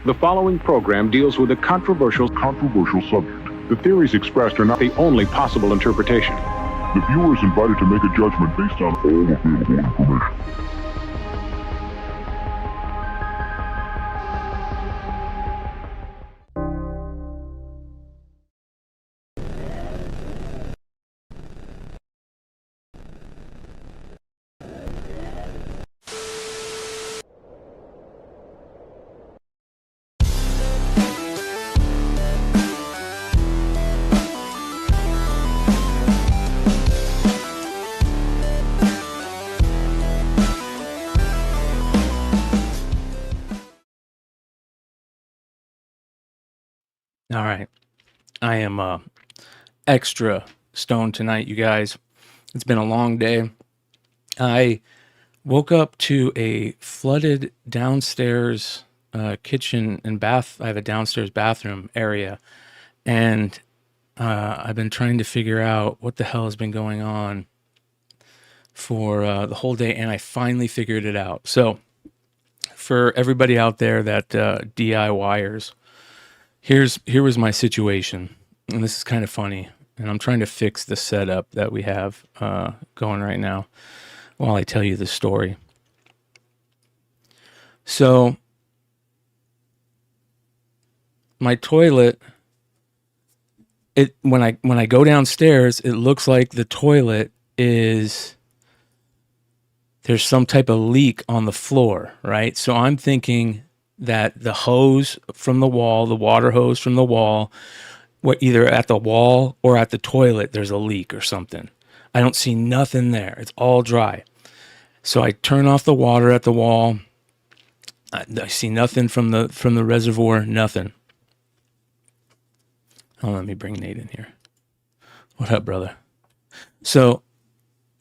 The following program deals with a controversial subject. The theories expressed are not the only possible interpretation. The viewer is invited to make a judgment based on all available information. All right. I am extra stoned tonight, you guys. It's been a long day. I woke up to a flooded downstairs kitchen and bath. I have a downstairs bathroom area, and I've been trying to figure out what the hell has been going on for the whole day, and I finally figured it out. So for everybody out there that DIYers, here was my situation, and this is kind of funny, and I'm trying to fix the setup that we have going right now while I tell you the story. So my toilet, when I go downstairs, it looks like the toilet is, there's some type of leak on the floor, right? So I'm thinking that the hose from the wall, the water hose from the wall, either at the wall or at the toilet, there's a leak or something. I don't see nothing there. It's all dry. So I turn off the water at the wall. I see nothing from the reservoir, nothing. Oh, let me bring Nate in here. What up, brother? So,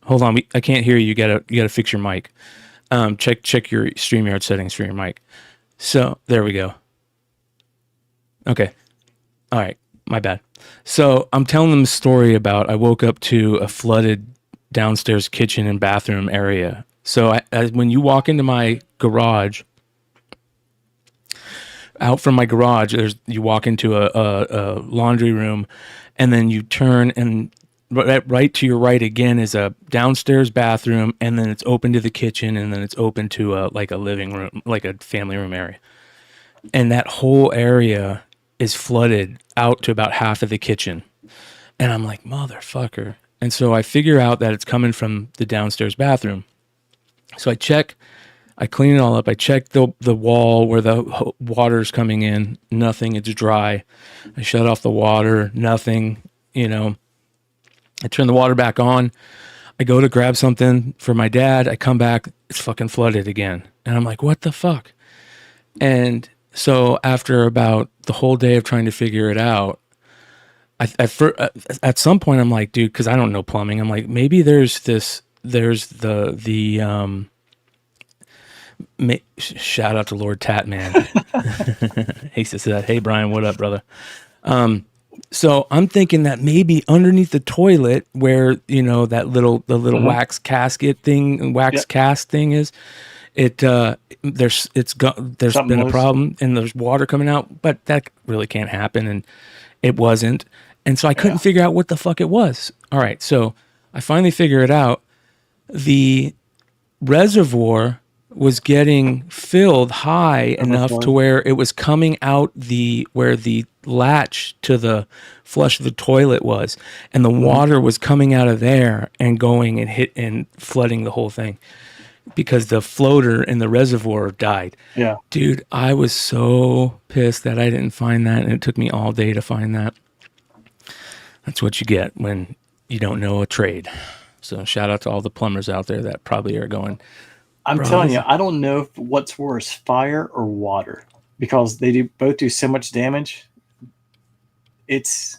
hold on. I can't hear you. You gotta fix your mic. Check your StreamYard settings for your mic. So there we go. Okay. All right. My bad. So I'm telling them a story about I woke up to a flooded downstairs kitchen and bathroom area. So when you walk into my garage, out from my garage, you walk into a laundry room, and then you turn, and right to your right again is a downstairs bathroom, and then it's open to the kitchen, and then it's open to a living room, like a family room area. And that whole area is flooded out to about half of the kitchen. And I'm like, motherfucker. And so I figure out that it's coming from the downstairs bathroom. So I clean it all up. I check the wall where the water's coming in. Nothing. It's dry. I shut off the water. Nothing, I turn the water back on. I go to grab something for my dad. I come back. It's fucking flooded again. And I'm like, what the fuck? And so after about the whole day of trying to figure it out, at some point I'm like, dude, because I don't know plumbing. I'm like, maybe there's shout out to Lord Tatman. He said, hey, Bryan, what up, brother? So I'm thinking that maybe underneath the toilet where, that the little wax casket thing, cast thing is, there's been a problem and there's water coming out, but that really can't happen. And it wasn't. And so I couldn't figure out what the fuck it was. All right. So I finally figure it out. The reservoir was getting filled high enough to where it was coming out where the latch to the flush of the toilet was, and the water was coming out of there and going and flooding the whole thing because the floater in the reservoir died. Yeah, dude, I was so pissed that I didn't find that, and it took me all day to find that. That's what you get when you don't know a trade. So shout out to all the plumbers out there that probably are going, I'm telling you, I don't know what's worse, fire or water, because they both do so much damage. It's,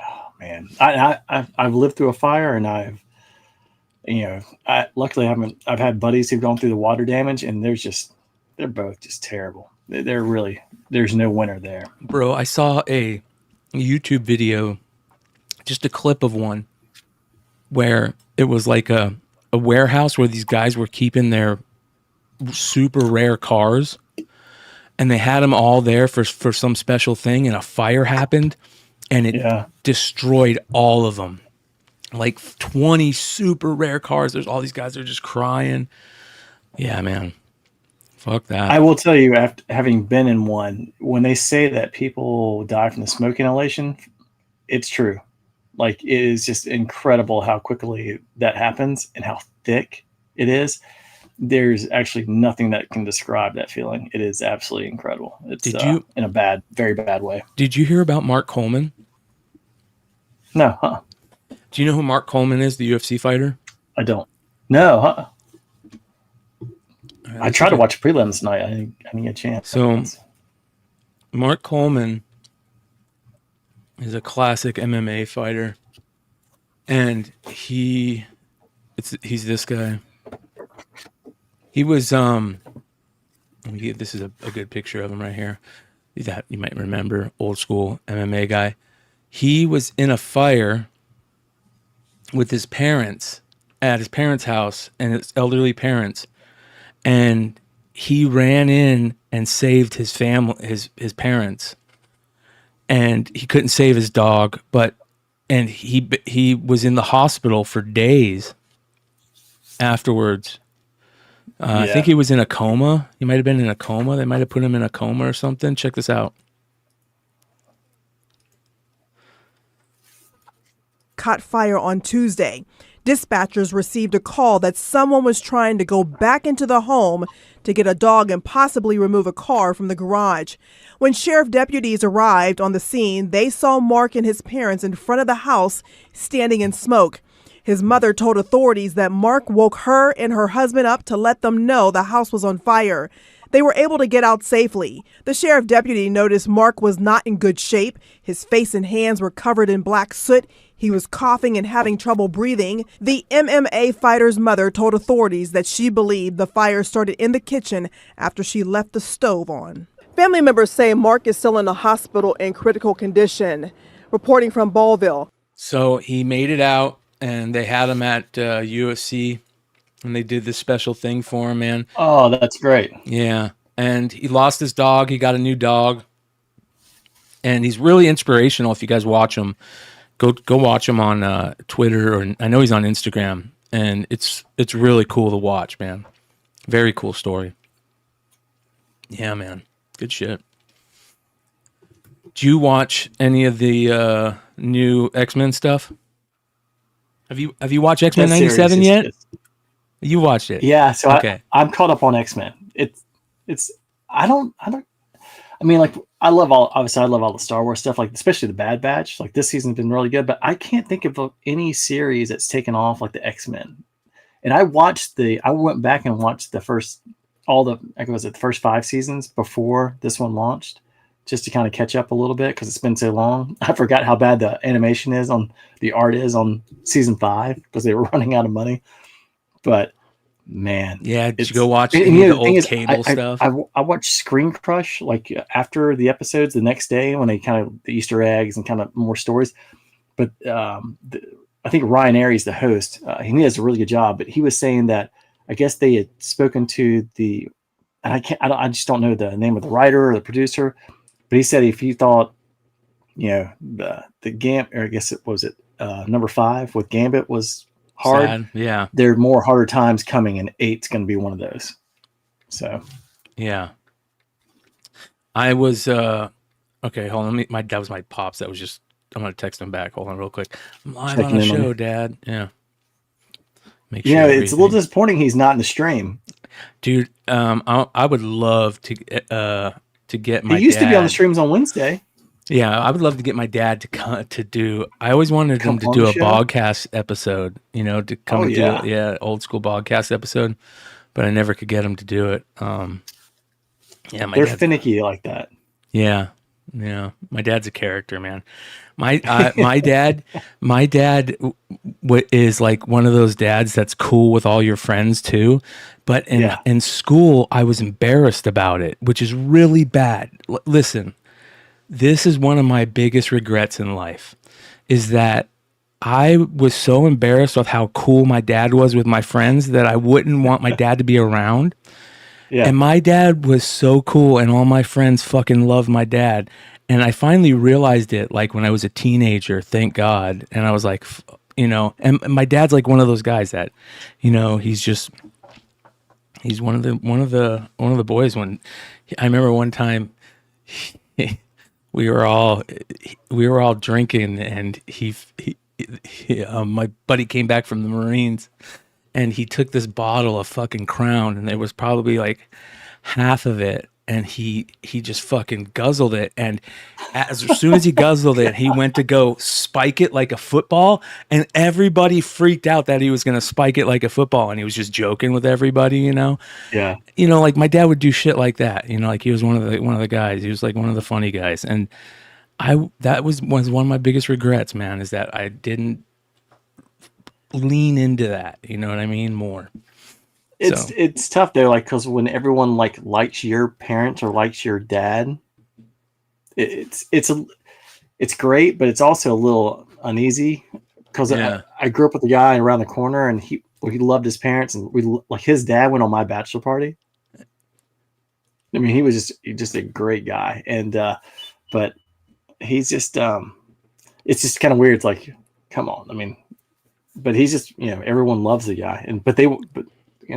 oh man, I've lived through a fire, and luckily I've had buddies who've gone through the water damage, and they're both just terrible. They're really, there's no winner there. Bro, I saw a YouTube video, just a clip of one, where it was like a warehouse where these guys were keeping their super rare cars, and they had them all there for some special thing, and a fire happened, and it destroyed all of them. Like 20 super rare cars. There's all these guys that are just crying. Yeah, man. Fuck that. I will tell you, after having been in one, when they say that people die from the smoke inhalation, it's true. Like, it is just incredible how quickly that happens and how thick it is. There's actually nothing that can describe that feeling. It is absolutely incredible. It's in a very bad way. Did you hear about Mark Coleman? No, huh? Do you know who Mark Coleman is, the UFC fighter? I don't. No, huh? I tried to watch prelims tonight. I didn't get a chance. So, Mark Coleman is a classic MMA fighter, and he's this guy. He was this is a good picture of him right here. That you might remember, old school MMA guy. He was in a fire with his parents at his parents' house and his elderly parents, and he ran in and saved his family, his parents, and he couldn't save his dog, and he was in the hospital for days afterwards. I think he was in a coma. He might have been in a coma. They might have put him in a coma or something. Check this out. Caught fire on Tuesday. Dispatchers received a call that someone was trying to go back into the home to get a dog and possibly remove a car from the garage. When sheriff deputies arrived on the scene, they saw Mark and his parents in front of the house standing in smoke. His mother told authorities that Mark woke her and her husband up to let them know the house was on fire. They were able to get out safely. The sheriff deputy noticed Mark was not in good shape. His face and hands were covered in black soot. He was coughing and having trouble breathing. The MMA fighter's mother told authorities that she believed the fire started in the kitchen after she left the stove on. Family members say Mark is still in the hospital in critical condition. Reporting from Ballville. So he made it out, and they had him at UFC, and they did this special thing for him, man. Oh, that's great. Yeah, and he lost his dog. He got a new dog, and he's really inspirational. If you guys watch him, go watch him on Twitter, or I know he's on Instagram, and it's really cool to watch, man. Very cool story. Yeah, man, good shit. Do you watch any of the new X-Men stuff? Have you watched X-Men 97 yet? You watched it? Yeah. So okay. I'm caught up on X-Men. I mean, like, I love all the Star Wars stuff, like especially the Bad Batch. Like, this season's been really good, but I can't think of any series that's taken off like the X-Men. And I went back and watched the first 5 seasons before this one launched, just to kind of catch up a little bit, because it's been so long. I forgot how bad the animation is the art is on season 5, because they were running out of money. But man, yeah, did you go watch the old cable stuff? I watched Screen Crush like after the episodes the next day, when they kind of the Easter eggs and kind of more stories. But I think Ryan Aries, the host, he does a really good job. But he was saying that I guess they had spoken to I just don't know the name of the writer or the producer. But he said if you thought, the Gambit, or I guess number 5 with Gambit was hard. Sad. Yeah, there are more harder times coming, and 8's going to be one of those. So, yeah, I was okay. Hold on, that was my pops. That was just. I'm gonna text him back. Hold on, real quick. I'm live on the show, Dad. Yeah. Make sure. It's a little disappointing he's not in the stream, dude. I would love to get my. He used to be on the streams on Wednesday. Yeah, I would love to get my dad to do. I always wanted him to do a Bogcast episode. To come and do old school Bogcast episode, but I never could get him to do it. Yeah, they're finicky like that. Yeah, my dad's a character, man. My dad is like one of those dads that's cool with all your friends too, but in school I was embarrassed about it, which is really bad. Listen, this is one of my biggest regrets in life, is that I was so embarrassed with how cool my dad was with my friends that I wouldn't want my dad to be around. Yeah. And my dad was so cool, and all my friends fucking loved my dad. And I finally realized it like when I was a teenager, thank God. And I was like, and my dad's like one of those guys that, he's one of the boys. When I remember one time we were all drinking, and my buddy came back from the Marines, and he took this bottle of fucking Crown, and there was probably like half of it, and he just fucking guzzled it. And as soon as he guzzled it, he went to go spike it like a football, and everybody freaked out that he was going to spike it like a football, and he was just joking with everybody, Yeah. Like my dad would do shit like that, like he was one of the guys. He was like one of the funny guys, and that was one of my biggest regrets, man, is that I didn't lean into that, you know what I mean, more. It's tough though, like, because when everyone like likes your parents or likes your dad, it's great, but it's also a little uneasy, because I grew up with a guy around the corner, and he loved his parents, and his dad went on my bachelor party. I mean, he was just a great guy, and but he's just it's just kind of weird. It's like, come on, I mean, but he's just, everyone loves the guy, and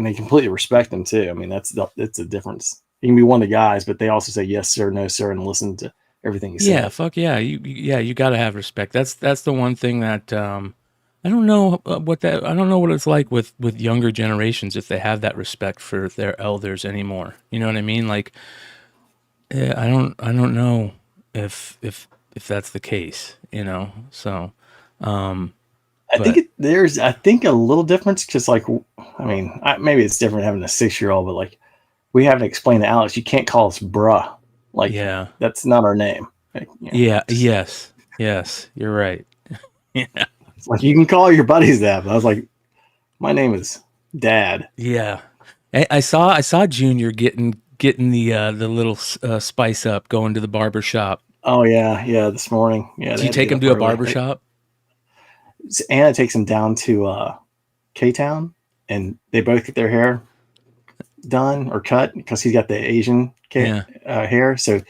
they completely respect him too. I mean, that's the difference. He can be one of the guys, but they also say yes sir, no sir, and listen to everything he says. Yeah, fuck yeah, you got to have respect. That's the one thing that I don't know what it's like with younger generations, if they have that respect for their elders anymore. You know what I mean? Like, I don't know if that's the case. So. I think there's a little difference, because, like, I mean, maybe it's different having a 6-year-old, but like, we have to explain to Alex, you can't call us bruh. Like, that's not our name. Like, Yeah. Yes. You're right. Yeah. It's like, you can call your buddies that, but I was like, my name is Dad. Yeah. I saw Junior getting the little spice up, going to the barber shop. Oh yeah, this morning. Yeah. Did you take him to a barber shop? Anna takes him down to K-Town, and they both get their hair done or cut, because he's got the Asian hair, so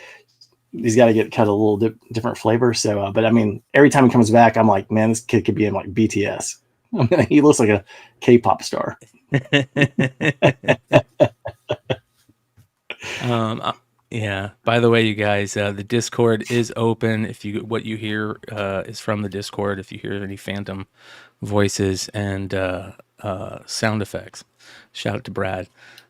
he's got to get cut a little different flavor. So, but I mean, every time he comes back, I'm like, man, this kid could be in like BTS. I mean, he looks like a K-pop star. Yeah. By the way, you guys, the Discord is open. What you hear is from the Discord. If you hear any phantom voices and sound effects, shout out to Brad.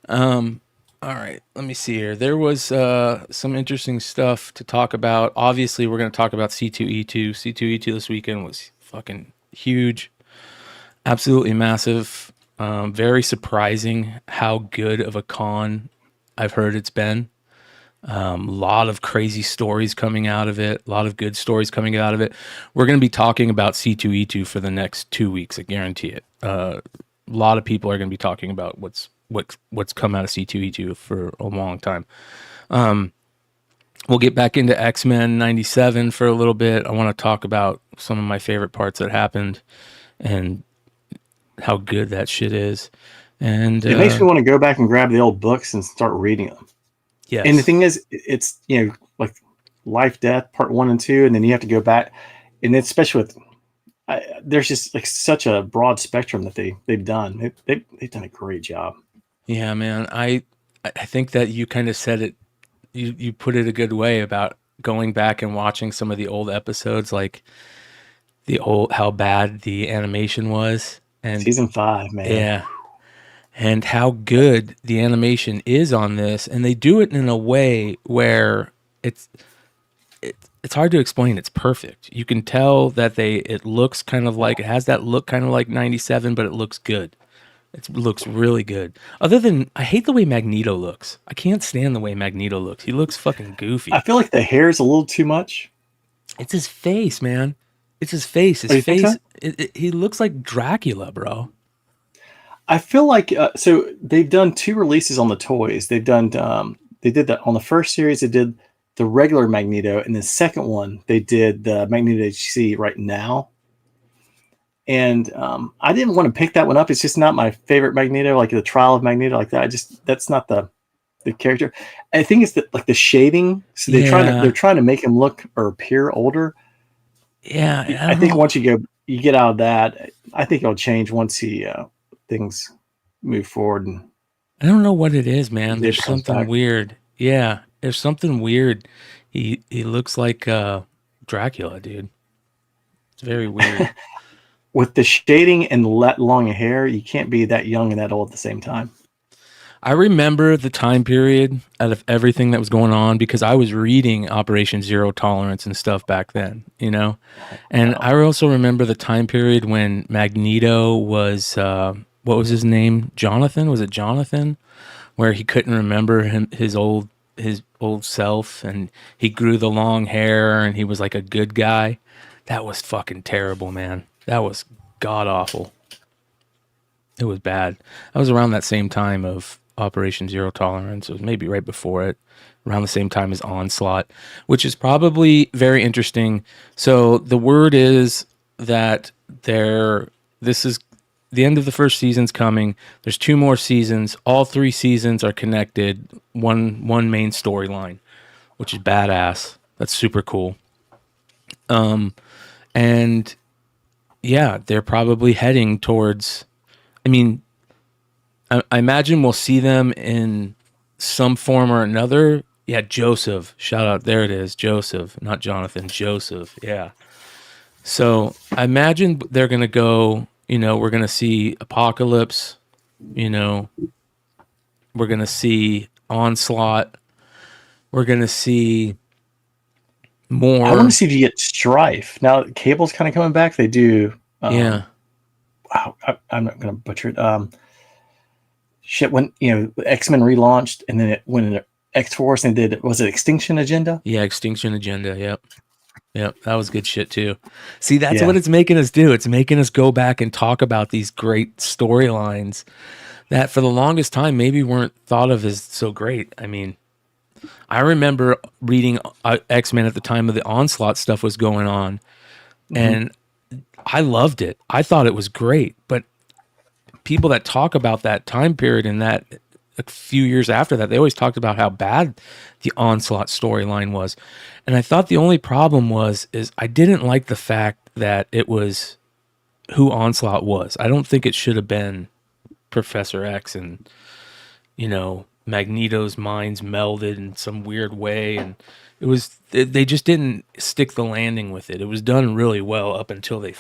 All right, let me see here. There was some interesting stuff to talk about. Obviously, we're going to talk about C2E2. C2E2 this weekend was fucking huge, absolutely massive. Very surprising how good of a con I've heard it's been. A lot of crazy stories coming out of it. A lot of good stories coming out of it. We're going to be talking about C2E2 for the next 2 weeks. I guarantee it. A lot of people are going to be talking about what's come out of C2E2 for a long time. We'll get back into X-Men 97 for a little bit. I want to talk about some of my favorite parts that happened and how good that shit is. And it makes me want to go back and grab the old books and start reading them. Yes. And the thing is, it's, like Life, Death, Part 1 and 2, and then you have to go back, and it's especially with, there's just like such a broad spectrum that they've done. They've done a great job. Yeah, man. I think that you kind of said it. You put it a good way about going back and watching some of the old episodes, like how bad the animation was, and season 5, man. Yeah. And how good the animation is on this, and they do it in a way where it's hard to explain. It's perfect. You can tell that it looks kind of like, it has that look kind of like 97, but it looks good. It looks really good. Other than, I hate the way Magneto looks. I can't stand the way Magneto looks. He looks fucking goofy. I feel like the hair is a little too much. It's his face, man. It's his face. His face. So? He looks like Dracula, bro. I feel like so they've done 2 releases on the toys. They've done they did that on the first series. They did the regular Magneto, and the second one they did the Magneto that you see right now. And I didn't want to pick that one up. It's just not my favorite Magneto, like the Trial of Magneto, like that. That's not the the character. I think it's the shading. So they're trying to make him look or appear older. Yeah, I think once you get out of that, I think it'll change once things move forward. And I don't know what it is, man. There's something weird. Yeah, there's something weird. He looks like Dracula, dude. It's very weird. With the shading and long hair, you can't be that young and that old at the same time. I remember the time period out of everything that was going on because I was reading Operation Zero Tolerance and stuff back then, you know? And I also remember the time period when Magneto was, what was his name? Jonathan? Was it Jonathan? Where he couldn't remember his old self, and he grew the long hair and he was like a good guy. That was fucking terrible, man. That was god awful. It was bad. I was around that same time of Operation Zero Tolerance. It was maybe right before it, around the same time as Onslaught, which is probably very interesting. So the word is that this is the end of the first season's coming. There's 2 more seasons. All 3 seasons are connected. One main storyline, which is badass. That's super cool. And yeah, they're probably heading towards, I mean, I imagine we'll see them in some form or another. Yeah, Joseph. Shout out. There it is. Joseph. Not Jonathan. Joseph. Yeah. So I imagine they're going to go, you know, we're going to see Apocalypse. You know, we're going to see Onslaught. We're going to see more. I want to see if you get Strife. Now, Cable's kind of coming back. They do. Yeah. Wow. I'm not going to butcher it. Shit, when X-Men relaunched, and then it went into X-Force, and was it Extinction Agenda? Yeah, Extinction Agenda. Yep, that was good shit too. See, that's what it's making us do. It's making us go back and talk about these great storylines that, for the longest time, maybe weren't thought of as so great. I mean, I remember reading X-Men at the time of the Onslaught stuff was going on, and I loved it. I thought it was great, but people that talk about that time period and that a few years after that, they always talked about how bad the Onslaught storyline was. And I thought the only problem is I didn't like the fact that it was who Onslaught was. I don't think it should have been Professor X and, you know, Magneto's minds melded in some weird way. And they just didn't stick the landing with it. It was done really well up until they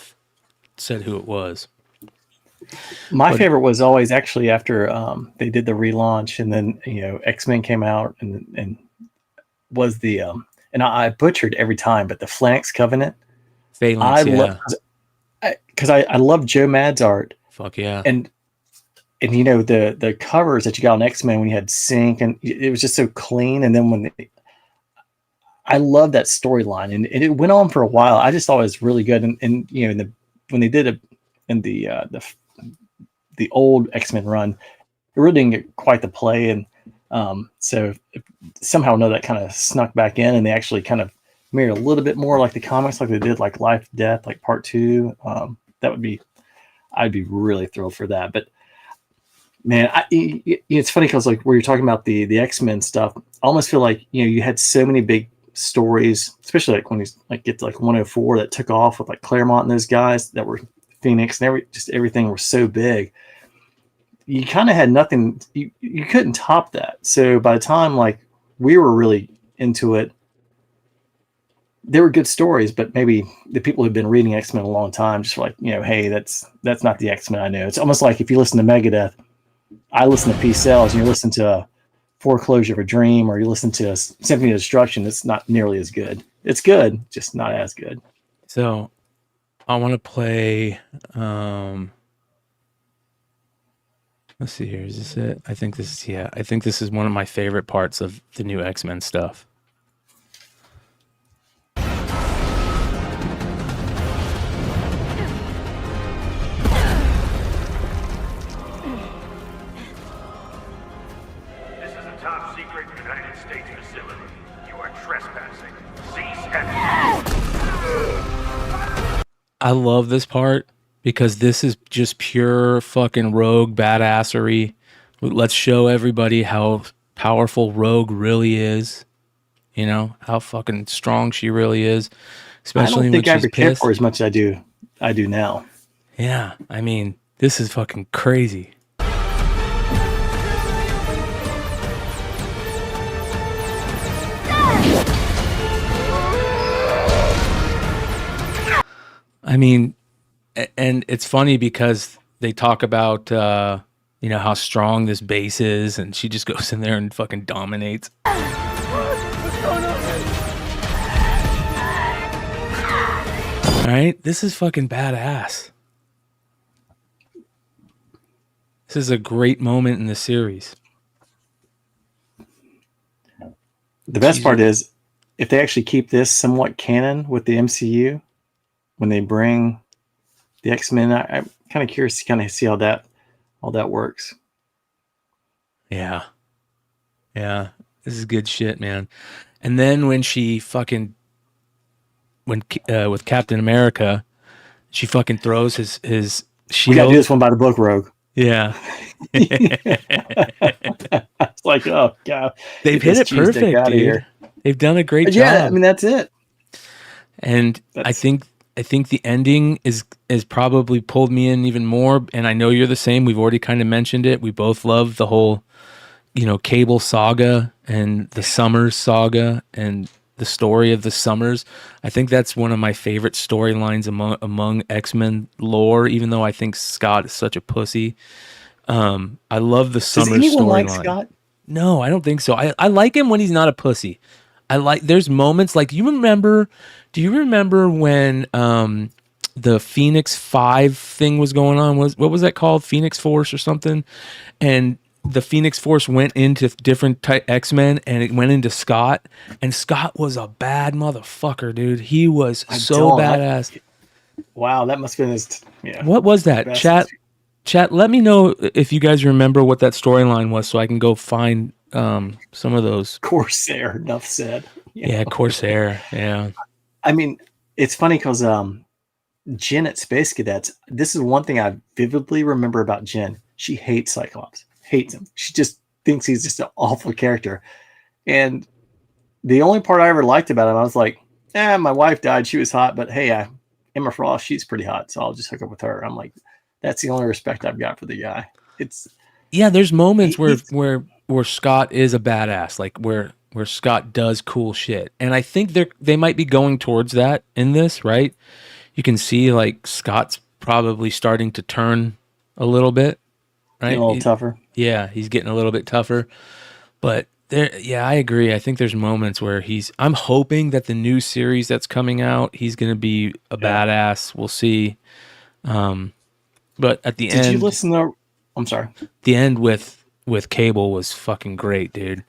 said who it was. My favorite was always actually after they did the relaunch, and then X-Men came out and was the and I butchered every time, but the Phalanx Covenant. Phalanx, because I love Joe Mad's art. Fuck yeah. And the covers that you got on X-Men when you had Sync, and it was just so clean. And then I love that storyline, and it went on for a while. I just thought it was really good. And when they did it in the old X-Men run, it really didn't get quite the play. And so somehow or another that kind of snuck back in, and they actually kind of made it a little bit more like the comics, like they did like Life, Death, like Part 2. I'd be really thrilled for that. But man, it's funny because like where you're talking about the X-Men stuff, I almost feel like you had so many big stories, especially like when you like get to like 104 that took off with like Claremont and those guys that were Phoenix, and everything was so big. You kind of had nothing. You couldn't top that. So by the time like we were really into it, they were good stories. But maybe the people who've been reading X-Men a long time just were like, hey, that's not the X-Men I know. It's almost like if you listen to Megadeth, I listen to Peace Sells, and you listen to Foreclosure of a Dream, or you listen to Symphony of Destruction. It's not nearly as good. It's good, just not as good. So I want to play. Let's see here. Is this it? I think this is one of my favorite parts of the new X-Men stuff. This is a top secret United States facility. You are trespassing. Cease and I love this part because this is just pure fucking rogue badassery. Let's show everybody how powerful Rogue really is. You know, how fucking strong she really is, especially I don't when think I she's ever cared pissed. for her as much as I do now. Yeah, I mean, this is fucking crazy. I mean, and it's funny because they talk about, you know, how strong this base is, and she just goes in there and fucking dominates. What's going on, man? All right, this is fucking badass. This is a great moment in the series. The best part is, if they actually keep this somewhat canon with the MCU, when they bring the X-Men, I'm kind of curious to kind of see how that works. Yeah. Yeah. This is good shit, man. And then when she fucking, with Captain America, she fucking throws his shield. We gotta do this one by the book, Rogue. Yeah. It's like, oh god, they've hit it perfect, dude. Here. They've done a great job. Yeah, I mean that's it. And I think the ending is probably pulled me in even more. And I know you're the same. We've already kind of mentioned it. We both love the whole, you know, Cable saga and the Summers saga and the story of the Summers. I think that's one of my favorite storylines among X-Men lore, even though I think Scott is such a pussy. I love the Summers storyline. Does anyone like Scott? No, I don't think so. I like him when he's not a pussy. There's moments like, do you remember when the Phoenix 5 thing was going on? What was that called? Phoenix Force or something? And the Phoenix Force went into different X-Men, and it went into Scott, and Scott was a bad motherfucker, dude. He was so badass. Wow, that must have been his. Yeah. What was that? Chat, let me know if you guys remember what that storyline was, so I can go find some of those. Corsair, enough said. Yeah, Corsair. Yeah. I mean, it's funny because Jen at Space Cadets. This is one thing I vividly remember about Jen. She hates Cyclops. Hates him. She just thinks he's just an awful character. And the only part I ever liked about him, I was like, my wife died. She was hot, but hey, Emma Frost, she's pretty hot, so I'll just hook up with her. I'm like, that's the only respect I've got for the guy. There's moments where Scott is a badass, like where Scott does cool shit. And I think they might be going towards that in this, right? You can see like Scott's probably starting to turn a little bit. Right? A little tougher. Yeah, he's getting a little bit tougher. But I agree. I think there's moments where I'm hoping that the new series that's coming out, he's going to be a badass. We'll see. But at the end, did you listen to? I'm sorry. The end with Cable was fucking great, dude.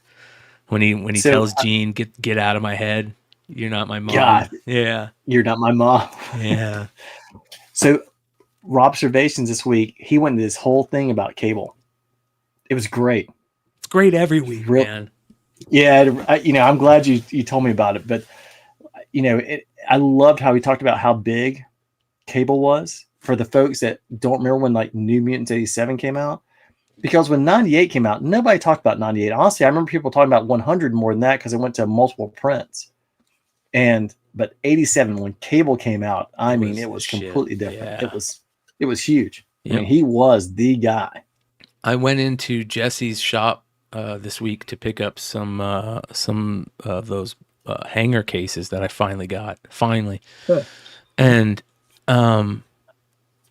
When he tells Jean, get out of my head. You're not my mom. God. Yeah. You're not my mom. Yeah. So, Observations this week, he went into this whole thing about Cable. It was great. It's great every week, man. Yeah, I'm glad you told me about it. But I loved how he talked about how big Cable was for the folks that don't remember when like New Mutants 87 came out. Because when 98 came out, nobody talked about 98. Honestly, I remember people talking about 100 more than that because it went to multiple prints. But 87, when Cable came out, I mean, it was completely different. Yeah. It was huge. Yep. I mean, he was the guy. I went into Jesse's shop this week to pick up some of those hanger cases that I finally got. Huh. And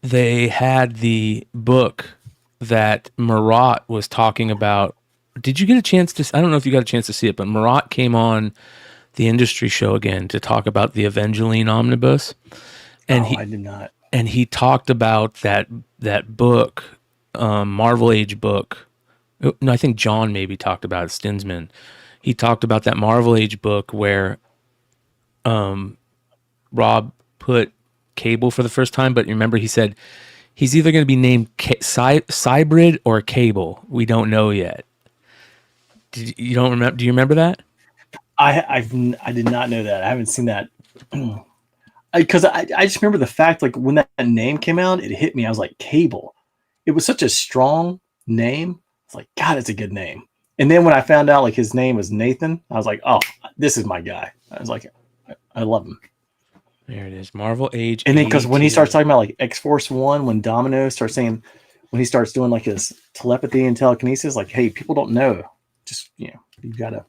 they had the book that Marat was talking about. Did you get a chance to? I don't know if you got a chance to see it, but Marat came on the industry show again to talk about the Evangeline Omnibus. And I did not. And he talked about that book, Marvel Age book. No, I think John maybe talked about it, Stinsman. He talked about that Marvel Age book where Rob put Cable for the first time, but remember he said he's either going to be named Cybrid or Cable. We don't know yet. You don't remember? Do you remember that? I did not know that. I haven't seen that. Because I just remember the fact, like when that name came out, it hit me. I was like, Cable. It was such a strong name. It's like, God, it's a good name. And then when I found out like his name was Nathan, I was like, oh, this is my guy. I was like, I love him. There it is. Marvel Age. And then because when he starts talking about like X-Force 1, when Domino starts saying, when he starts doing like his telepathy and telekinesis, like, hey, people don't know. Just, you gotta,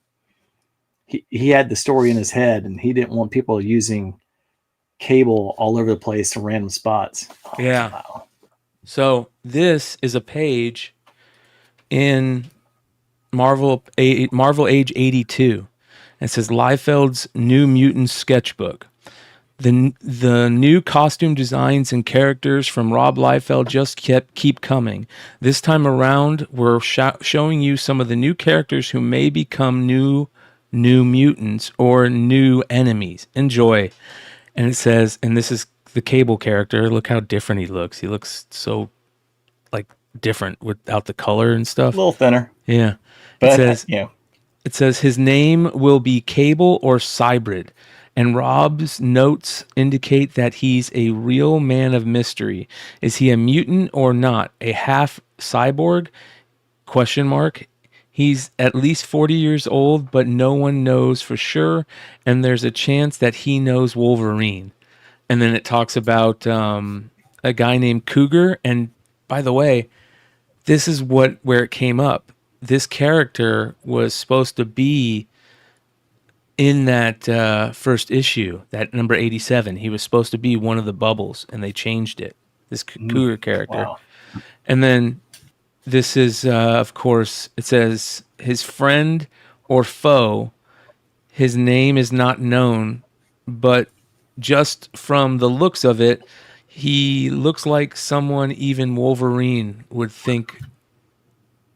he had the story in his head and he didn't want people using cable all over the place to random spots. Oh, yeah. Wow. So this is a page in Marvel Age 82. It says Liefeld's New Mutants sketchbook. The new costume designs and characters from Rob Liefeld just keep coming. This time around, we're showing you some of the new characters who may become new mutants or new enemies. Enjoy. And it says, and this is the Cable character. Look how different he looks. He looks so like different without the color and stuff. A little thinner. Yeah. But It says his name will be Cable or Cybrid, and Rob's notes indicate that he's a real man of mystery. Is he a mutant or not? A half cyborg? ? He's at least 40 years old, but no one knows for sure, and there's a chance that he knows Wolverine. And then it talks about a guy named Cougar, and by the way, this is where it came up. This character was supposed to be in that first issue, that number 87. He was supposed to be one of the bubbles, and they changed it. This Cougar character. Wow. And then this is, of course, it says his friend or foe. His name is not known, but just from the looks of it, he looks like someone even Wolverine would think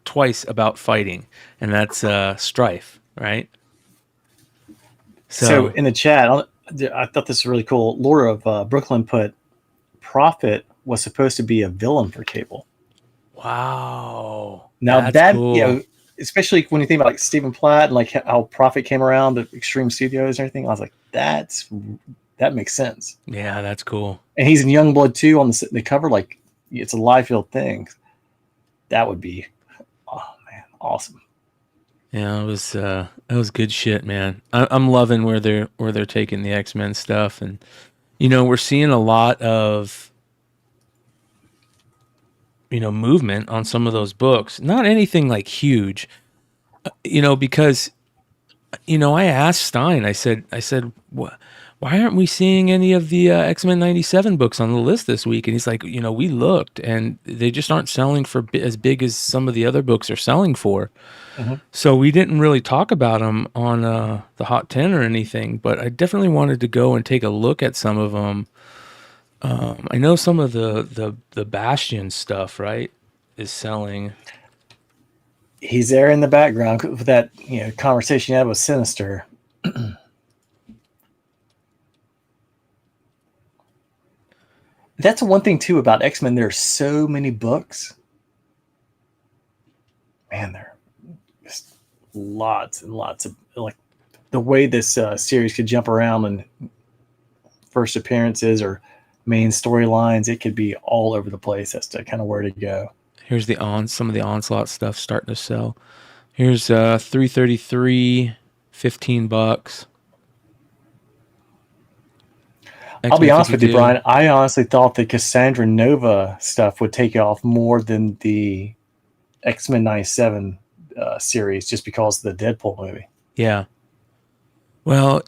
twice about fighting, and that's Strife, right? So in the chat, I thought this was really cool. Laura of Brooklyn put Prophet was supposed to be a villain for Cable. Wow. Now that cool. Especially when you think about like Stephen Platt and like how Prophet came around the Extreme Studios and everything, I was like, that makes sense. Yeah, that's cool. And he's in Youngblood too on the cover. Like it's a Liefeld thing. That would be, oh man, awesome. Yeah, it was good shit, man. I'm loving where they're taking the X-Men stuff, and we're seeing a lot of movement on some of those books. Not anything like huge, because I asked Stein. I said, why aren't we seeing any of the X-Men 97 books on the list this week? And he's like, we looked, and they just aren't selling for as big as some of the other books are selling for. Mm-hmm. So we didn't really talk about them on the Hot 10 or anything, but I definitely wanted to go and take a look at some of them. I know some of the Bastion stuff, right, is selling. He's there in the background with that conversation you had with Sinister. That's one thing too about X-Men. There's so many books. Man, there are just lots and lots of like the way this series could jump around and first appearances or main storylines. It could be all over the place as to kind of where to go. Here's some of the Onslaught stuff starting to sell. Here's 333, $15. I'll be honest with you, Brian. I honestly thought the Cassandra Nova stuff would take off more than the X-Men 97 series just because of the Deadpool movie. Yeah. Well,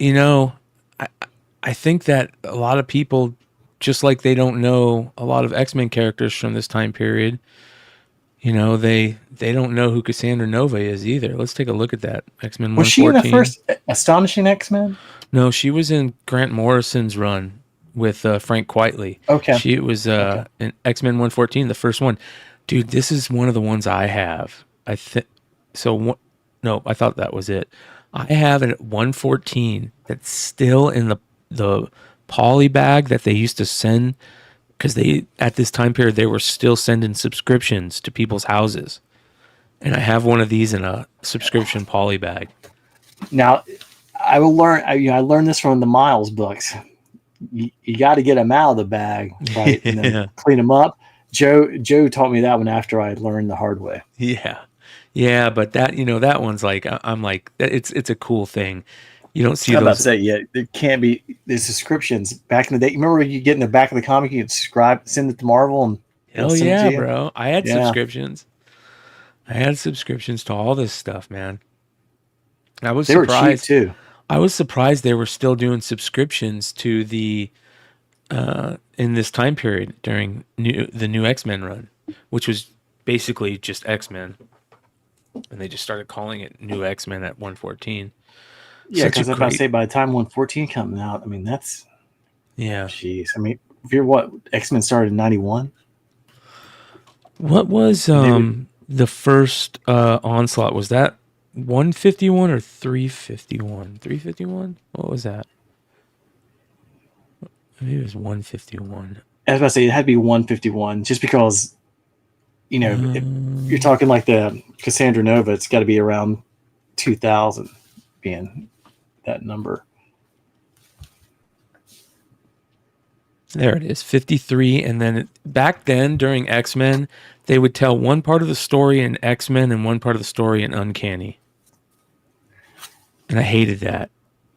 I think that a lot of people, just like they don't know a lot of X-Men characters from this time period, they don't know who Cassandra Nova is either. Let's take a look at that. X-Men 114. Was she in the first Astonishing X-Men? No, she was in Grant Morrison's run with Frank Quitely. Okay. She was in X-Men 114, the first one. Dude, this is one of the ones I have. I thought that was it. I have it at 114 that's still in the poly bag that they used to send, because at this time period they were still sending subscriptions to people's houses. And I have one of these in a subscription poly bag. Now, I learned this from the Miles books. You got to get them out of the bag, right? And then clean them up. Joe taught me that one after I learned the hard way. Yeah. Yeah, but that that one's like I'm like it's a cool thing. You don't see I'm about those. to say, yeah, there can't be the subscriptions back in the day. You remember when you get in the back of the comic, you could subscribe, send it to Marvel, and they'll Hell send it to yeah, you. bro! I had Yeah. subscriptions. I had subscriptions to all this stuff, man. I was They were cheap surprised. too. I was surprised they were still doing subscriptions to the in this time period during the new X-Men run, which was basically just X-Men, and they just started calling it New X-Men at 114. Yeah, Such a because I'm about to great, say by the time 114 coming out, I mean that's yeah. jeez. I mean, if you're what X-Men started in 91. What was the first onslaught? Was that 151 or 351? 351? What was that? Maybe it was 151. I was about to say it had to be 151, just because if you're talking like the Cassandra Nova, it's got to be around 2000 being that number. There it is, 53. And then back then during X-Men, they would tell one part of the story in X-Men and one part of the story in Uncanny. And I hated that.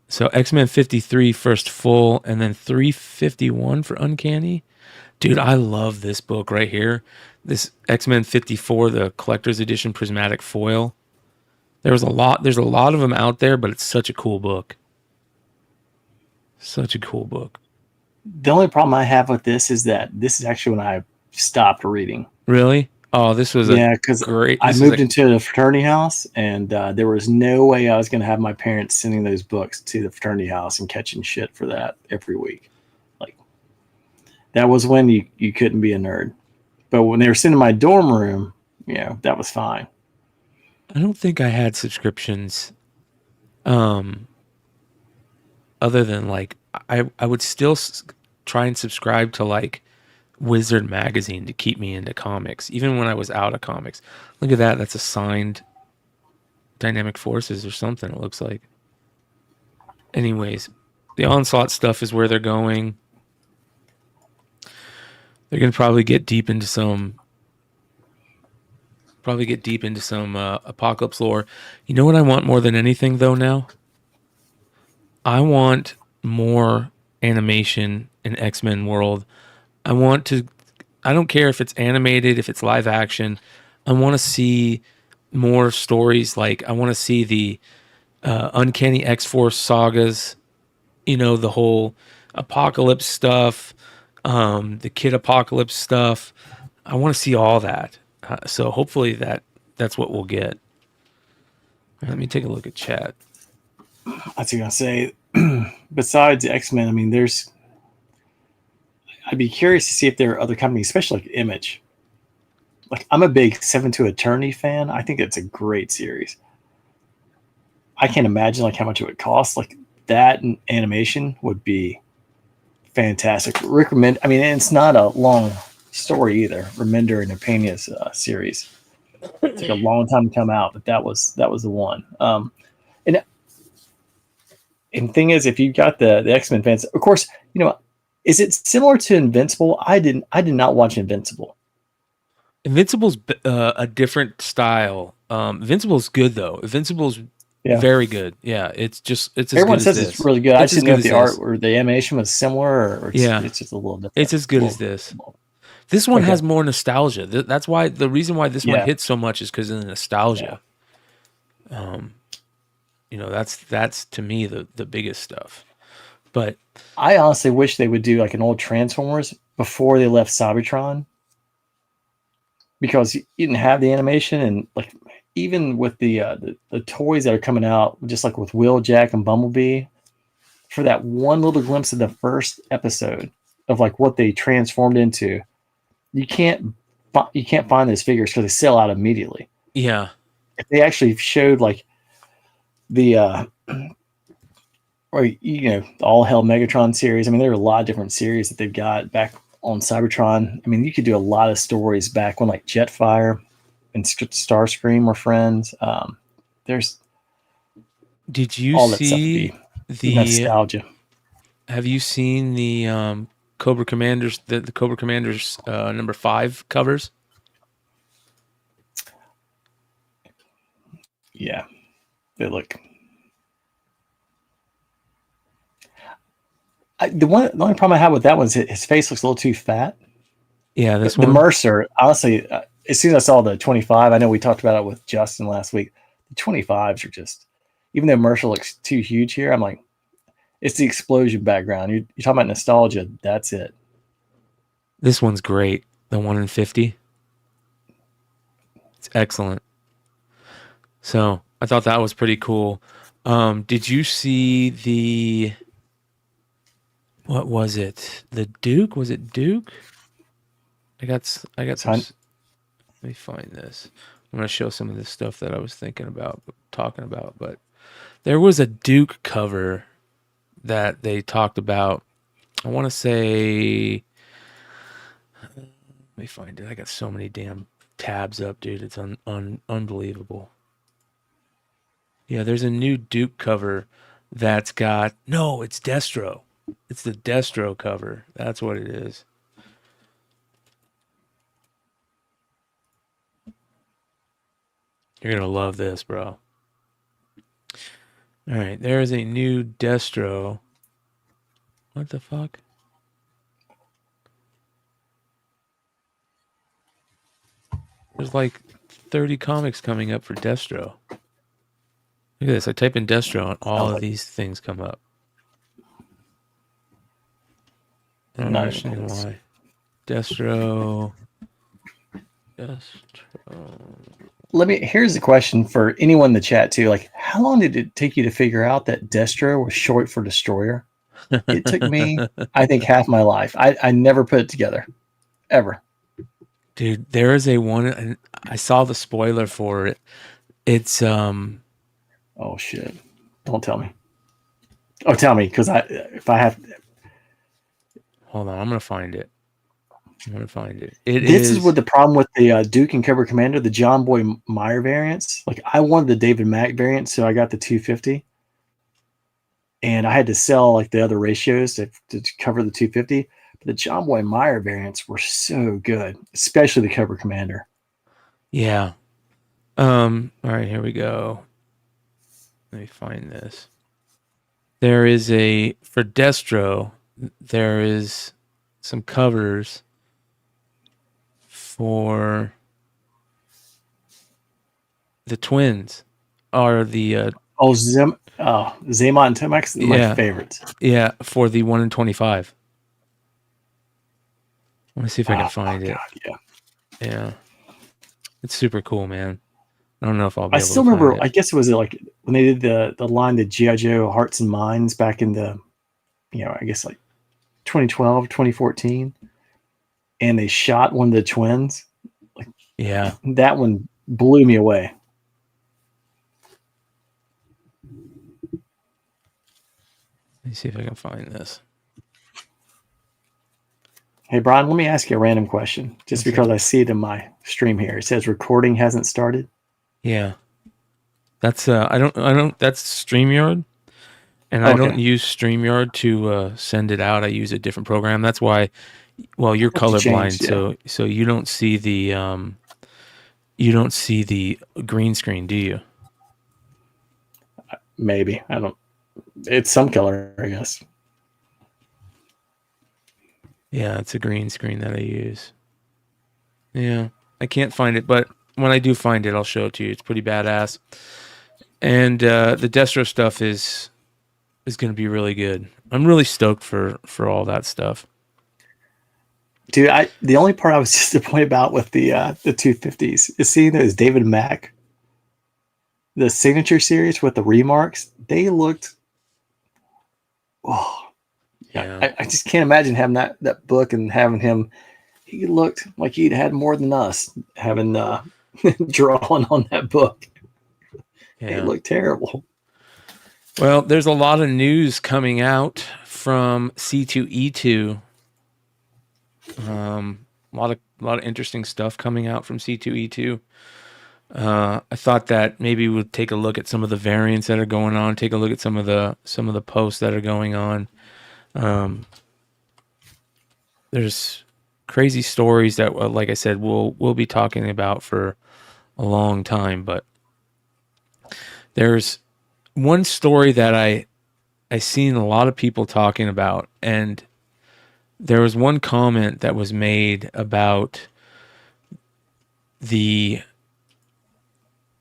So X-Men 53 first full, and then 351 for Uncanny. Dude, I love this book right here. This X-Men 54, the collector's edition prismatic foil. There's a lot of them out there, but it's such a cool book. Such a cool book. The only problem I have with this is that this is actually when I stopped reading. Really? Oh, this was because great. I moved into the fraternity house, and there was no way I was going to have my parents sending those books to the fraternity house and catching shit for that every week. Like, that was when you couldn't be a nerd. But when they were sending my dorm room, that was fine. I don't think I had subscriptions. Other than like, I would still try and subscribe to like Wizard magazine to keep me into comics, even when I was out of comics. Look at that. That's a signed Dynamic Forces or something, it looks like. Anyways, the Onslaught stuff is where they're going. They're going to probably get deep into some Apocalypse lore. You know what I want more than anything though now? I want more animation in X-Men world. I don't care if it's animated, if it's live action. I want to see more stories. Like, I want to see the Uncanny X-Force sagas, the whole Apocalypse stuff, the Kid Apocalypse stuff. I want to see all that. So hopefully that's what we'll get. Let me take a look at chat. I was going to say, besides X-Men, I mean, I'd be curious to see if there are other companies, especially like Image. Like, I'm a big 7-2 Eternity fan. I think it's a great series. I can't imagine like how much it would cost. Like, that and animation would be fantastic. Recommend. I mean, and it's not a long story either. Remender and Peña's series. It took a long time to come out, but that was the one. And thing is, if you got the X-Men fans, of course, is it similar to Invincible? I did not watch Invincible. Invincible's a different style. Invincible's good though. Invincible's very good. Yeah, it's as everyone good says as it's really good. I just didn't know if the art this. or the animation was similar, or it's just a little different. It's as good as this. This one has more nostalgia. That's why the reason why this one hits so much is because of the nostalgia. That's to me the biggest stuff. But I honestly wish they would do like an old Transformers before they left Cybertron, because you didn't have the animation, and like even with the toys that are coming out, just like with Wheeljack and Bumblebee, for that one little glimpse of the first episode of like what they transformed into, you can't find those figures because they sell out immediately. Yeah, if they actually showed like the All Hell Megatron series. I mean, there are a lot of different series that they've got back on Cybertron. I mean, you could do a lot of stories back when like Jetfire and Starscream were friends. Did you all that see stuff the nostalgia? Have you seen the Cobra Commanders, the Cobra Commanders number 5 covers? Yeah, they look. The only problem I have with that one is his face looks a little too fat. Yeah, this The one. Mercer, honestly, as soon as I saw the 25, I know we talked about it with Justin last week. The 25s are just, even though Mercer looks too huge here, I'm like, it's the explosion background. You're talking about nostalgia. That's it. This one's great. The 1 in 50. It's excellent. So I thought that was pretty cool. Did you see the, what was it? The Duke? Was it Duke? I got some. Let me find this. I'm going to show some of the stuff that I was talking about. But there was a Duke cover that they talked about. I want to say, let me find it. I got so many damn tabs up, dude. It's unbelievable. Yeah, there's a new Duke cover that's got, no, it's Destro. It's the Destro cover. That's what it is. You're going to love this, bro. All right, there is a new Destro. What the fuck? There's like 30 comics coming up for Destro. Look at this. I type in Destro and all of these things come up. I don't understand why. Destro. Here's a question for anyone in the chat too. Like, how long did it take you to figure out that Destro was short for destroyer? It took me, I think, half my life. I never put it together. Ever. Dude, there is a one, and I saw the spoiler for it. It's oh shit. Don't tell me. Oh, tell me, because if I have, hold on, I'm gonna find it. This is what the problem with the Duke and Cobra Commander, the John Boy Meyer variants. Like, I wanted the David Mack variant, so I got the 250, and I had to sell like the other ratios to cover the 250. But the John Boy Meyer variants were so good, especially the Cobra Commander. Yeah. All right, here we go. Let me find this. There is for Destro, there is some covers for the twins, are the Zema and Tomax, my favorites. Yeah, for the 1 in 25. Let me see if I can find it. God, yeah, it's super cool, man. I don't know if I'll be I able still to remember, find it. I guess it was like when they did the line, the G.I. Joe Hearts and Minds back in the, I guess like 2012, 2014. And they shot one of the twins. Like, yeah. That one blew me away. Let me see if I can find this. Hey, Brian, let me ask you a random question, just because I see it in my stream here. It says recording hasn't started. Yeah. That's I don't that's StreamYard. And I don't use StreamYard to send it out. I use a different program. That's why, well, you're colorblind, so you don't see the green screen, do you? Maybe. I don't. It's some color, I guess. Yeah, it's a green screen that I use. Yeah, I can't find it, but when I do find it, I'll show it to you. It's pretty badass. And the Destro stuff is going to be really good. I'm really stoked for all that stuff. Dude, the only part I was disappointed about with the 250s is seeing those David Mack, the signature series with the remarks. They looked, yeah. I just can't imagine having that book and having him. He looked like he'd had more than us having drawing on that book. Yeah. It looked terrible. Well, there's a lot of news coming out from C2E2. A lot of interesting stuff coming out from C2E2. I thought that maybe we'd take a look at some of the variants that are going on. Take a look at some of the posts that are going on. There's crazy stories that, like I said, we'll be talking about for a long time. But There's one story that I seen a lot of people talking about, and there was one comment that was made about the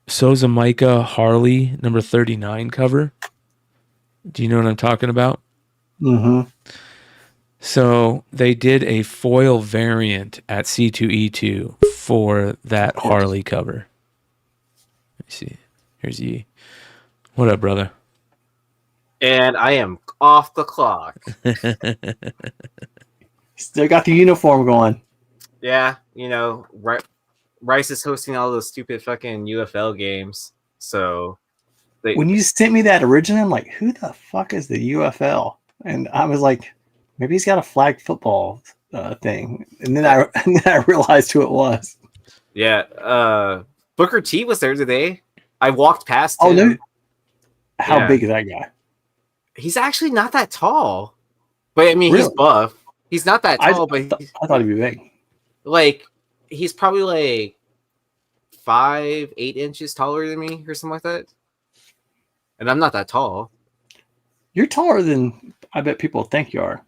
Sozamika Harley number 39 cover. Do you know what I'm talking about? Mm-hmm. So they did a foil variant at C2E2 for that Harley cover. Let me see. Here's Yee. What up, brother? And I am off the clock. Still got the uniform going. Yeah, Rice is hosting all those stupid fucking UFL games. So when you sent me that originally, I'm like, who the fuck is the UFL? And I was like, maybe he's got a flag football thing. And then I realized who it was. Yeah, Booker T was there today. I walked past him. Oh, no. How big is that guy? He's actually not that tall. But I mean, Really? he's buff. He's not that tall, I thought he'd be big. Like, he's probably like 8 inches taller than me or something like that. And I'm not that tall. You're taller than I bet people think you are.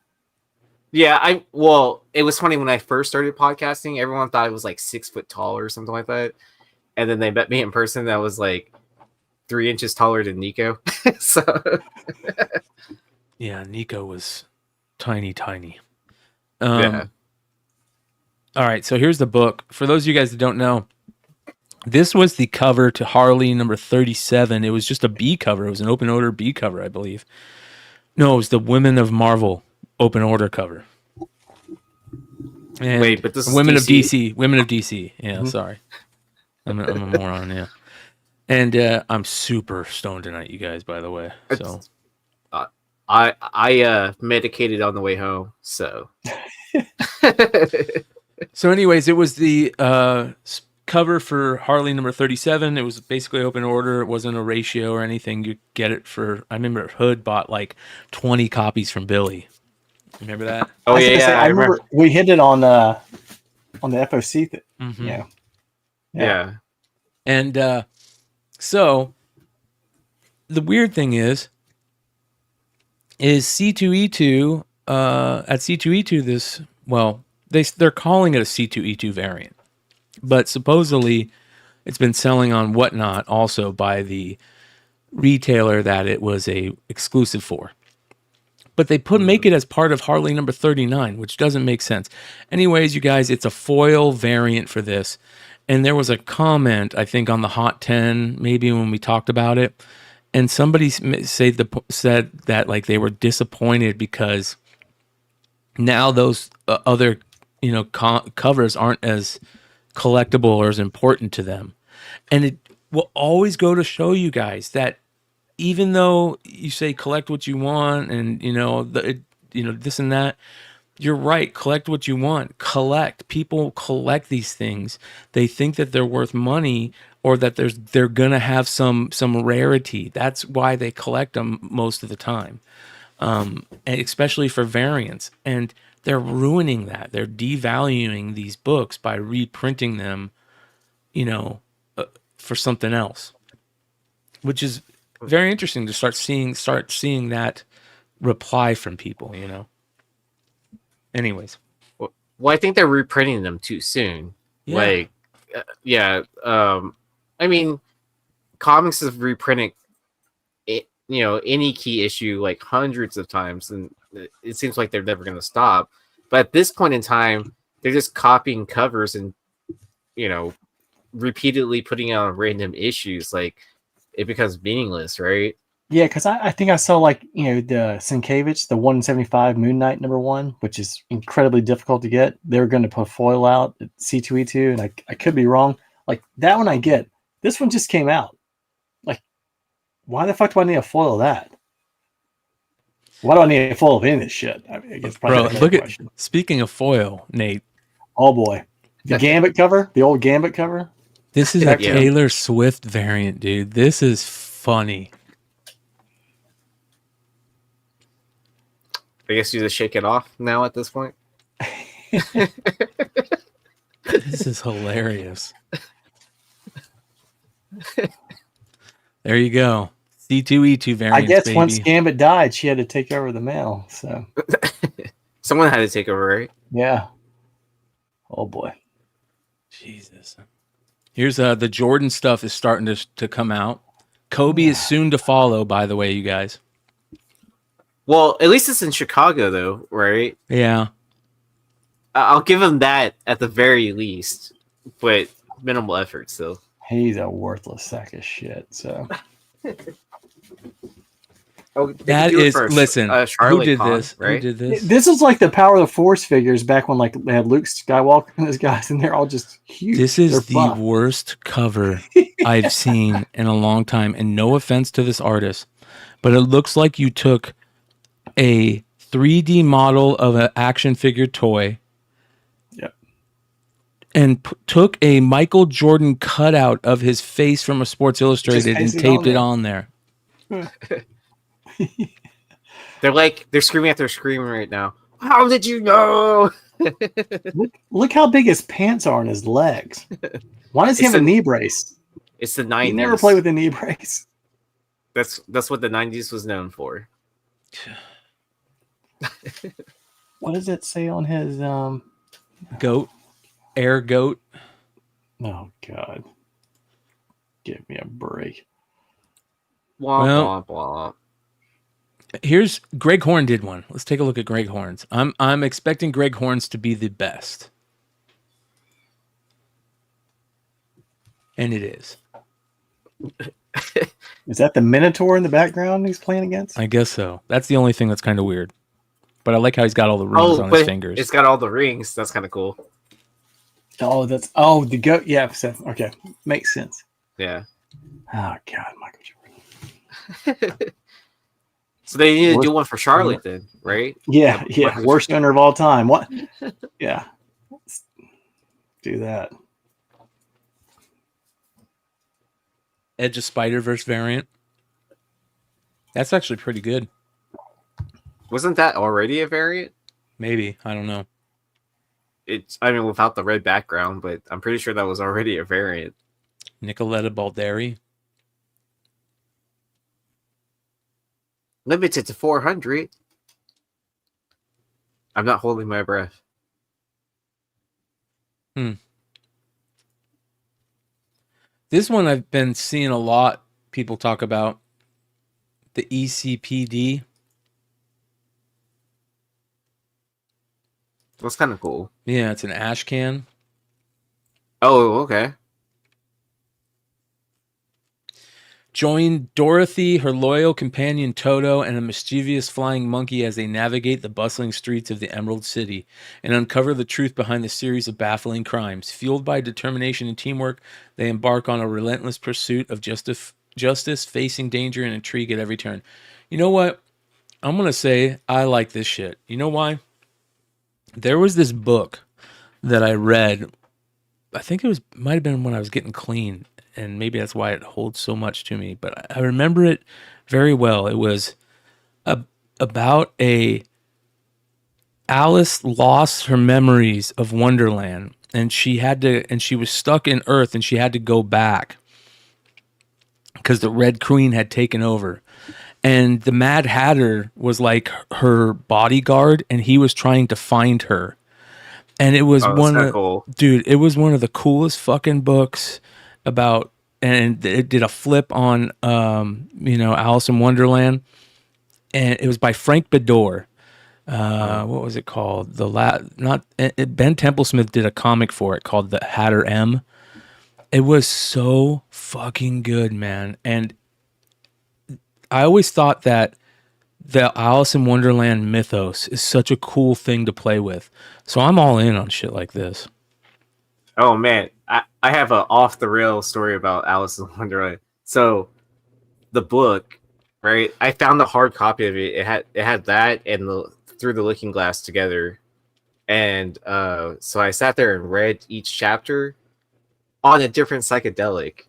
Yeah, it was funny when I first started podcasting, everyone thought I was like 6 foot tall or something like that. And then they met me in person, that was like 3 inches taller than Nico. So Yeah, Nico was tiny. yeah. All right, so here's the book. For those of you guys that don't know, this was the cover to Harley number 37. It was just a B cover. It was an open order B cover, I believe. No, it was the Women of Marvel open order cover. And Wait, but this is Women DC. of DC. Women of DC. Yeah, Mm-hmm. Sorry. I'm a moron, yeah. And I'm super stoned tonight, you guys, by the way. So I medicated on the way home, so So anyways, it was the cover for Harley number 37. It was basically open order. It wasn't a ratio or anything. You get it for, I remember Hood bought like 20 copies from Billy. Remember that? Oh I was gonna say, yeah, I remember we hit it on the FOC. Mhm. Yeah. And so the weird thing is C2E2 at C2E2 they're calling it a C2E2 variant, but supposedly it's been selling on Whatnot also by the retailer that it was a exclusive for. But they make it as part of Harley number 39, which doesn't make sense. Anyways, you guys, it's a foil variant for this. And there was a comment, I think, on the Hot 10, maybe when we talked about it. And somebody said that like they were disappointed because now those other covers aren't as collectible or as important to them. And it will always go to show you guys that even though you say collect what you want and this and that, you're right. Collect what you want. Collect. People collect these things. They think that they're worth money or that they're gonna have some rarity. That's why they collect them most of the time, and especially for variants. And they're ruining that. They're devaluing these books by reprinting them, for something else, which is very interesting to start seeing that reply from people. Anyways. Well, I think they're reprinting them too soon. Yeah. I mean, comics have reprinted any key issue like hundreds of times, and it seems like they're never going to stop. But at this point in time, they're just copying covers and repeatedly putting out random issues. Like, it becomes meaningless, right? Yeah, because I think I saw the Sienkiewicz, the 175 Moon Knight #1, which is incredibly difficult to get. They're going to put foil out at C2E2, and I could be wrong. Like, that one I get. This one just came out. Like, why the fuck do I need a foil of that? Why do I need a foil of any of this shit? I mean, I guess probably Bro, speaking of foil, Nate. Oh boy, the Gambit cover, the old Gambit cover. This is a Taylor Swift variant, dude. This is funny. I guess you just shake it off now at this point. This is hilarious. There you go. C2E2 variants, I guess baby. once Gambit died, she had to take over the mail. So Someone had to take over, right? yeah. Oh boy. Jesus. Here's the Jordan stuff is starting to come out. Kobe is soon to follow, by the way, you guys. Well, at least it's in Chicago, though, right? Yeah. I'll give him that at the very least, but minimal effort still. He's a worthless sack of shit. So that is, listen, who did Con, this? right? Who did this? this is like the Power of the Force figures back when like they had Luke Skywalker and those guys, and they're all just huge. This is They're the buff. worst cover I've seen in a long time. And no offense to this artist, but it looks like you took a 3D model of an action figure toy. Yep. And took a Michael Jordan cutout of his face from a Sports Illustrated and taped it on there. They're screaming at their screen right now. How did you know? Look how big his pants are on his legs. Why does he have a knee brace? It's the 90s. He never played with a knee brace. That's what the 90s was known for. What does it say on his goat? Air goat. Oh God. Give me a break. Womp, womp, womp. Here's Greg Horn did one. Let's take a look at Greg Horn's. I'm expecting Greg Horn's to be the best. And it is. Is that the Minotaur in the background he's playing against? I guess so. That's the only thing that's kind of weird. But I like how he's got all the rings on his fingers. It's got all the rings. That's kind of cool. Oh, the goat. Yeah, so, okay. Makes sense. Yeah. Oh God, Michael Jordan. So they need to do one for Charlotte then, right? Yeah. Worst owner of all time. What? Yeah. Let's do that. Edge of Spider-Verse variant. That's actually pretty good. Wasn't that already a variant? Maybe. I don't know. Without the red background, but I'm pretty sure that was already a variant. Nicoletta Balderi. Limited to 400. I'm not holding my breath. This one I've been seeing a lot people talk about. The ECPD. That's kind of cool. Yeah, it's an Ashcan. Oh, okay. Join Dorothy, her loyal companion Toto, and a mischievous flying monkey as they navigate the bustling streets of the Emerald City and uncover the truth behind the series of baffling crimes. Fueled by determination and teamwork, they embark on a relentless pursuit of justice, facing danger and intrigue at every turn. You know what? I'm going to say I like this shit. You know why? There was this book that I read. I think might have been when I was getting clean. And maybe that's why it holds so much to me. But I remember it very well. It was about Alice lost her memories of Wonderland, and she was stuck in Earth, and she had to go back because the Red Queen had taken over. And the Mad Hatter was like her bodyguard, and he was trying to find her. And it was it was one of the coolest fucking books about, and it did a flip on Alice in Wonderland, and it was by Frank Bedore. What was it called? Ben Templesmith did a comic for it called The Hatter M. It was so fucking good, man. And I always thought that the Alice in Wonderland mythos is such a cool thing to play with. So I'm all in on shit like this. Oh man, I have an off the rail story about Alice in Wonderland. So the book, right? I found the hard copy of it. It had that and the Through the Looking Glass together. And so I sat there and read each chapter on a different psychedelic.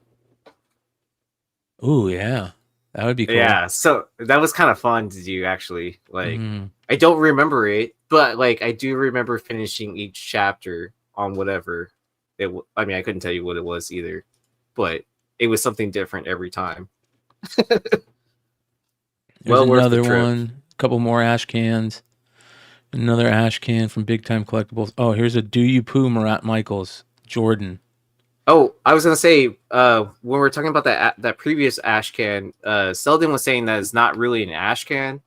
Ooh, yeah. That would be cool. Yeah, so that was kind of fun to do, actually. Like, I don't remember it, but like I do remember finishing each chapter on whatever. I couldn't tell you what it was either, but it was something different every time. There's worth the another trip. one. A couple more ash cans. Another ash can from Big Time Collectibles. Oh, here's a Do You Poo Marat Michaels Jordan. Oh, I was gonna say, when we were talking about that previous ash can, Selden was saying that it's not really an ash can.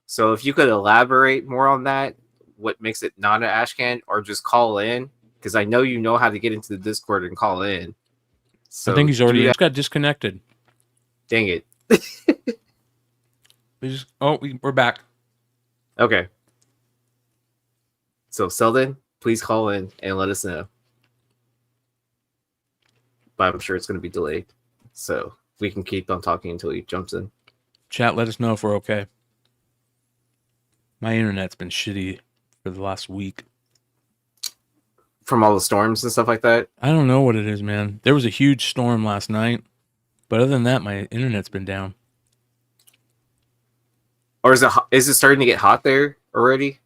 So if you could elaborate more on that, what makes it not an ash can, or just call in, because I know you know how to get into the Discord and call in. So I think he's already do that. just got disconnected. Dang it. We're back. Okay. So Selden, please call in and let us know. But I'm sure it's going to be delayed, so we can keep on talking until he jumps in. Chat, let us know if we're okay. My internet's been shitty for the last week. From all the storms and stuff like that? I don't know what it is, man. There was a huge storm last night, but other than that, my internet's been down. Or is it starting to get hot there already?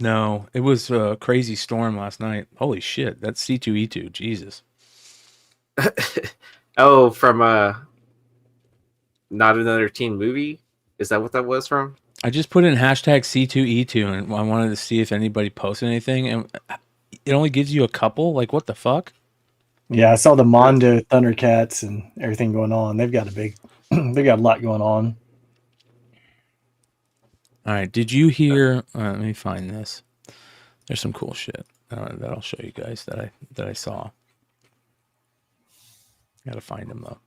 No, it was a crazy storm last night. Holy shit, that's C2E2. Jesus. Oh, from Not Another Teen Movie? Is that what that was from? I just put in hashtag C2E2 and I wanted to see if anybody posted anything, and it only gives you a couple. Like, what the fuck? Yeah, I saw the Mondo Thundercats and everything going on. They've got a lot going on. All right, did you hear? Let me find this. There's some cool shit that I'll show you guys that I saw. Gotta find them though.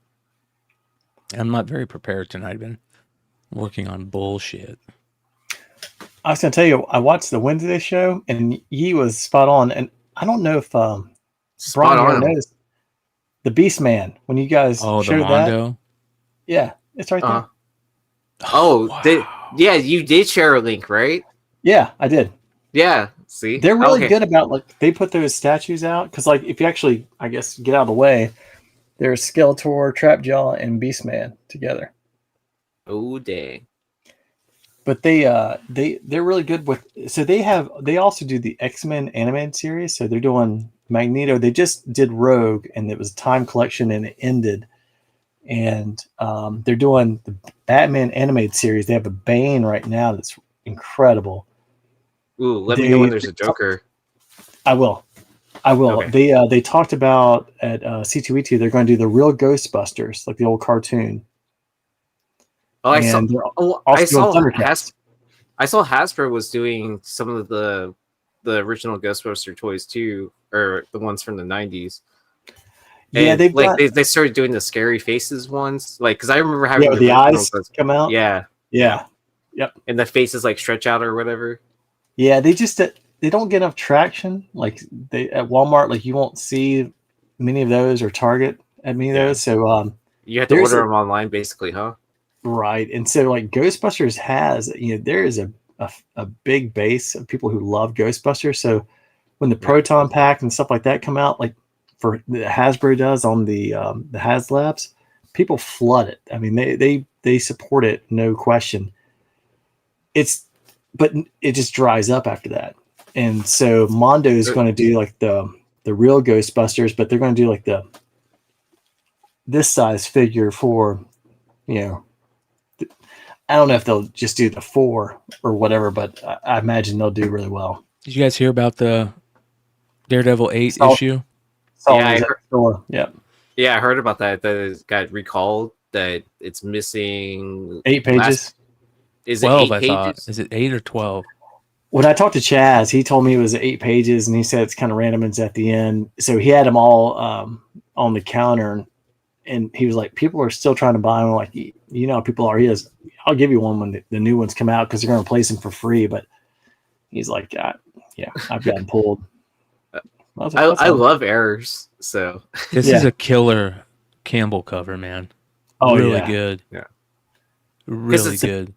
I'm not very prepared tonight. I've been working on bullshit. I was gonna tell you, I watched the Wednesday show and he was spot on. And I don't know if Bryan knows the Beast Man when you guys showed the Mondo. that. Yeah, it's right there. Wow. Yeah, you did share a link, right? Yeah, I did. Yeah, see, they're really good about, like, they put those statues out because, like, if you actually, I guess, get out of the way, there's Skeletor, Trapjaw, and Beastman together. Oh dang! But they're really good with. So they also do the X-Men animated series. So they're doing Magneto. They just did Rogue, and it was a time collection, and it ended. And they're doing the Batman animated series. They have a Bane right now that's incredible. Ooh, let me know when there's a Joker. I will. Okay. They talked about at C2E2 they're going to do the real Ghostbusters, like the old cartoon. Oh, I saw Hasbro was doing some of the original Ghostbuster toys too, or the ones from the 90s. And yeah, they started doing the scary faces ones, like, because I remember having the eyes come out. Yeah, yep, and the faces like stretch out or whatever. Yeah, they don't get enough traction. Like at Walmart, like you won't see many of those, or Target at many of those. So you have to order them online, basically, huh? Right. And so, like, Ghostbusters has, there is a big base of people who love Ghostbusters. So when the Proton Pack and stuff like that come out, like for the Hasbro does on the HasLabs, people flood it. I mean, they support it, no question. But it just dries up after that. And so Mondo is going to do like the real Ghostbusters, but they're going to do like this size figure for, I don't know if they'll just do the 4 or whatever, but I imagine they'll do really well. Did you guys hear about the Daredevil 8 issue? Yeah, I heard about that. That it got recalled. That it's missing 8 pages. Is 12, it 8 pages? Is it 8 or 12? When I talked to Chaz, he told me it was 8 pages, and he said it's kind of random. It's at the end, so he had them all on the counter, and he was like, "People are still trying to buy them." Like, people are. He has. I'll give you one when the new ones come out because they're going to place them for free. But he's like, I've gotten pulled. I love errors. So this is a killer Campbell cover, man. Oh, really good. Yeah, really good.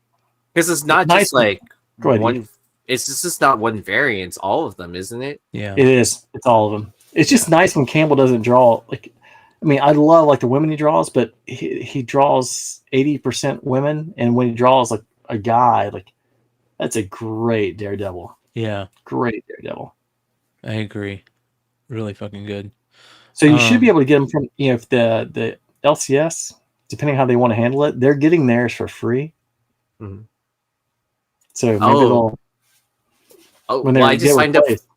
Because it's not just like one. Ahead. It's just not one variant. It's all of them, isn't it? Yeah, it is. It's all of them. It's just nice when Campbell doesn't draw. Like, I mean, I love like the women he draws, but he draws 80% women, and when he draws like a guy, like that's a great Daredevil. Yeah, great Daredevil. I agree. Really fucking good. So you should be able to get them from if the LCS. depending how they want to handle it, they're getting theirs for free. Mhm. So maybe they'll. Oh, when well, I they just get signed up. replaced.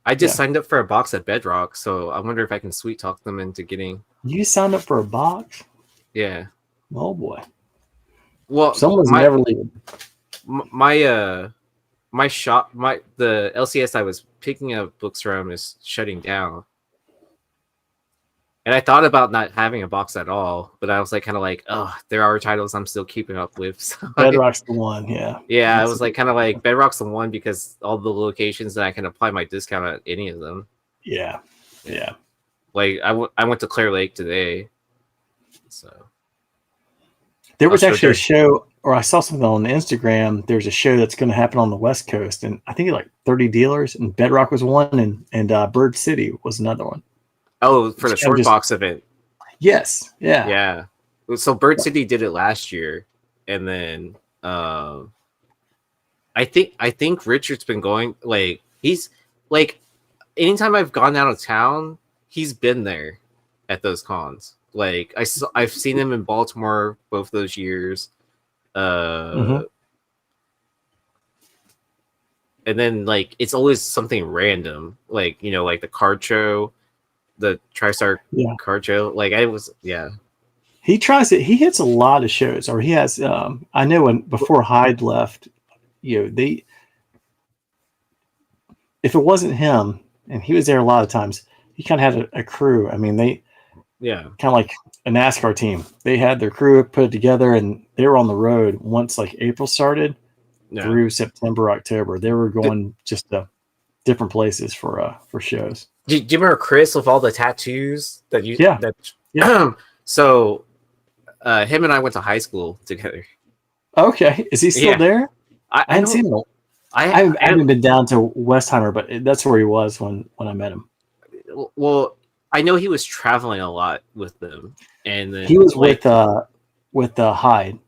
I just signed up for a box at Bedrock, so I wonder if I can sweet talk them into getting. You signed up for a box? Yeah. Oh boy. Well, Someone's never leaving. My shop, the LCS I was picking up books from is shutting down. And I thought about not having a box at all, but I was like, kind of like, oh, there are titles I'm still keeping up with. So Bedrock's the one, yeah. Yeah, I was like, kind of like Bedrock's the one because all the locations that I can apply my discount at any of them. Yeah. Like I went to Clear Lake today, so there was actually a show, or I saw something on Instagram. There's a show that's going to happen on the West Coast, and I think like 30 dealers, and Bedrock was one, and Bird City was another one. Oh, for the short box event. Yes. Yeah. Yeah. So Bird City did it last year, and then I think Richard's been going, like, he's like, anytime I've gone out of town, he's been there at those cons. Like I've seen him in Baltimore both those years. And then like it's always something random, like, you know, like the card show, the TriStar card show. Like he tries it. He hits a lot of shows, or he has. I know before Hyde left, you know, if it wasn't him, and he was there a lot of times, he kind of had a crew. I mean, they kind of like a NASCAR team. They had their crew put it together, and they were on the road once like April started through September, October. They were going just to different places for shows. Do you remember Chris with all the tattoos that you? Yeah. So, him and I went to high school together. Okay, is he still there? I hadn't seen him. I haven't been down to Westheimer, but that's where he was when I met him. Well, I know he was traveling a lot with them, and then he was with Hyde.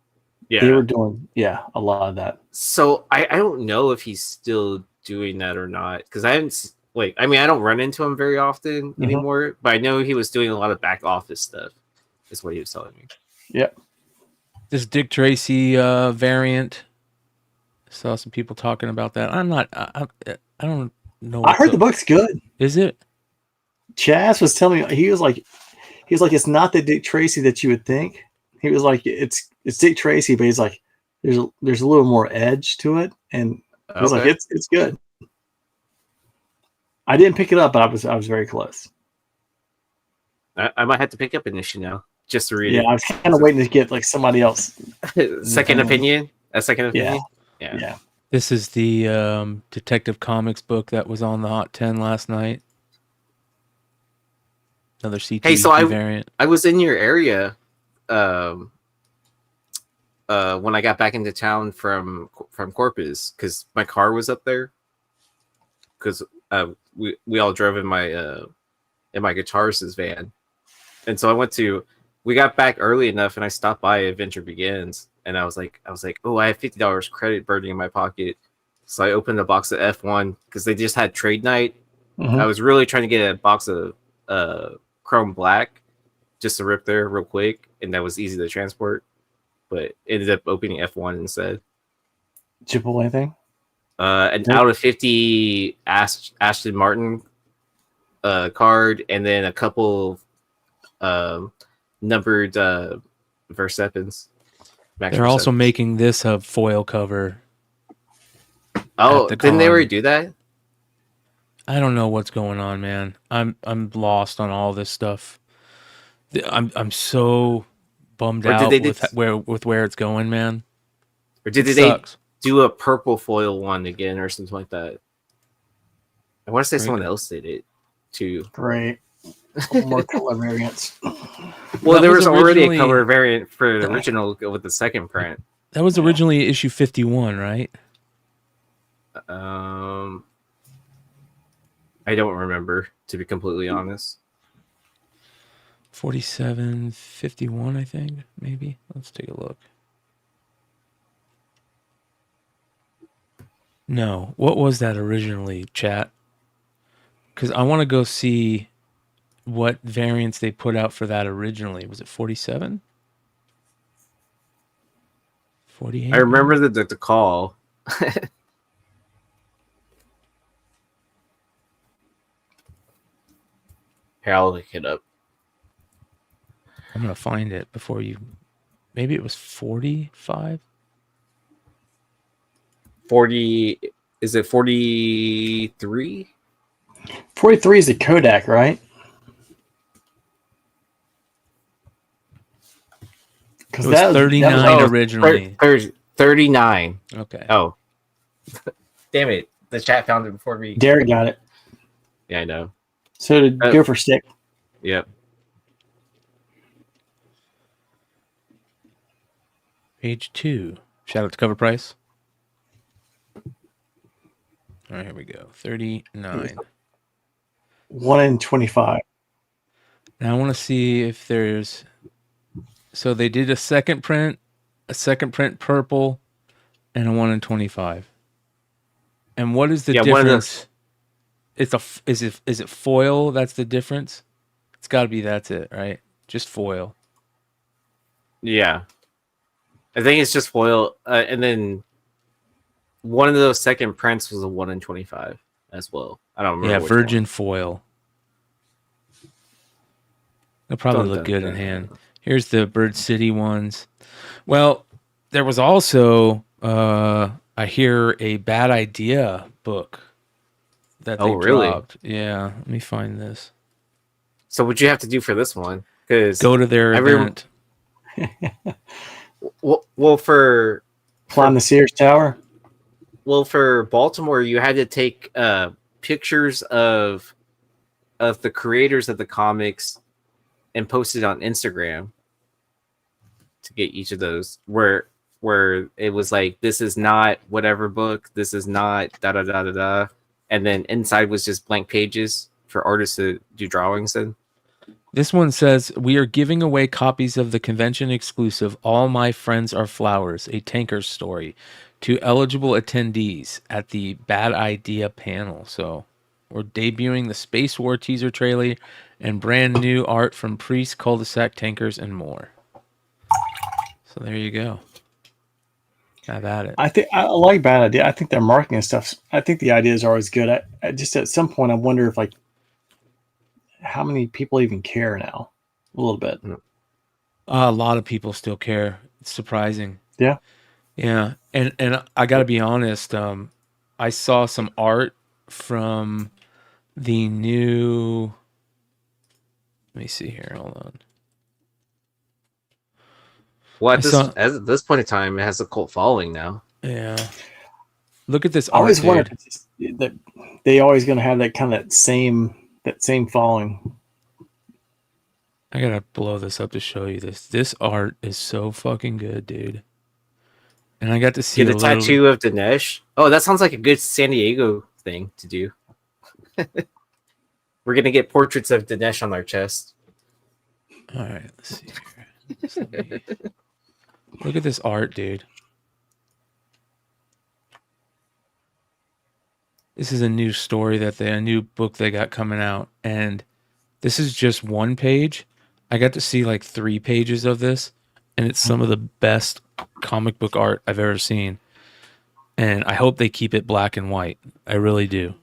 Yeah, they were doing a lot of that. So I don't know if he's still doing that or not, because I haven't. Like, I mean, I don't run into him very often anymore, but I know he was doing a lot of back office stuff, is what he was telling me. Yep. This Dick Tracy variant. Saw some people talking about that. I don't know. I heard the book's good. Is it? Chaz was telling me, he was like, it's not the Dick Tracy that you would think. He was like, it's Dick Tracy, but he's like, there's a little more edge to it, and he was like, it's good. I didn't pick it up, but I was very close. I might have to pick up an issue now just to read it. Yeah, I was kind of waiting to get like somebody else. Second opinion? A second opinion? Yeah. This is the Detective Comics book that was on the Hot 10 last night. Another C2E2 variant. I was in your area when I got back into town from Corpus, because my car was up there. Because we all drove in my guitarist's van, and so we got back early enough, and I stopped by Adventure Begins, and I was like, oh, I have $50 credit burning in my pocket, so I opened a box of F1 because they just had trade night. I was really trying to get a box of Chrome Black just to rip there real quick, and that was easy to transport, but ended up opening F1 instead. Did you pull anything? An out of 50 Ashton Martin card, and then a couple numbered Versepins. They're also making this a foil cover. Oh, didn't they already do that? I don't know what's going on, man. I'm lost on all this stuff. I'm so bummed out with where it's going, man. Or did they do a purple foil one again or something like that? I want to say someone else did it too. Great. More color variants. Well, there was already a color variant for the original with the second print. That was originally issue 51, right? I don't remember, to be completely honest. 47, 51, I think, maybe. Let's take a look. No, what was that originally, chat? Because I want to go see what variants they put out for that originally. Was it 47? 48. I remember the call. Here, I'll look it up. I'm gonna find it before you. Maybe it was 45. 40. Is it 43? 43 is the Kodak, right? It was 39 originally. 39. Okay. Oh. Damn it. The chat found it before me. Derek got it. Yeah, I know. So did Gopher Stick. Yep. Page 2. Shout out to cover price. All right, here we go. 39. 1 in 25. Now I want to see if there's. So they did a second print purple, and a 1 in 25. And what is the difference? Is it foil? That's the difference. It's got to be. That's it, right? Just foil. Yeah. I think it's just foil. And then one of those second prints was a 1 in 25 as well. I don't remember. Yeah, virgin foil. They'll probably look good in hand. Here's the Bird City ones. Well, there was also, I hear, a Bad Idea book that they dropped. Yeah, let me find this. So what you have to do for this one? Because go to their event. Well, for climb the Sears Tower. Well, for Baltimore, you had to take pictures of the creators of the comics and post it on Instagram to get each of those. Where it was like, this is not whatever book, this is not da da da da da, and then inside was just blank pages for artists to do drawings in. This one says, we are giving away copies of the convention exclusive All My Friends Are Flowers, a tanker's story, to eligible attendees at the Bad Idea panel. So we're debuting the Space War teaser trailer and brand new art from Priest, Cul-de-sac Tankers, and more. So there you go. Have at it. I think I like Bad Idea. I think their marketing stuff. I think the ideas are always good. I just at some point I wonder if how many people even care now? A little bit. A lot of people still care. It's surprising. Yeah. Yeah. And I got to be honest. I saw some art from the new. Let me see here. Hold on. Well, at this point in time, it has a cult following now. Yeah. Look at this art. I always wondered that they always going to have that same following. I gotta blow this up to show you this. This art is so fucking good, dude. And I got to see the tattoo of Dinesh. Oh, that sounds like a good San Diego thing to do. We're gonna get portraits of Dinesh on our chest. All right, let's see here. Look at this art, dude. This is a new story a new book they got coming out, and this is just one page. I got to see like 3 pages of this, and it's some of the best comic book art I've ever seen. And I hope they keep it black and white. I really do.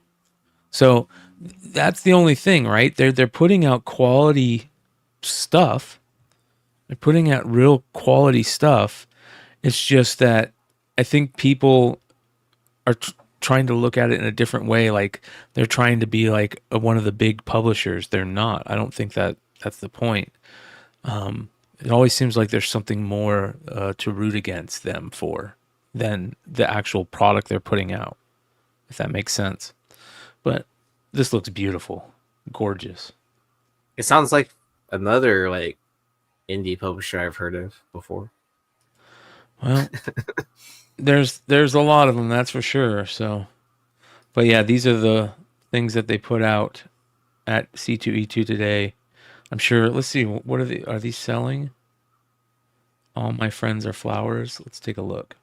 So that's the only thing, right? They're putting out quality stuff. They're putting out real quality stuff. It's just that I think people are trying to look at it in a different way. Like they're trying to be like one of the big publishers. They're not. I don't think that's the point. It always seems like there's something more to root against them for than the actual product they're putting out, if that makes sense. But this looks beautiful, gorgeous. It sounds like another indie publisher I've heard of before. Well, there's a lot of them, that's for sure. So, but yeah, these are the things that they put out at C2E2 today. I'm sure. Let's see. What are these selling? All My Friends Are Flowers. Let's take a look.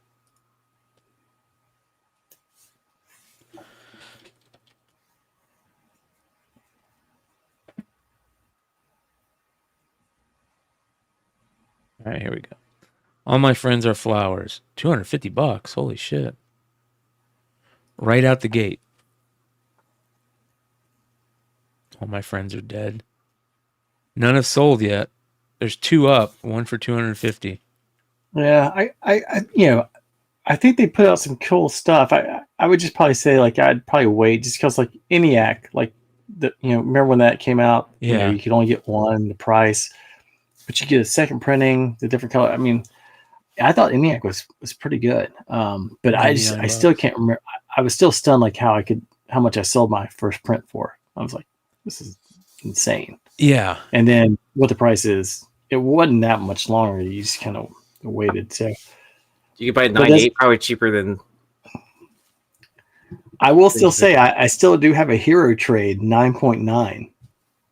All right, here we go. All my friends are flowers. $250. Holy shit. Right out the gate. All my friends are dead. None have sold yet. There's 2 up, one for 250. Yeah, I think they put out some cool stuff. I would just probably say like I'd probably wait just because like ENIAC, like remember when that came out? Yeah. You could only get one, the price, but you get a second printing, the different color. I mean, I thought ENIAC was pretty good, but I still can't remember. I was still stunned like how much I sold my first print for. I was like, this is insane. Yeah. And then what the price is, it wasn't that much longer. You just kind of waited. So you could buy 9.8, probably cheaper than. I will still say I still do have a hero trade 9.9.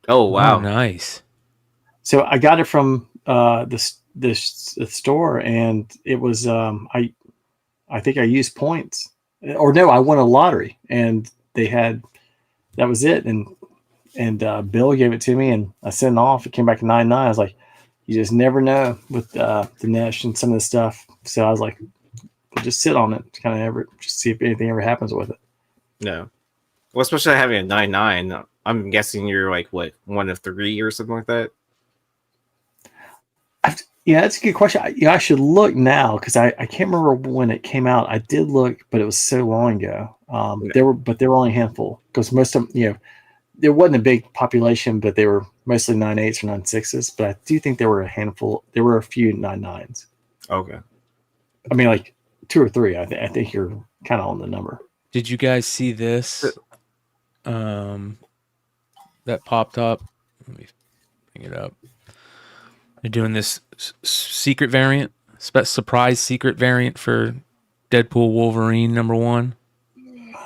Oh wow, oh, nice. So I got it from the store, and it was I think I used points, or no, I won a lottery, and that was it, and Bill gave it to me, and I sent it off. It came back to 9.9. I was like, you just never know with the Nesh and some of the stuff. So I was like, we'll just sit on it, kind of just see if anything ever happens with it. No, well, especially having a 9.9. I'm guessing you're like what, 1 of 3 or something like that. Yeah, that's a good question. I should look now because I can't remember when it came out. I did look, but it was so long ago. There were only a handful because most of them, there wasn't a big population, but they were mostly 9.8s or 9.6s. But I do think there were a handful. There were a few 9.9s. Okay. I mean, like 2 or 3. I think you're kind of on the number. Did you guys see this? That popped up. Let me bring it up. They're doing this secret variant, surprise secret variant for Deadpool Wolverine #1.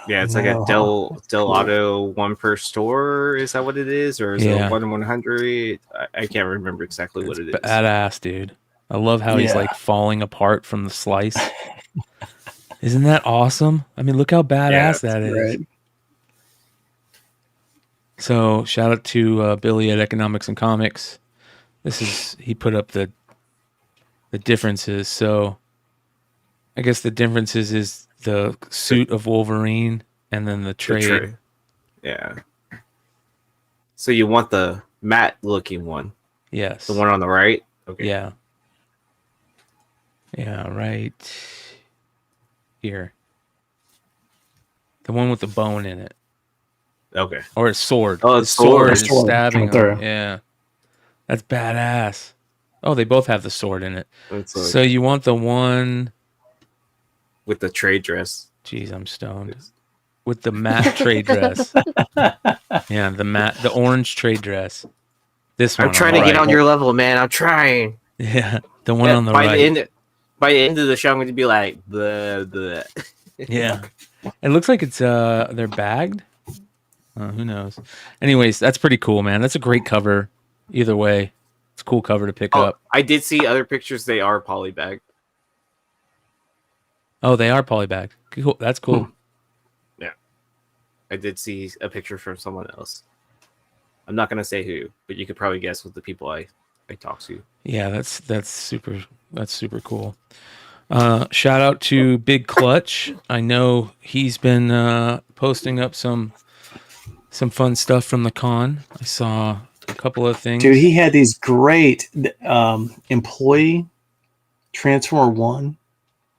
Yeah, it's like a Del Auto 1 per store. Is that what it is, or is it 1 in 100? I can't remember exactly what it is. Badass, dude. I love how he's like falling apart from the slice. Isn't that awesome? I mean, look how badass that is. Right. So shout out to Billy at Economics and Comics. He put up the differences. So I guess the differences is the suit of Wolverine and then the trade. Yeah. So you want the matte looking one? Yes. The one on the right? Okay. Yeah. Yeah, right here. The one with the bone in it. Okay. Or a sword. Oh, the sword is sword stabbing him. Yeah. That's badass. Oh, they both have the sword in it. So you want the one with the trade dress. Jeez, I'm stoned. With the matte trade dress. Yeah, the orange trade dress. This one. I'm trying to get on your level, man. I'm trying. Yeah, the one on the right. By the end of the show, I'm going to be like, the. Yeah. It looks like it's they're bagged. Who knows? Anyways, that's pretty cool, man. That's a great cover. Either way, it's a cool cover to pick up. I did see other pictures. They are polybagged. Oh, they are polybagged. Cool. That's cool. Yeah. I did see a picture from someone else. I'm not going to say who, but you could probably guess with the people I talk to. Yeah, that's super cool. Shout out to Big Clutch. I know he's been posting up some fun stuff from the con. I saw a couple of things. Dude, he had these great employee Transformer 1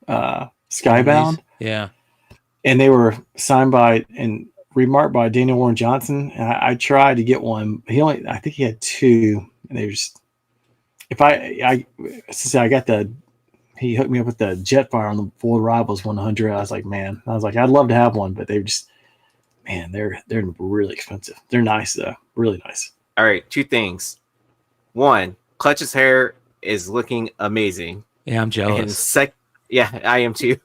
Skybound. Yeah. And they were signed by and remarked by Daniel Warren Johnson. And I tried to get one. I think he had 2. And they were just, he hooked me up with the Jetfire on the Full Rivals 100. I was like, I'd love to have one, but they just, man, they're really expensive. They're nice though, really nice. All right, 2 things. 1, Clutch's hair is looking amazing. Yeah, I'm jealous. And yeah, I am too.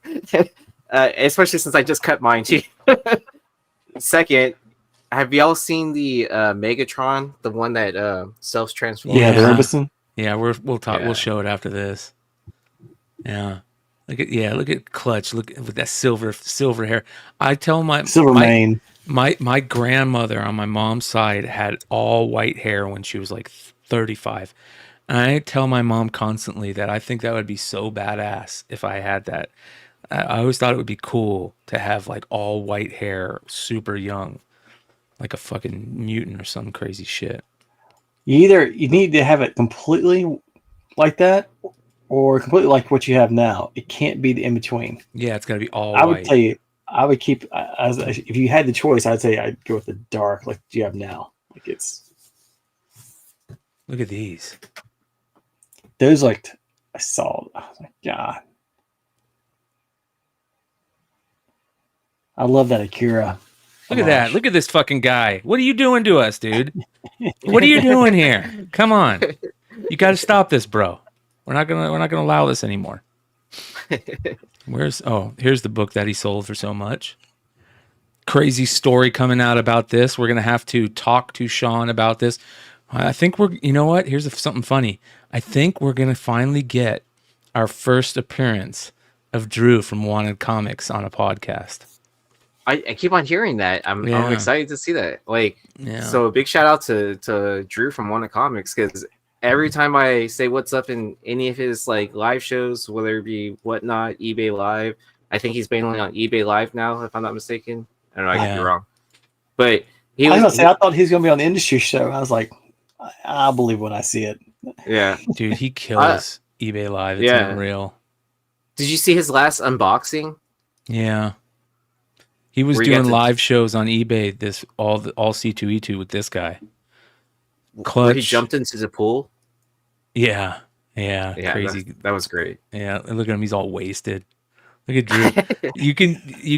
Especially since I just cut mine too. Second, have y'all seen the Megatron, the one that self-transforms? Yeah, the Robinson. Yeah, we'll talk. Yeah. We'll show it after this. Yeah, look at Clutch. Look with that silver hair. I tell my mane. My grandmother on my mom's side had all white hair when she was like 35. I tell my mom constantly that I think that would be so badass if I had that. I always thought it would be cool to have like all white hair, super young, like a fucking mutant or some crazy shit. You need to have it completely like that, or completely like what you have now. It can't be the in between. Yeah, it's gotta be all I white. would tell you, I would keep if you had the choice. I'd say I'd go with the dark like you have now. Like it's. Look at these. Those like I saw. Oh my God. I love that Akira. Look at that. Look at this fucking guy. What are you doing to us, dude? What are you doing here? Come on. You got to stop this, bro. We're not going to allow this anymore. Here's the book that he sold for so much. Crazy story coming out about this. We're going to have to talk to Sean about this. I think you know what? Here's something funny. I think we're going to finally get our first appearance of Drew from Wanted Comics on a podcast. I keep on hearing that. I'm excited to see that. So a big shout out to Drew from Wanted Comics, because every time I say what's up in any of his like live shows, whether it be Whatnot, eBay Live, I think he's mainly on eBay Live now, if I'm not mistaken. I don't know, I could be wrong. But I thought he was going to be on the industry show. I was like, I'll believe when I see it. Yeah, dude, he kills eBay Live. It's unreal. Did you see his last unboxing? Yeah. He was doing live shows on eBay. All C2E2 with this guy. Clutch. Where he jumped into the pool. Yeah, crazy. That was great. Yeah, look at him. He's all wasted. Look at Drew. you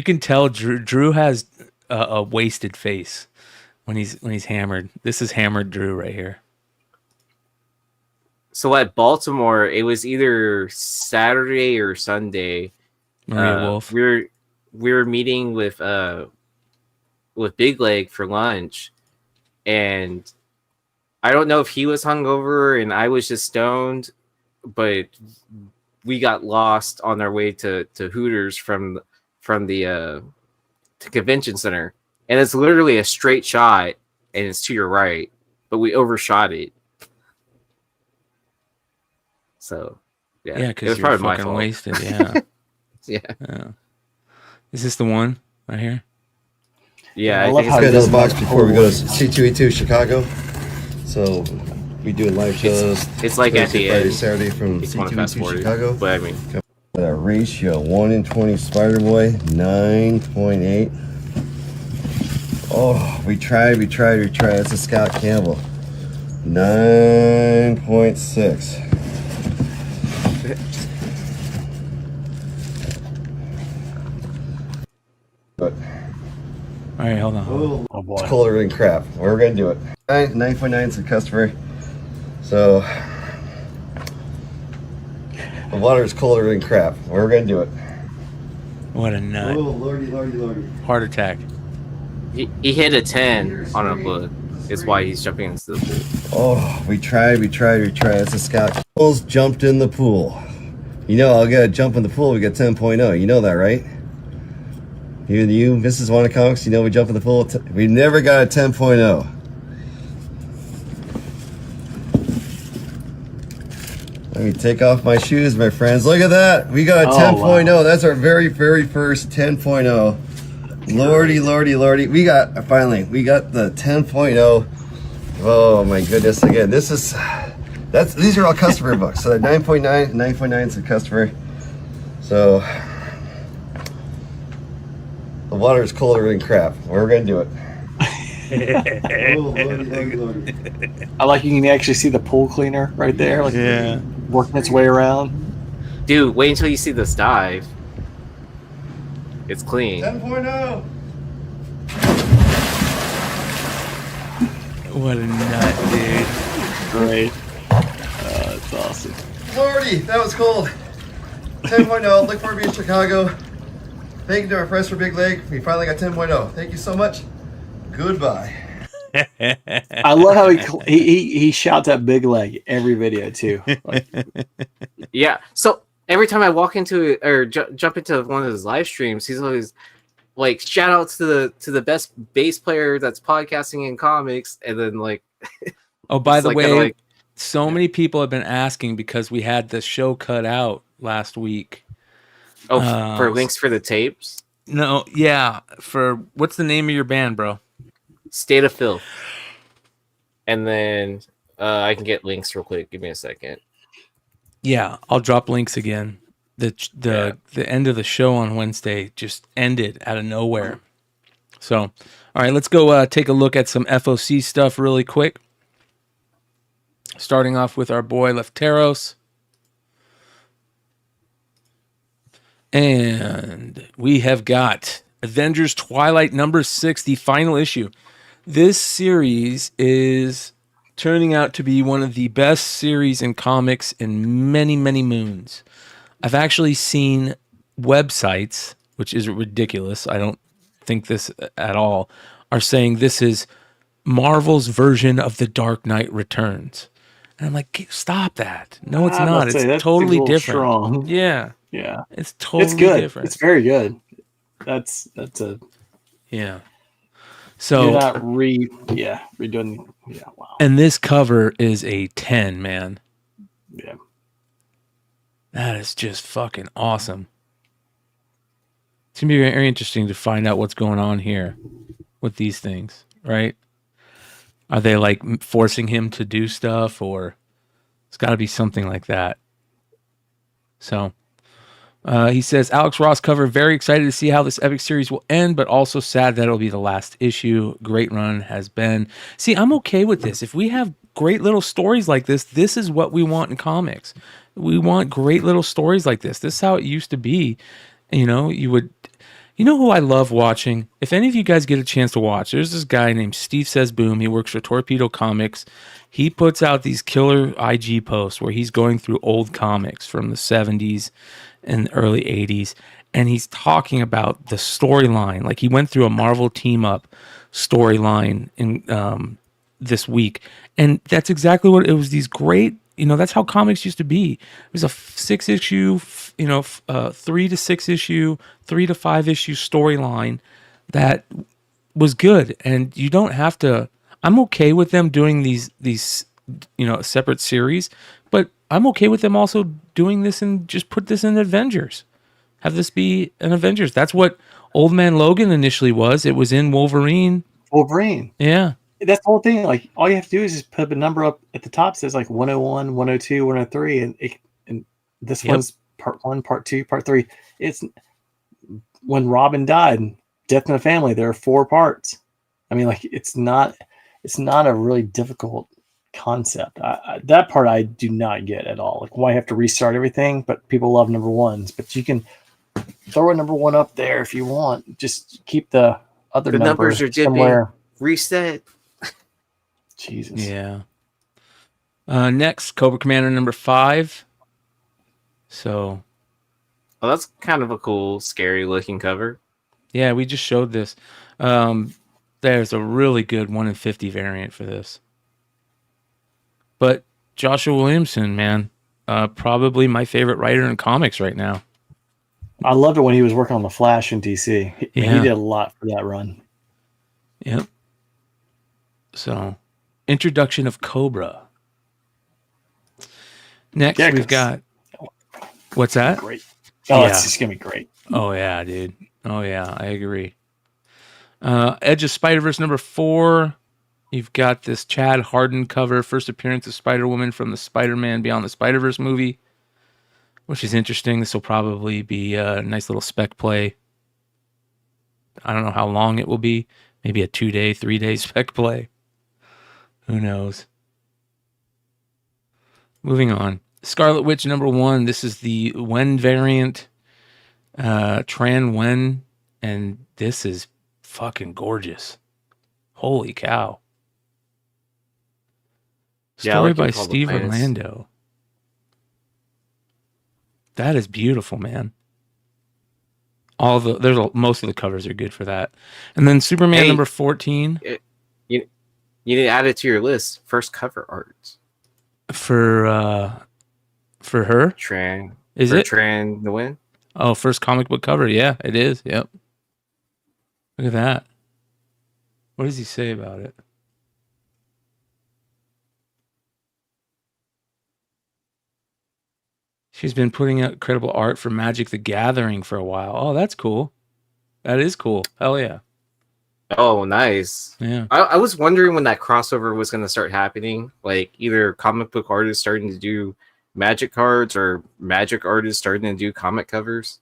can tell Drew has a wasted face when he's hammered. This is hammered Drew right here. So at Baltimore, it was either Saturday or Sunday. Maria Wolf. We were meeting with BigLegg for lunch, and I don't know if he was hungover and I was just stoned, but we got lost on our way to Hooters from the convention center, and it's literally a straight shot, and it's to your right, but we overshot it. So yeah, because you're fucking wasted. Yeah. yeah. Is this the one right here? Yeah, I think it's another box before we go to C2E2 Chicago. So we do live shows. It's like at the Friday, end. Saturday from C2E2 Chicago. But I mean, ratio 1 in 20 Spider Boy 9.8. Oh, we tried. It's a Scott Campbell 9.6. But all right, hold on. Oh boy. It's colder than crap. We're gonna do it. 9.9 is the customer. So the water is colder than crap. We're gonna do it. What a nut. Oh lordy. Heart attack. He hit a 10 on a book. It's why he's jumping into the pool. Oh, we tried. It's a Scott. Bulls jumped in the pool. You know, I'll get a jump in the pool. We get 10.0. You know that, right? You, Mrs. Wanted Comics, you know we jump in the pool. We never got a 10.0. Let me take off my shoes, my friends. Look at that. We got a 10.0. Wow. That's our very, very first 10.0. Lordy. We got the 10.0. Oh my goodness. Again, these are all customer books. So 9.9 is the customer. So the water is colder than crap. We're gonna do it. Oh, lordy. I like you can actually see the pool cleaner right there, working its way around. Dude, wait until you see this dive. It's clean. 10.0. What a nut, dude. Great. That's awesome. Lordy, that was cold. 10.0. Look for me in Chicago. Thank you to our friends for BigLegg. We finally got 10.0. Thank you so much. Goodbye. I love how he shouts at BigLegg every video too. Yeah. So every time I walk into or jump into one of his live streams, he's always like, shout out to the best bass player that's podcasting in comics, and then like oh, by the way, so many people have been asking because we had the show cut out last week. Oh, for links for the tapes? No, yeah. For what's the name of your band, bro? State of Filth. And then I can get links real quick. Give me a second. Yeah, I'll drop links again. The end of the show on Wednesday just ended out of nowhere. So, all right, let's go take a look at some FOC stuff really quick. Starting off with our boy Lefteros. And we have got Avengers Twilight number 6, the final issue. This series is turning out to be one of the best series in comics in many, many moons. I've actually seen websites, which is ridiculous. I don't think this at all, are saying this is Marvel's version of The Dark Knight Returns. And I'm like, stop that. No, it's not. It's totally different. Strong. Yeah. Yeah. It's totally good. different. It's very good. That's a yeah. So you're not redoing wow. And this cover is a 10, man. Yeah. That is just fucking awesome. It's gonna be very interesting to find out what's going on here with these things, right? Are they like forcing him to do stuff, or it's got to be something like that? So he says, Alex Ross cover, very excited to see how this epic series will end, but also sad that it'll be the last issue. Great run has been. See, I'm okay with this. If we have great little stories like this, this is what we want in comics. We want great little stories like this. This is how it used to be. You know, you know who I love watching? If any of you guys get a chance to watch, there's this guy named Steve Says Boom. He works for Torpedo Comics. He puts out these killer IG posts where he's going through old comics from the 70s and the early 80s, and he's talking about the storyline. Like, he went through a Marvel team-up storyline in this week, and that's exactly what it was. These great, you know, that's how comics used to be. It was a 6-issue, 3 to 6 issue, 3 to 5 issue storyline that was good. And you don't have to. I'm okay with them doing these separate series, but I'm okay with them also doing this and just put this in Avengers. Have this be an Avengers. That's what Old Man Logan initially was. It was in Wolverine. Yeah. That's the whole thing. Like, all you have to do is just put a number up at the top that says like 101, 102, 103, and this one's part 1, part 2, part 3. It's when Robin died, Death in the Family, there are 4 parts. I mean, like, it's not a really difficult concept. That part I do not get at all. Like, why have to restart everything? But people love number ones. But you can throw a number 1 up there if you want. Just keep the other numbers are somewhere. Reset. Jesus. Yeah. Next, Cobra Commander number 5. So. Well, that's kind of a cool, scary looking cover. Yeah, we just showed this. There's a really good 1 in 50 variant for this. But Joshua Williamson, man, probably my favorite writer in comics right now. I loved it when he was working on The Flash in DC. He did a lot for that run. Yep. So, introduction of Cobra. Next, we've got... What's that? Great. Oh, it's just going to be great. Oh, yeah, dude. Oh, yeah, I agree. Edge of Spider-Verse number 4. You've got this Chad Harden cover, first appearance of Spider-Woman from the Spider-Man Beyond the Spider-Verse movie, which is interesting. This will probably be a nice little spec play. I don't know how long it will be. Maybe a 2-day, 3-day spec play. Who knows? Moving on. Scarlet Witch number 1. This is the Wen variant. Tran Wen. And this is fucking gorgeous. Holy cow. Story by Steve Orlando. That is beautiful, man. Most of the covers are good for that. And then Superman number 14. You need to add it to your list. First cover art. For her? Tran. Is it? Tran the Win? Oh, first comic book cover. Yeah, it is. Yep. Look at that. What does he say about it? She's been putting out incredible art for Magic the Gathering for a while. Oh, that's cool. That is cool. Hell yeah. Oh, nice. Yeah. I was wondering when that crossover was going to start happening. Like either comic book artists starting to do Magic cards or Magic artists starting to do comic covers.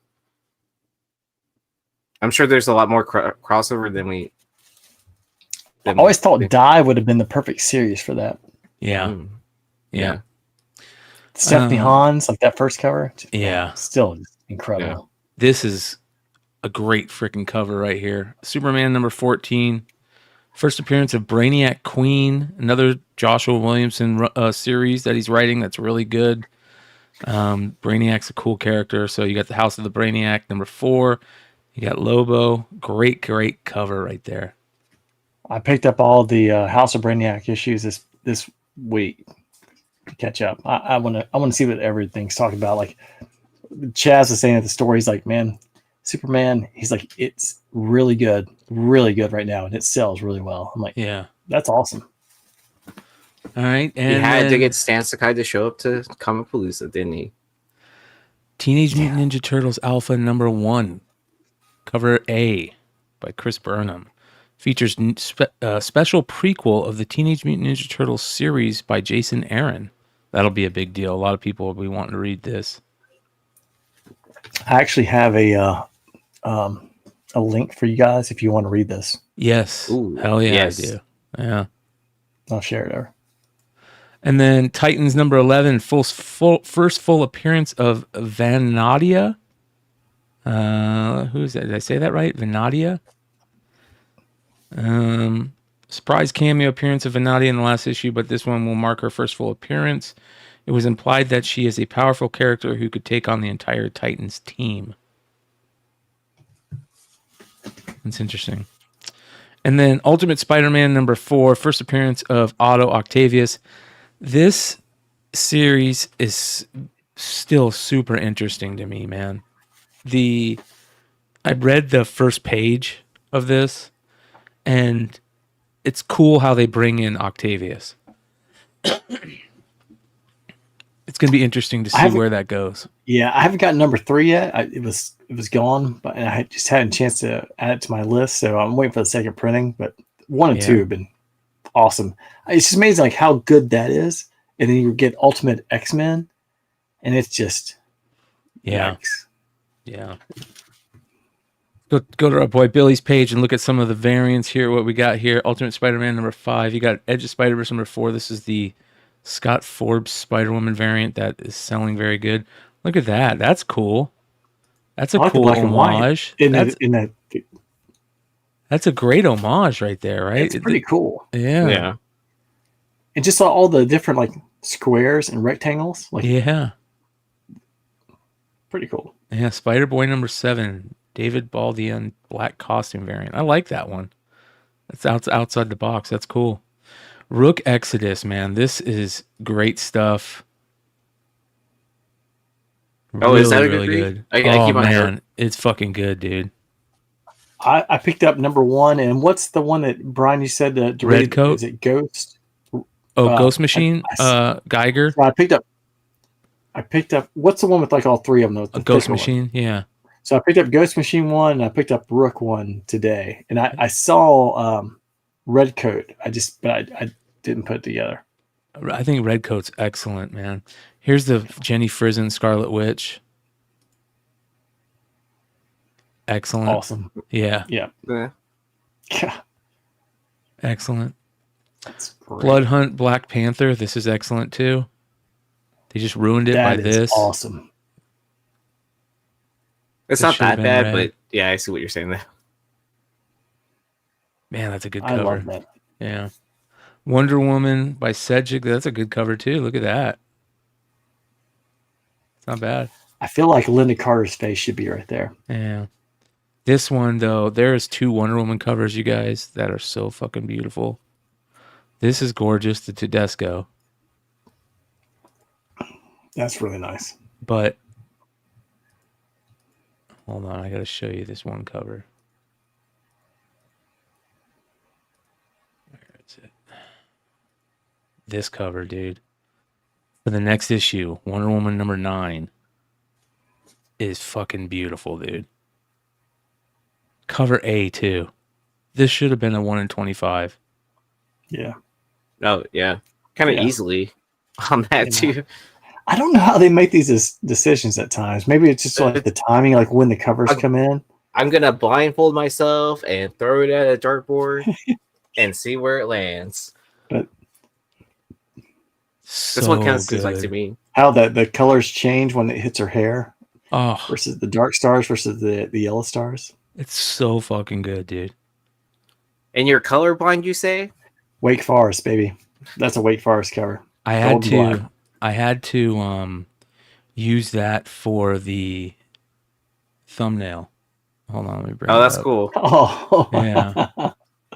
I'm sure there's a lot more crossover than we. I always thought Die would have been the perfect series for that. Yeah. Yeah. Stephanie Hans, like that first cover. Yeah. Still incredible. Yeah. This is a great freaking cover right here. Superman number 14. First appearance of Brainiac Queen, another Joshua Williamson series that he's writing that's really good. Brainiac's a cool character. So you got the House of the Brainiac number 4. You got Lobo. Great cover right there. I picked up all the House of Brainiac issues this week to catch up. I want to see what everything's talking about. Like Chaz was saying at the store, he's like, man, Superman, he's like, it's really good right now, and it sells really well. I'm like, yeah, that's awesome. All right, and he had to get Stan Sakai to show up to Comicpalooza, didn't he? Teenage Mutant Ninja Turtles Alpha number 1, cover A by Chris Burnham. Features special prequel of the Teenage Mutant Ninja Turtles series by Jason Aaron. That'll be a big deal. A lot of people will be wanting to read this. I actually have a link for you guys if you want to read this. Yes. Ooh, hell yeah, yes. I do. Yeah. I'll share it over. And then Titans number 11, first full appearance of Vanadia. Who is that? Did I say that right? Vanadia? Surprise cameo appearance of Vanadia in the last issue, but this one will mark her first full appearance. It was implied that she is a powerful character who could take on the entire Titans team. That's interesting. And then Ultimate Spider-Man number 4, first appearance of Otto Octavius. This series is still super interesting to me, man. I read the first page of this, and it's cool how they bring in Octavius. It's going to be interesting to see where that goes. Yeah, I haven't gotten number 3 yet. It was gone, but I just hadn't a chance to add it to my list, so I'm waiting for the second printing. But 1 and 2 have been awesome. It's just amazing, like how good that is, and then you get Ultimate X-Men, and it's just yikes. Yeah. Go to our boy Billy's page and look at some of the variants here. What we got here: Ultimate Spider-Man number 5. You got Edge of Spider-Verse number 4. This is the Scott Forbes Spider-Woman variant that is selling very good. Look at that. That's cool. That's a cool homage. That's a great homage right there, right? It's pretty cool. Yeah. And just all the different like squares and rectangles. Like pretty cool. Yeah, Spider-Boy number 7. David Baldian black costume variant. I like that one. That's outside the box. That's cool. Rook Exodus, man. This is great stuff. Is that a good read? I keep on hearing. It's fucking good, dude. I picked up number 1, and what's the one that Brian you said that Red Coat? Is it Ghost? Ghost Machine. Geiger. So I picked up. What's the one with like all 3 of them? A Ghost Machine. Yeah. So I picked up Ghost Machine 1, and I picked up Rook 1 today, and I saw Red Coat. I didn't put it together. I think Red Coat's excellent, man. Here's the Jenny Frison Scarlet Witch. Excellent. Awesome. Yeah. Yeah. Excellent. That's great. Blood Hunt Black Panther. This is excellent too. They just ruined it by this. Awesome. It's not that bad, but yeah, I see what you're saying there. Man, that's a good cover. I love that. Yeah. Wonder Woman by Sedgwick. That's a good cover too. Look at that. It's not bad. I feel like Linda Carter's face should be right there. Yeah. This one though, there's 2 Wonder Woman covers, you guys, that are so fucking beautiful. This is gorgeous, the Tedesco. That's really nice. But hold on, I gotta show you this one cover. Where is it? This cover, dude. For the next issue, Wonder Woman number 9. is fucking beautiful, dude. Cover A too. This should have been a 1 in 25. Yeah. Oh yeah, kind of easily on that too. I don't know how they make these decisions at times. Maybe it's just like the timing, like when the covers come in. I'm gonna blindfold myself and throw it at a dartboard and see where it lands. But that's what kind of seems like to me. How the colors change when it hits her hair. Oh, versus the dark stars versus the yellow stars. It's so fucking good, dude. And you're colorblind, you say? Wake Forest, baby. That's a Wake Forest cover. I had to use that for the thumbnail. Hold on, let me bring. Oh, that's cool. Oh, yeah.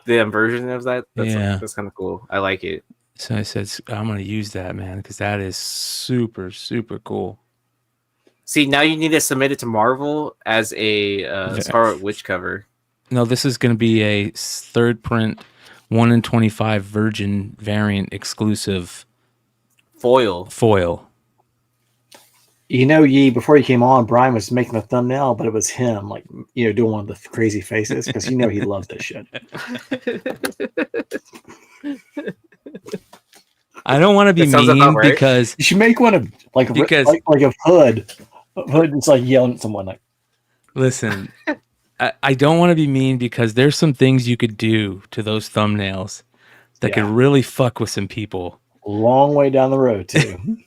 The inversion of that. That's kind of cool. I like it. So I said I'm gonna use that, man, because that is super, super cool. See, now you need to submit it to Marvel as a Scarlet Witch cover. No, this is going to be a third print 1 in 25 Virgin variant exclusive foil. You know, before you came on, Bryan was making the thumbnail, but it was him, like, doing one of the crazy faces because he loves this shit. I don't want to be mean because you should make one of like a hood. It's like yelling at someone like. Listen, I don't want to be mean because there's some things you could do to those thumbnails that could really fuck with some people. Long way down the road too.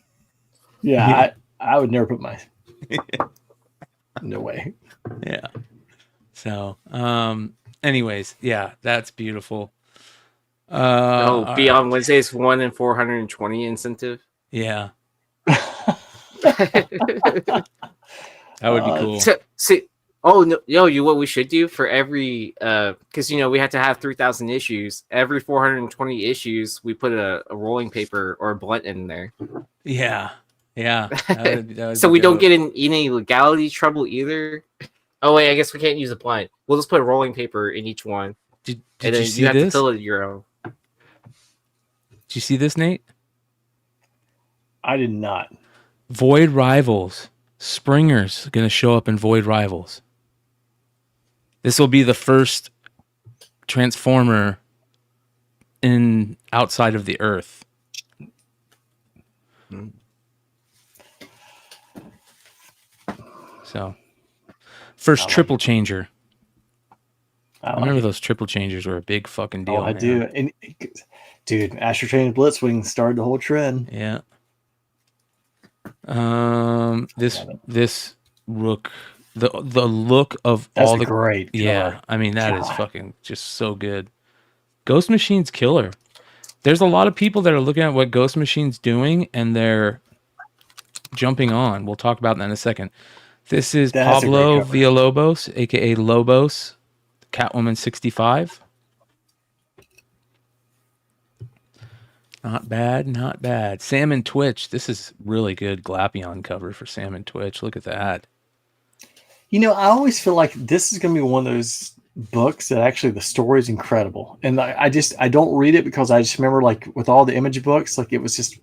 Yeah, I would never put my. No way. Yeah. So, anyways, yeah, that's beautiful. Beyond Wednesday's 1 in 420 incentive. Yeah. That would be cool. What we should do for every because we have to have 3,000 issues. Every 420 issues, we put a rolling paper or a blunt in there. Yeah. That would so we don't get in any legality trouble either. Oh wait, I guess we can't use a blunt. We'll just put rolling paper in each one. Did and you then see you have this? to fill it your own. Did you see this, Nate? I did not. Void Rivals. Springer's going to show up in Void Rivals. This will be the first Transformer outside of the Earth. So, first triple changer. I remember those triple changers were a big fucking deal. Oh, I do. And, dude, Astro Train Blitzwing started the whole trend. Yeah. This Rook, the look of That's all the great. Yeah, I mean that is fucking just so good. Ghost Machine's killer. There's a lot of people that are looking at what Ghost Machine's doing and they're jumping on. We'll talk about that in a second. This is Pablo Villalobos, aka Lobos, Catwoman 65. Not bad. Sam and Twitch. This is really good Glapion cover for Sam and Twitch. Look at that. I always feel like this is going to be one of those books that actually the story is incredible. And I don't read it because I just remember like with all the Image books, like it was just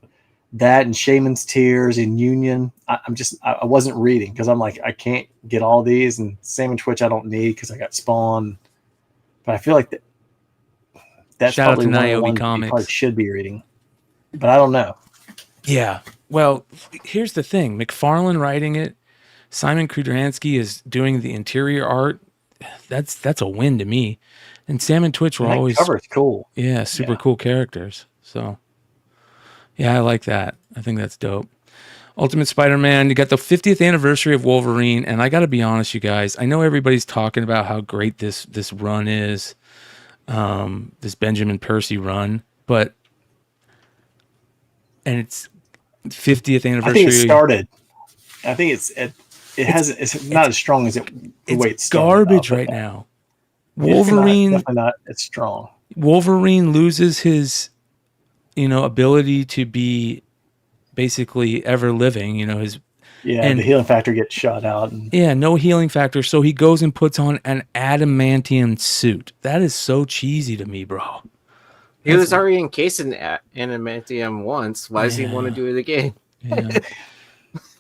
that and Shaman's Tears and Union. I wasn't reading because I'm like, I can't get all these, and Sam and Twitch I don't need because I got Spawn. But I feel like that's Shout probably out to one of the Niobe ones Comics. you probably should be reading. But I don't know. Yeah. Well, here's the thing. McFarlane writing it. Simon Kudranski is doing the interior art. That's a win to me. And Sam and Twitch were always cover's cool. Yeah, super cool characters. So yeah, I like that. I think that's dope. Ultimate Spider-Man, you got the 50th anniversary of Wolverine, and I got to be honest, you guys, I know everybody's talking about how great this run is, this Benjamin Percy run, but and it's 50th anniversary. I think it started. I think it's not as strong as it's garbage right now. Wolverine definitely not. It's strong. Wolverine loses his, ability to be basically ever living. And the healing factor gets shot out. No healing factor. So he goes and puts on an adamantium suit. That is so cheesy to me, bro. He was already encased in adamantium once. Why does he want to do it again?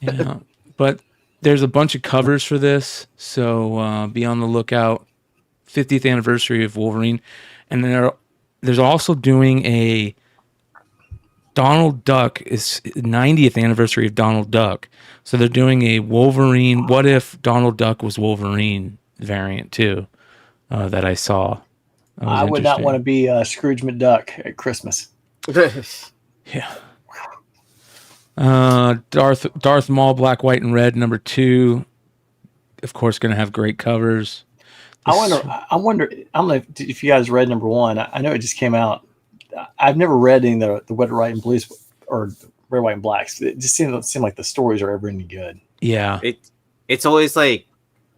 Yeah. But there's a bunch of covers for this, so be on the lookout. 50th anniversary of Wolverine, and there's also doing a Donald Duck is 90th anniversary of Donald Duck, so they're doing a Wolverine. What if Donald Duck was Wolverine variant too? That I saw. I would not want to be Scrooge McDuck at Christmas. Yeah. Darth Maul, Black, White, and Red, #2. Of course, going to have great covers. I wonder. I don't know if you guys read #1. I know it just came out. I've never read any of the Red, White, and Blues or Red, White, and Blacks. It just seemed like the stories are ever any good. Yeah. It's always like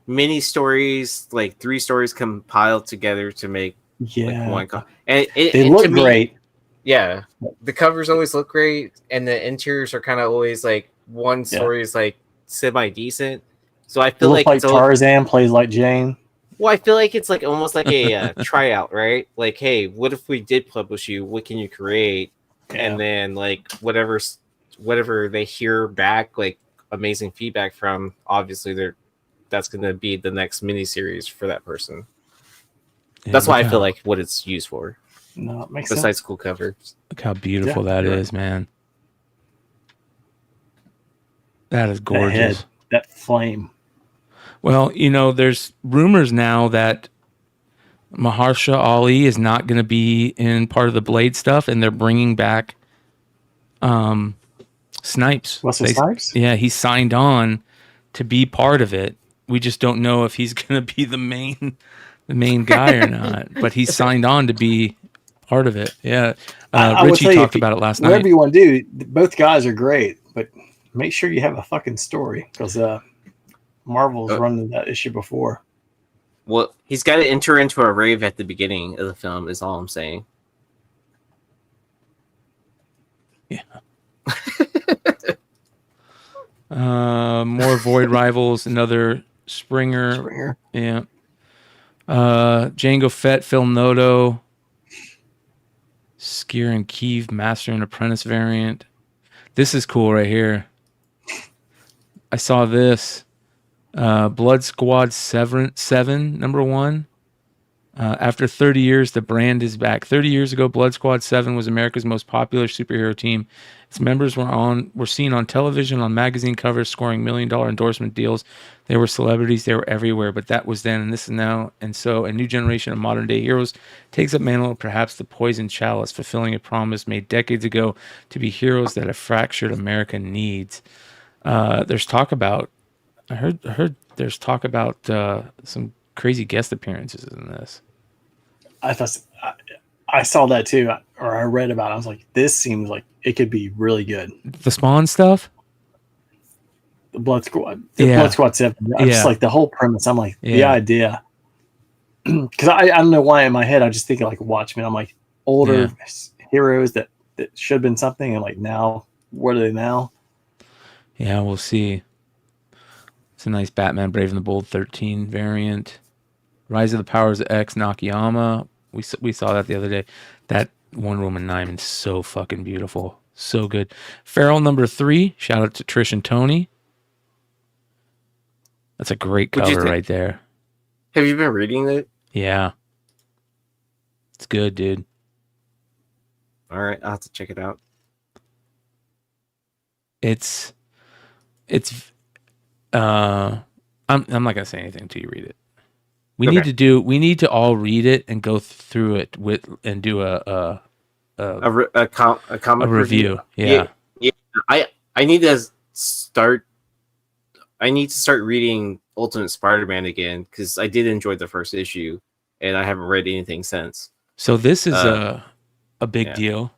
mini stories, like 3 stories compiled together to make like one. And they look great. Yeah, the covers always look great, and the interiors are kind of always like one story is like semi decent. So I feel like Tarzan plays like Jane. Well, I feel like it's like almost like a tryout, right? Like, hey, what if we did publish you? What can you create? Yeah. And then like whatever they hear back, like amazing feedback from, obviously that's going to be the next miniseries for that person. Yeah, that's why I feel like what it's used for. No, it makes besides sense. cool covers. Look how beautiful that is, man. That is gorgeous. That flame. Well, there's rumors now that Mahershala Ali is not going to be in part of the Blade stuff, and they're bringing back Snipes. Snipes? Yeah, he signed on to be part of it. We just don't know if he's going to be the main guy or not. But he signed on to be part of it. Yeah, Richie talked about it last night. Whatever you want to do, both guys are great, but make sure you have a fucking story, because Marvel's run that issue before. Well, he's got to enter into a rave at the beginning of the film, is all I'm saying. Yeah. More Void Rivals, another Springer. Yeah. Jango Fett, Phil Noto, Skier and Keeve, Master and Apprentice variant. This is cool right here. I saw this. Blood Squad 7, #1. After 30 years, the brand is back. 30 years ago, Blood Squad 7 was America's most popular superhero team. Its members were seen on television, on magazine covers, scoring $1 million endorsement deals. They were celebrities. They were everywhere. But that was then, and this is now. And so a new generation of modern-day heroes takes up mantle of perhaps the poison chalice, fulfilling a promise made decades ago to be heroes that a fractured America needs. There's talk about... I heard there's talk about some crazy guest appearances in this. I saw that too, or I read about it. I was like, this seems like it could be really good. The Spawn stuff? The Blood Squad. Blood Squad 7. Just like the whole premise. I'm like, the idea. Because I don't know why in my head I just think like Watchmen. I'm like, older heroes that should have been something, and like now, what are they now? Yeah, we'll see. It's a nice Batman Brave and the Bold 13 variant. Rise of the Powers of X, Nakayama. We saw that the other day. That Wonder Woman 9 is so fucking beautiful. So good. Feral #3. Shout out to Trish and Tony. That's a great cover right there. Have you been reading it? Yeah. It's good, dude. All right, I'll have to check it out. I'm not gonna say anything until you read it. We need to all read it and go through it and do a comic review. Yeah. I need to start reading Ultimate Spider-Man again, because I did enjoy the first issue and I haven't read anything since. So this is a big deal.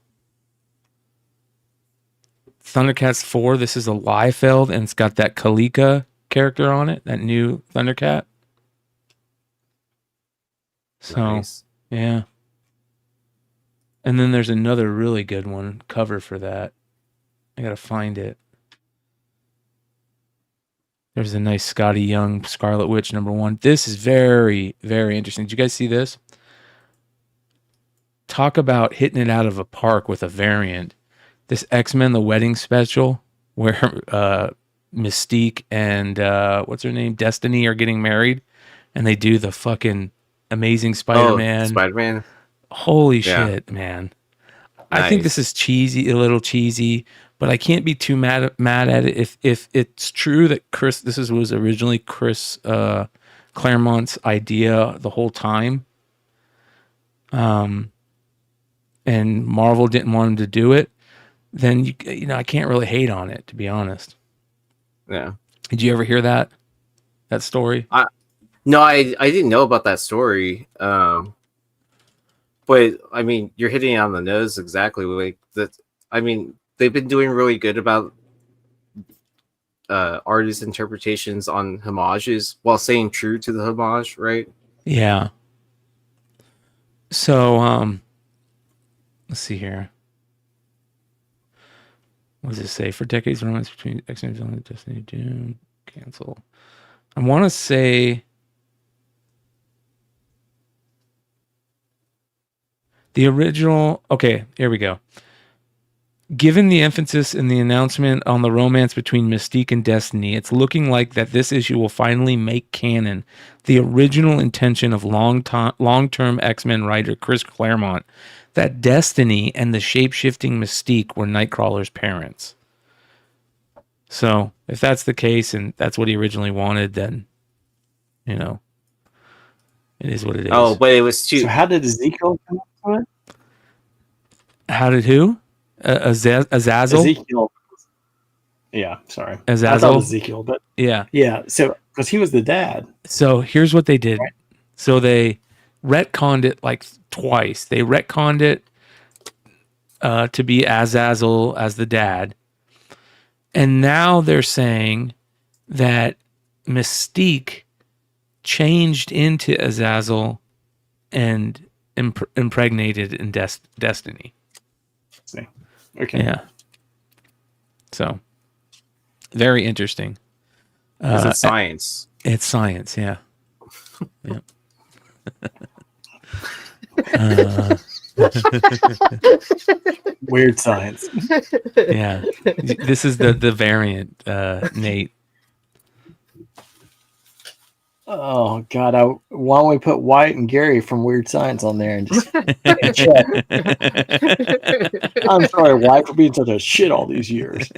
Thundercats 4, this is a Liefeld, and it's got that Kalika character on it, that new Thundercat. So, nice. Yeah. And then there's another really good one cover for that. I gotta find it. There's a nice Scotty Young Scarlet Witch #1. This is very, very interesting. Did you guys see this? Talk about hitting it out of a park with a variant. This X-Men The Wedding Special, where Mystique and what's her name, Destiny, are getting married, and they do the fucking Amazing Spider-Man. Spider-Man. Holy shit, man! Nice. I think this is cheesy, a little cheesy, but I can't be too mad at it if it's true that was originally Chris Claremont's idea the whole time. And Marvel didn't want him to do it, then you know I can't really hate on it, to be honest. Yeah. Did you ever hear that story? No, I didn't know about that story. But I mean, you're hitting it on the nose exactly. Like that. I mean, they've been doing really good about artist interpretations on homages while staying true to the homage, right? Yeah. So, let's see here. What does it say? For decades, romance between X-Men and Destiny, Doom, cancel. I want to say the original. Okay, here we go. Given the emphasis in the announcement on the romance between Mystique and Destiny, it's looking like that this issue will finally make canon the original intention of long-term X-Men writer Chris Claremont, that Destiny and the shape-shifting Mystique were Nightcrawler's parents. So, if that's the case and that's what he originally wanted, then, you know, it is what it is. Oh, but it was too... So how did Ezekiel come up with it? How did who? Azazel? Ezekiel. Yeah, sorry. Azazel? I thought it was Ezekiel, but yeah. So because he was the dad. So here's what they did. Right. So they retconned it like twice. They retconned it to be Azazel as the dad, and now they're saying that Mystique changed into Azazel and impregnated in Destiny. See. Okay. Yeah. So, very interesting. It's science. It's science, yeah. Yeah. Weird science. Yeah. This is the variant, Nate. Oh God! Why don't we put Wyatt and Gary from Weird Science on there and just check? I'm sorry, Wyatt, for being such a shit all these years.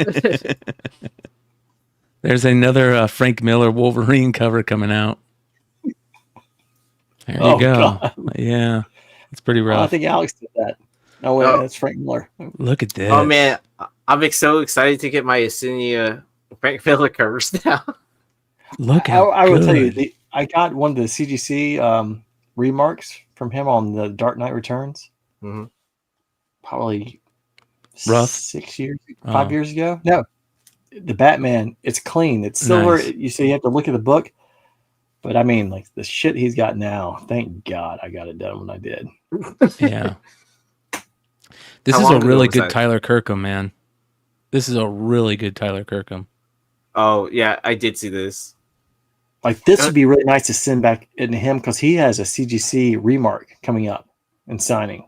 There's another Frank Miller Wolverine cover coming out. There you go. God. Yeah, it's pretty rough. I think Alex did that. No way, that's Frank Miller. Look at this. Oh man, I'm so excited to get my Yesenia Frank Miller covers now. Look how I will tell you, I got one of the CGC remarks from him on the Dark Knight Returns. Mm-hmm. Probably rough 5 years ago. No, the Batman. It's clean. It's silver. Nice. You say you have to look at the book, but I mean, like the shit he's got now. Thank God I got it done when I did. Yeah. This is a really good Tyler Kirkham, man. This is a really good Tyler Kirkham. Oh yeah, I did see this. Like this would be really nice to send back into him because he has a CGC remark coming up and signing.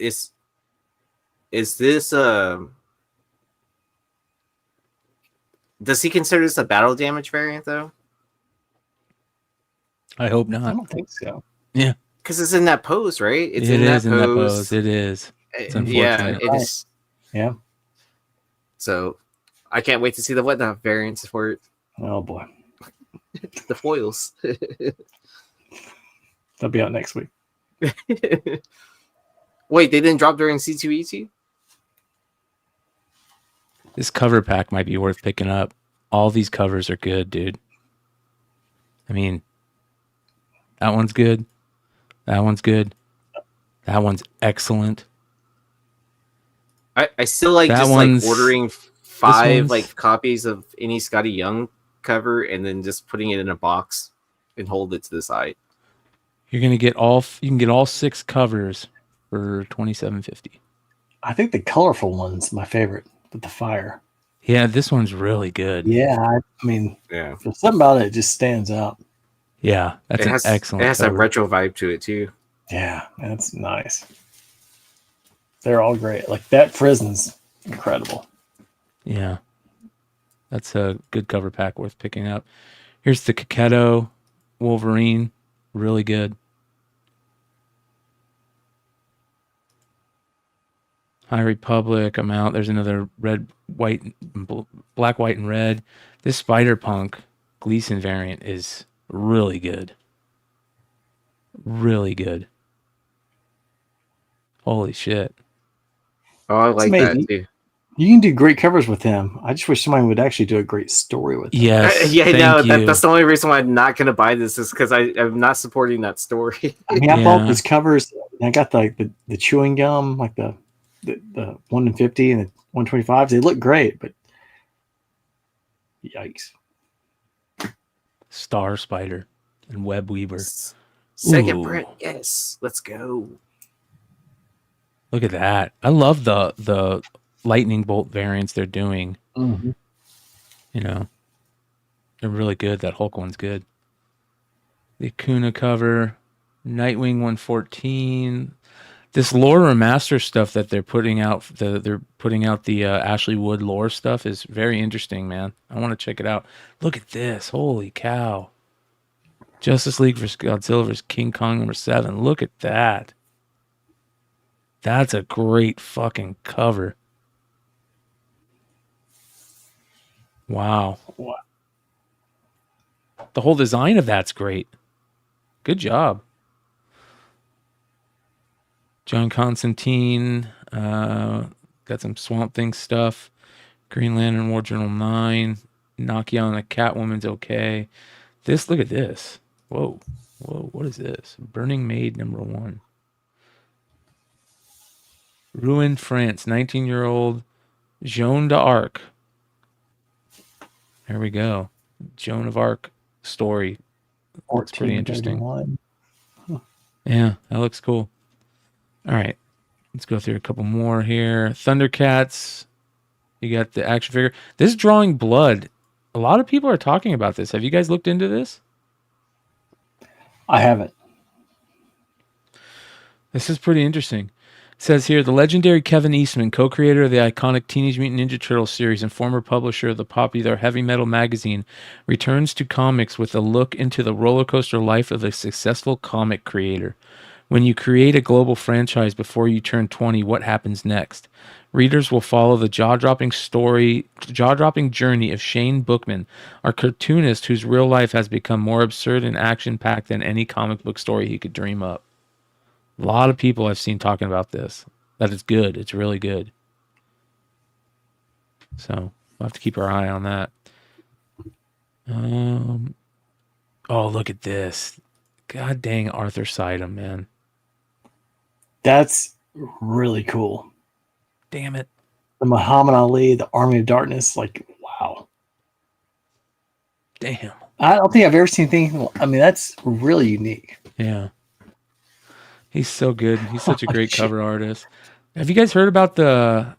Is this does he consider this a battle damage variant though? I hope I not. don't think so. Yeah, because it's in that pose, right? It's in that pose. It is. It's unfortunate. Yeah, it is. Yeah. So I can't wait to see the whatnot variants for it. Oh boy. The foils. That'll be out next week. Wait, they didn't drop during C2E2? This cover pack might be worth picking up. All these covers are good, dude. I mean, that one's good. That one's good. That one's excellent. I still like that just one's, like ordering 5 like copies of any Scotty Young cover and then just putting it in a box and hold it to the side. You're gonna get all. You can get all 6 covers for $27.50. I think the colorful one's my favorite with the fire. Yeah, this one's really good. Yeah, I mean, yeah, there's something about it just stands out. Yeah, that's an excellent. It has cover. that retro vibe to it too. Yeah, that's nice. They're all great. Like that prison's incredible. Yeah. That's a good cover pack worth picking up. Here's the Coquetto Wolverine. Really good. High Republic, I'm out. There's another red, white, black, white, and red. This Spider-Punk Gleason variant is really good. Really good. Holy shit. Oh, I like that too. You can do great covers with him. I just wish somebody would actually do a great story with him. Yes. Yeah, no, that's the only reason why I'm not going to buy this is because I'm not supporting that story. I mean, I bought these covers. I got the chewing gum, like the 1 in 50 and the 125s. They look great, but yikes. Star Spider and Web Weaver. Second print, yes. Let's go. Look at that. I love the lightning bolt variants they're doing. Mm-hmm. You know, they're really good. That Hulk one's good. The Akuna cover, Nightwing 114. This lore remaster stuff that they're putting out, the Ashley Wood lore stuff is very interesting, man. I want to check it out. Look at this. Holy cow. Justice League vs. Godzilla vs. King Kong #7. Look at that. That's a great fucking cover. Wow. The whole design of that's great. Good job. John Constantine. Got some Swamp Thing stuff. Green Lantern War Journal 9. Nakia on a Catwoman's okay. Look at this. Whoa. What is this? Burning Maid #1. Ruined France. 19-year-old Joan d'Arc. There we go. Joan of Arc story. That's pretty interesting. Huh. Yeah, that looks cool. All right. Let's go through a couple more here. Thundercats. You got the action figure. This Drawing Blood. A lot of people are talking about this. Have you guys looked into this? I haven't. This is pretty interesting. It says here, the legendary Kevin Eastman, co-creator of the iconic Teenage Mutant Ninja Turtles series and former publisher of the popular Heavy Metal magazine, returns to comics with a look into the roller coaster life of a successful comic creator. When you create a global franchise before you turn 20, what happens next? Readers will follow the jaw-dropping journey of Shane Bookman, a cartoonist whose real life has become more absurd and action-packed than any comic book story he could dream up. A lot of people I've seen talking about this. That it's good. It's really good. So we'll have to keep our eye on that. Oh, look at this. God dang Arthur Sidem, man. That's really cool. Damn it. The Muhammad Ali, the Army of Darkness, like, wow. Damn. I don't think I've ever seen anything. I mean, that's really unique. Yeah. He's so good. He's such a great cover artist. Have you guys heard about the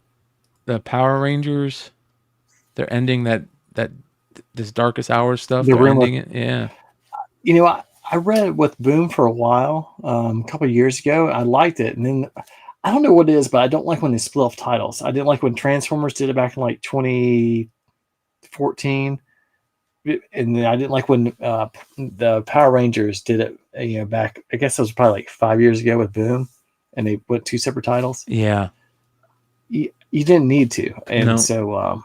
Power Rangers? They're ending this Darkest Hour stuff. They're ending it. Yeah. You know, I read it with Boom for a while, a couple of years ago. I liked it, and then I don't know what it is, but I don't like when they split off titles. I didn't like when Transformers did it back in like 2014, and then I didn't like when the Power Rangers did it. Back, I guess it was probably like 5 years ago with Boom, and they went 2 separate titles. Yeah, you didn't need to, and no. So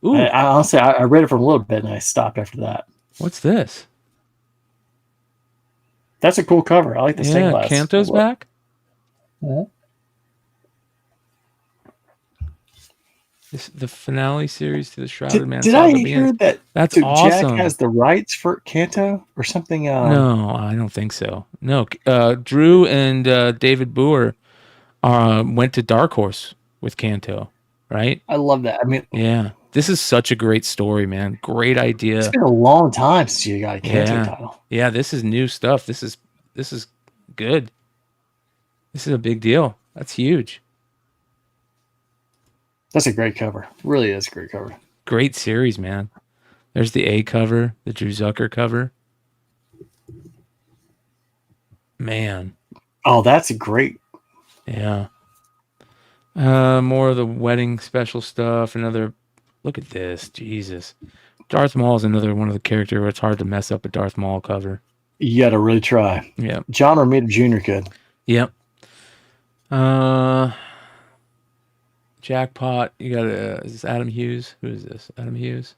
I honestly I read it for a little bit, and I stopped after that. What's this? That's a cool cover. I like the stained glass. Kanto's back. Yeah. The finale series to the Shrouded Man. Did I hear that? That's awesome. Jack has the rights for Kanto or something? No, I don't think so. No, Drew and David Boer went to Dark Horse with Kanto, right? I love that. I mean, yeah, this is such a great story, man. Great idea. It's been a long time since you got a Kanto title. Yeah, this is new stuff. This is good. This is a big deal. That's huge. That's a great cover. Really is a great cover. Great series, man. There's the A cover, the Drew Zucker cover. Man. Oh, that's a great. Yeah. More of the wedding special stuff. Another Look at this. Jesus. Darth Maul is another one of the characters where it's hard to mess up a Darth Maul cover. You got to really try. Yeah. John Romita Jr. could. Yep. Jackpot. You got is this Adam Hughes? Who is this? Adam Hughes?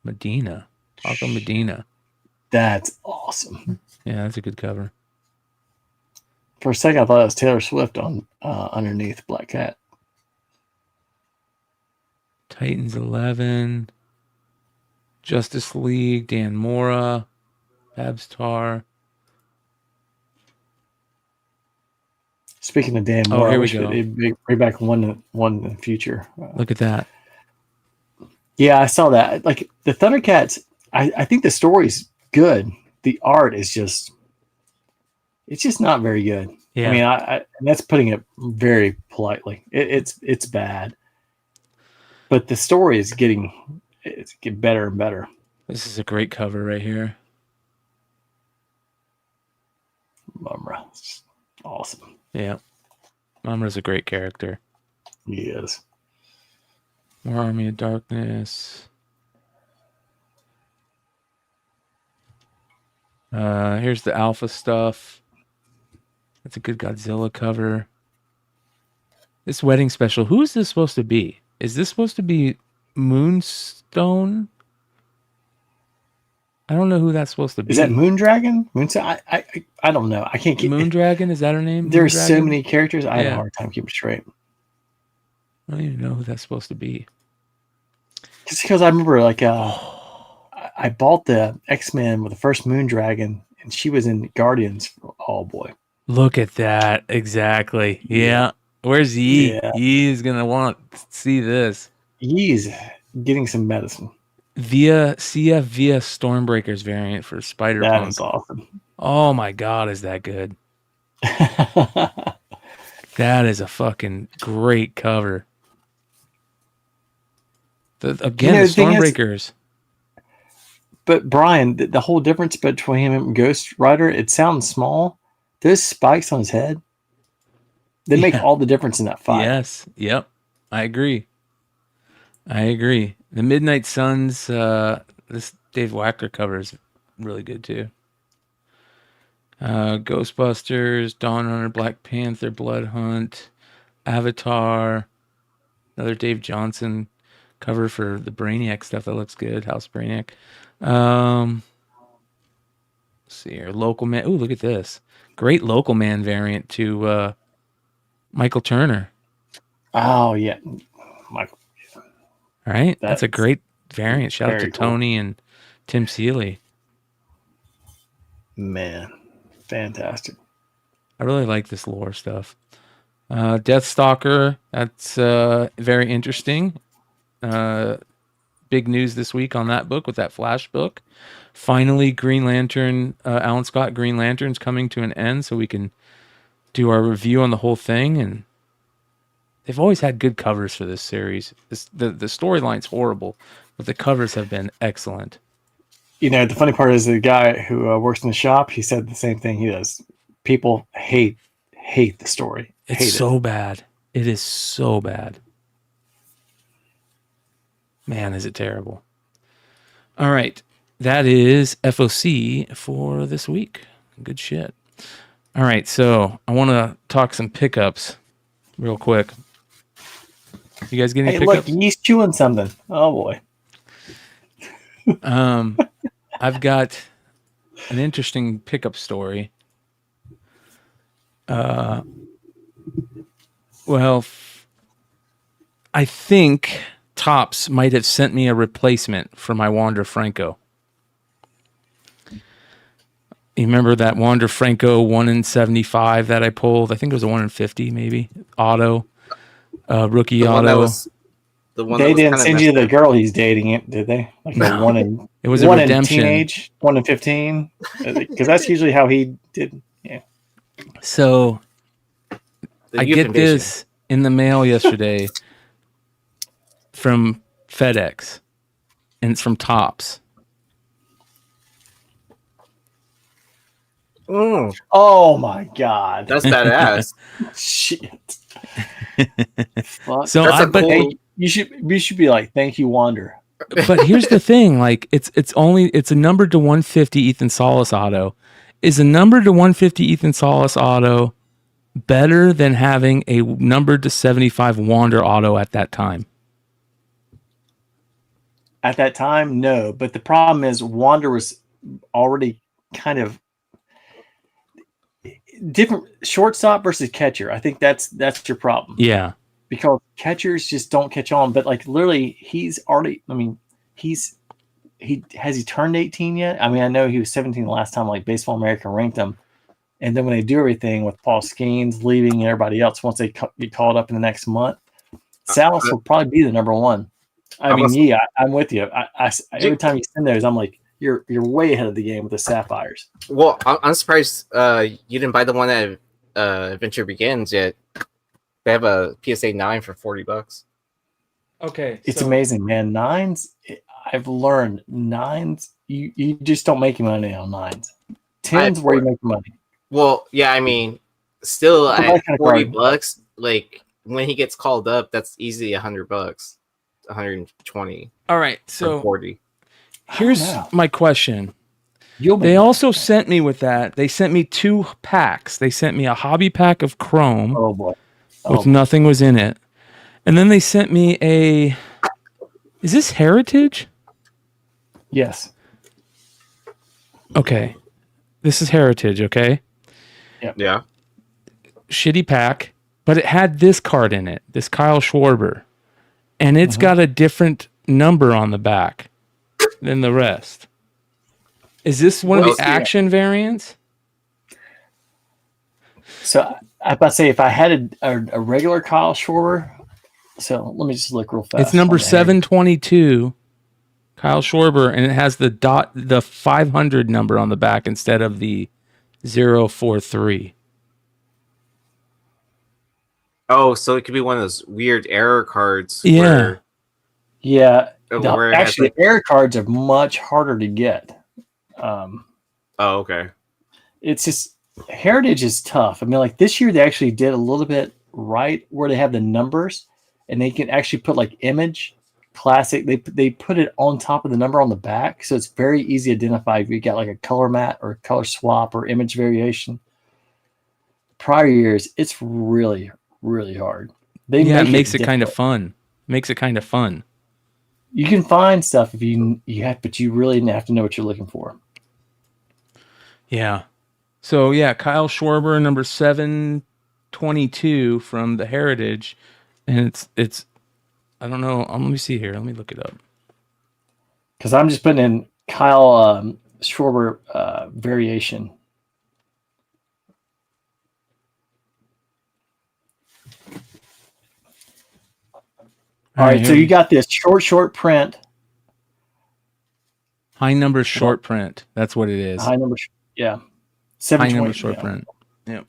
Medina. Taco Medina. That's awesome. Yeah, that's a good cover. For a second, I thought it was Taylor Swift on underneath Black Cat. Titans 11. Justice League. Dan Mora. Babstar. Speaking of Dan Mora, here we go. Bring back one in the future. Look at that. Yeah, I saw that. Like the Thundercats, I think the story's good. The art is just, it's just not very good. Yeah. I mean, and that's putting it very politely. It's bad, but the story is getting better and better. This is a great cover right here. Mumra, it's awesome. Yeah. Mumra's a great character. He is. More Army of Darkness. Here's the Alpha stuff. That's a good Godzilla cover. This wedding special. Who is this supposed to be? Is this supposed to be Moonstone? I don't know who that's supposed to be. Is that Moondragon? Moonstone? I don't know. I can't keep Moondragon. Is that her name? There's so Moondragon? many characters. I have a hard time keeping straight. I don't even know who that's supposed to be. Just because I remember, like, I bought the X-Men with the first Moondragon, and she was in Guardians. Oh boy! Look at that. Exactly. Yeah. Where's Yee? Yeah. Yee's gonna want to see this. Yee's getting some medicine. CF via Stormbreakers variant for Spider-Punk. That is awesome. Oh my God, is that good? That is a fucking great cover. The Stormbreakers. But Bryan, the whole difference between him and Ghost Rider, it sounds small. Those spikes on his head, they make all the difference in that fight. Yes. Yep. I agree. The Midnight Suns, this Dave Wacker cover is really good too. Ghostbusters, Dawn Runner, Black Panther, Blood Hunt, Avatar, another Dave Johnson cover for the Brainiac stuff that looks good. House Brainiac. Let's see here. Local Man. Ooh, look at this. Great Local Man variant to Michael Turner. Oh, yeah. Michael. All right. That's a great variant. Shout out to Tony and Tim Seeley. Man, fantastic. I really like this lore stuff. Deathstalker, that's very interesting. Big news this week on that book with that Flash book. Finally, Green Lantern, Alan Scott Green Lantern's coming to an end, so we can do our review on the whole thing. And they've always had good covers for this series. The storyline's horrible, but the covers have been excellent. You know, the funny part is the guy who works in the shop, he said the same thing he does. People hate the story. It's so bad. It is so bad. Man, is it terrible. All right. That is FOC for this week. Good shit. All right. So I want to talk some pickups real quick. You guys get any pickups? Look, he's chewing something. Oh, boy. I've got an interesting pickup story. Well, I think Topps might have sent me a replacement for my Wander Franco. You remember that Wander Franco 1 in 75 that I pulled? I think it was a 1 in 50, maybe. Auto. Rookie the auto. They didn't send you the girl he's dating, did they? Like no. A 1 in, it was a 1 redemption. In teenage, 1 in 15? Because that's usually how he did. Yeah. So I get this in the mail yesterday from FedEx, and it's from Topps. Oh my God, that's badass. Shit. So You should be like, thank you, Wander. But here's the thing, like it's a numbered to 150 Ethan Solis auto. Is a numbered to 150 Ethan Solis auto better than having a numbered to 75 Wander auto at that time? At that time, no. But the problem is Wander was already kind of different. Shortstop versus catcher. I think that's your problem. Yeah. Because catchers just don't catch on. But like literally, he's already. I mean, he turned 18 yet? I mean, I know he was 17 the last time. Like Baseball America ranked him, and then when they do everything with Paul Skeens leaving and everybody else, once they get called up in the next month, Salas will probably be the number one. I'm with you. I every time you send those, I'm like, you're way ahead of the game with the Sapphires. Well, I'm surprised you didn't buy the one that Adventure Begins yet. They have a PSA 9 for $40. Okay. It's amazing, man. Nines, I've learned nines, you just don't make money on nines. Tens where you make money. Well, yeah, I mean, still at $40, like when he gets called up, that's easily $100, 120. All right, so 40. Here's my question. They also sent me with that. They sent me 2 packs. They sent me a hobby pack of Chrome. Oh boy. With nothing was in it. And then they sent me a... Is this Heritage? Yes. Okay. This is Heritage, okay? Yeah. Shitty pack, but it had this card in it, this Kyle Schwarber. And it's got a different number on the back than the rest. Is this one of the action variants? So I about to say, if I had a regular Kyle Schwarber, so let me just look real fast. It's number 722, Kyle Schwarber, and it has the 500 number on the back instead of the 043. Oh, so it could be one of those weird error cards. Yeah. Actually, error cards are much harder to get. Okay. It's just Heritage is tough. I mean, like this year they actually did a little bit right where they have the numbers and they can actually put like image classic. They put it on top of the number on the back, so it's very easy to identify if you got like a color matte or color swap or image variation. Prior years, it's really, really hard. It makes it kind of fun. Makes it kind of fun. You can find stuff if you have, but you really have to know what you're looking for. Yeah. So yeah, Kyle Schwarber, number 722 from the Heritage, and it's I don't know. Let me see here. Let me look it up. Because I'm just putting in Kyle Schwarber variation. All right, so you got this short print. High number short print. That's what it is. High number, yeah. High number short print. Yep.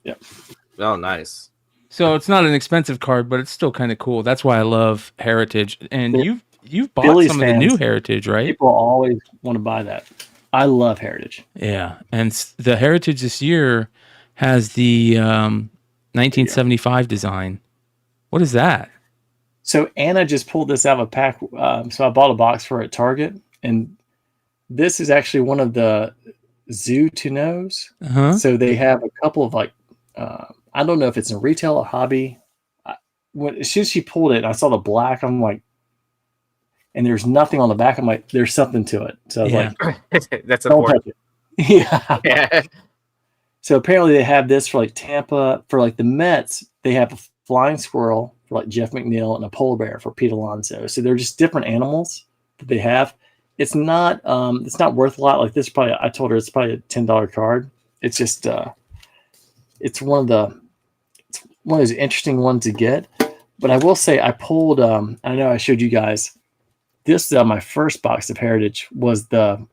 Oh, nice. So it's not an expensive card, but it's still kind of cool. That's why I love Heritage. And you've bought Phillies some of the new Heritage, right? People always want to buy that. I love Heritage. Yeah, and the Heritage this year has the 1975 design. What is that? So Anna just pulled this out of a pack. So I bought a box for her at Target, and this is actually one of the Zoo to Knows. So they have a couple of like, I don't know if it's in retail or hobby. As soon as she pulled it, and I saw the black. I'm like, and there's nothing on the back. I'm like, there's something to it. So I was like, that's don't important. touch it. Yeah. So apparently they have this for like Tampa, for like the Mets. They have a flying squirrel for like Jeff McNeil and a polar bear for Pete Alonso. So they're just different animals that they have. It's not worth a lot. Like this, probably I told her it's probably a $10 card. It's just it's one of those interesting ones to get. But I will say I pulled. I know I showed you guys. This my first box of Heritage was the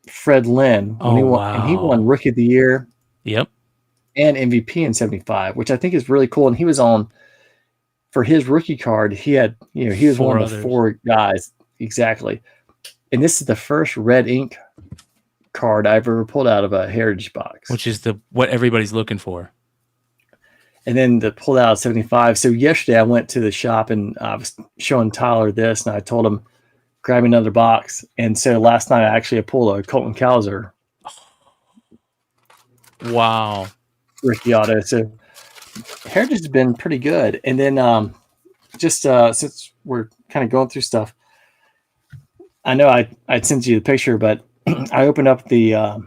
Fred Lynn. And he won Rookie of the Year. Yep. And MVP in 75, which I think is really cool. And he was on for his rookie card. He had, he was one of the 4 guys. Exactly. And this is the first red ink card I've ever pulled out of a Heritage box. Which is what everybody's looking for. and then the pulled out of 75. So yesterday I went to the shop and I was showing Tyler this, and I told him, grab me another box. And so last night I actually pulled a Colton Cowser. Wow. Rookie auto. So Heritage has been pretty good. And then since we're kind of going through stuff, I know I'd sent you the picture, but I opened up I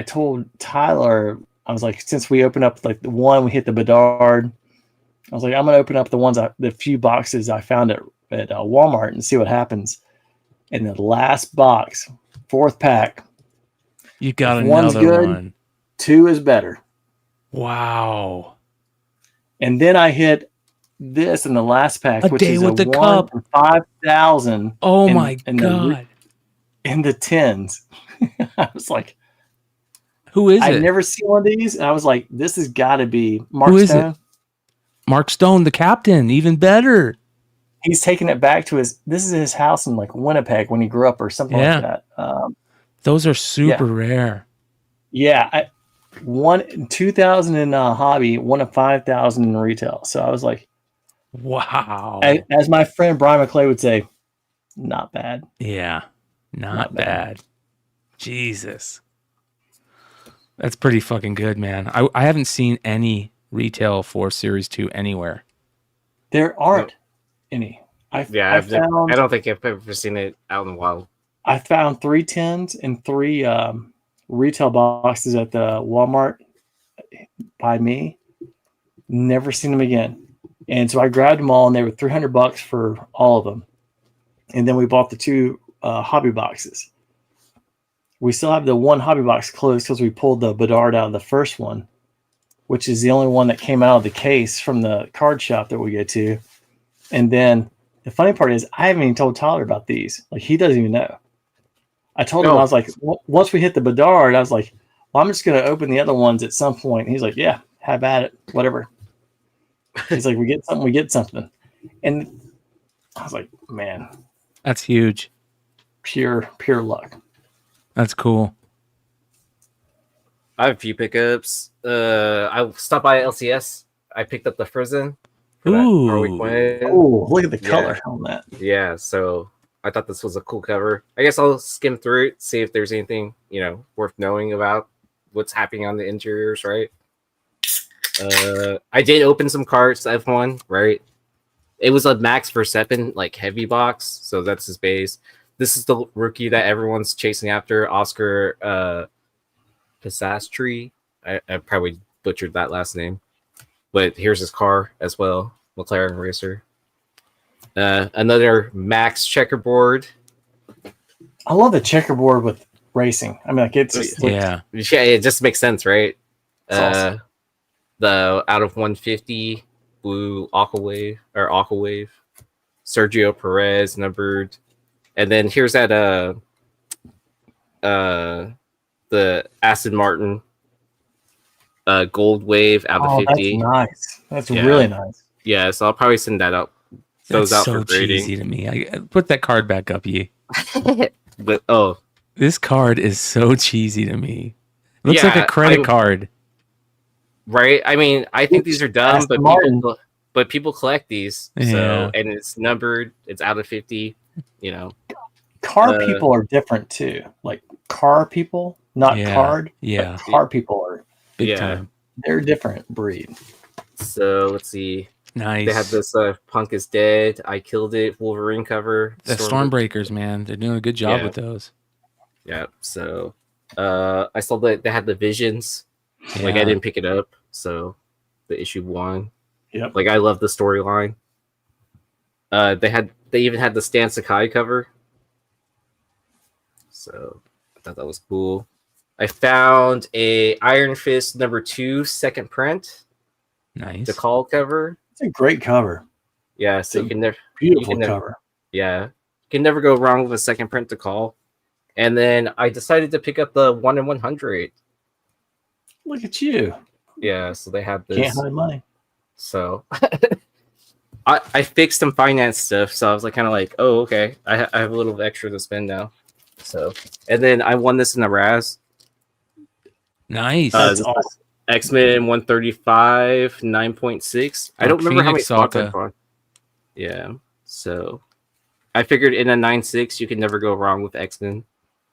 told Tyler, I was like, since we opened up like the one, we hit the Bedard, I was like, I'm going to open up the few boxes I found at Walmart and see what happens. And the last box, 4th pack, You got if another one's good, one. 2 is better. Wow. And then I hit this in the last pack, which day is with a the 1 cup. in 5,000. Oh my God. In the tens. I was like, Who is I've it? never seen one of these. And I was like, this has got to be Mark Who is Stone. it? Mark Stone, the captain, even better. He's taking it back to this is his house in like Winnipeg when he grew up or something like that. Those are super rare. Yeah. 2,000 in hobby, 1 of 5,000 in retail. So I was like, wow. As my friend Brian McClay would say, not bad. Yeah. Not bad. Jesus. That's pretty fucking good, man. I haven't seen any retail for Series 2 anywhere. There aren't any. I don't think I've ever seen it out in the wild. I found 3 tins and 3 retail boxes at the Walmart by me. Never seen them again. And so I grabbed them all, and they were $300 for all of them. And then we bought the 2 hobby boxes. We still have the 1 hobby box closed because we pulled the Bedard out of the first one, which is the only one that came out of the case from the card shop that we go to. And then the funny part is I haven't even told Tyler about these. Like, he doesn't even know. I told him, I was like, once we hit the Bedard, I was like, well, I'm just going to open the other ones at some point. And he's like, yeah, have at it, whatever. He's like, we get something. And I was like, man. That's huge. Pure luck. That's cool. I have a few pickups. I stopped by LCS. I picked up the Frozen. Oh, look at the color on that. Yeah, so I thought this was a cool cover. I guess I'll skim through it, see if there's anything, worth knowing about what's happening on the interiors, right? I did open some cards, F1, right? It was a Max Verstappen, like, heavy box, so that's his base. This is the rookie that everyone's chasing after, Oscar Piastri. I probably butchered that last name. But here's his car as well, McLaren Racer. Another Max checkerboard. I love the checkerboard with racing. I mean, like, it's just yeah, it just makes sense, right? Awesome. The out of 150 blue Aquawave, Sergio Perez numbered, and then here's that the Aston Martin gold wave out of 50. That's nice. That's really nice. Yeah, so I'll probably send that out. Those out for grading. Cheesy to me. I put that card back up, Yi. But this card is so cheesy to me. It looks like a credit card. Right? I mean, I think these are dumb, but people collect these. Yeah. So, and it's numbered. It's out of 50. Car people are different too. Like, car people, not card. Yeah. Car people are big time. They're a different breed. So let's see. Nice. They have this Punk is Dead, I Killed It Wolverine cover. The Stormbreakers, man. They're doing a good job with those. Yeah. So I saw that they had the Visions. Yeah. Like, I didn't pick it up. So the issue 1. Yep. Like, I love the storyline. They even had the Stan Sakai cover. So I thought that was cool. I found a Iron Fist number 2 second print. Nice. The call cover. It's a great cover. Yeah, so you can never beautiful cover. Yeah. You can never go wrong with a second print to call. And then I decided to pick up the 1 in 100. Look at you. Yeah, so they have this. Can't hide money. So I fixed some finance stuff, so I was like, kind of like, oh, okay, I have a little extra to spend now. So, and then I won this in the Raz. Nice. That's awesome. X-Men 135, 9.6. I don't remember how many Phoenix spots I Saga. bought. Yeah, so I figured in a 9.6 you can never go wrong with X-Men.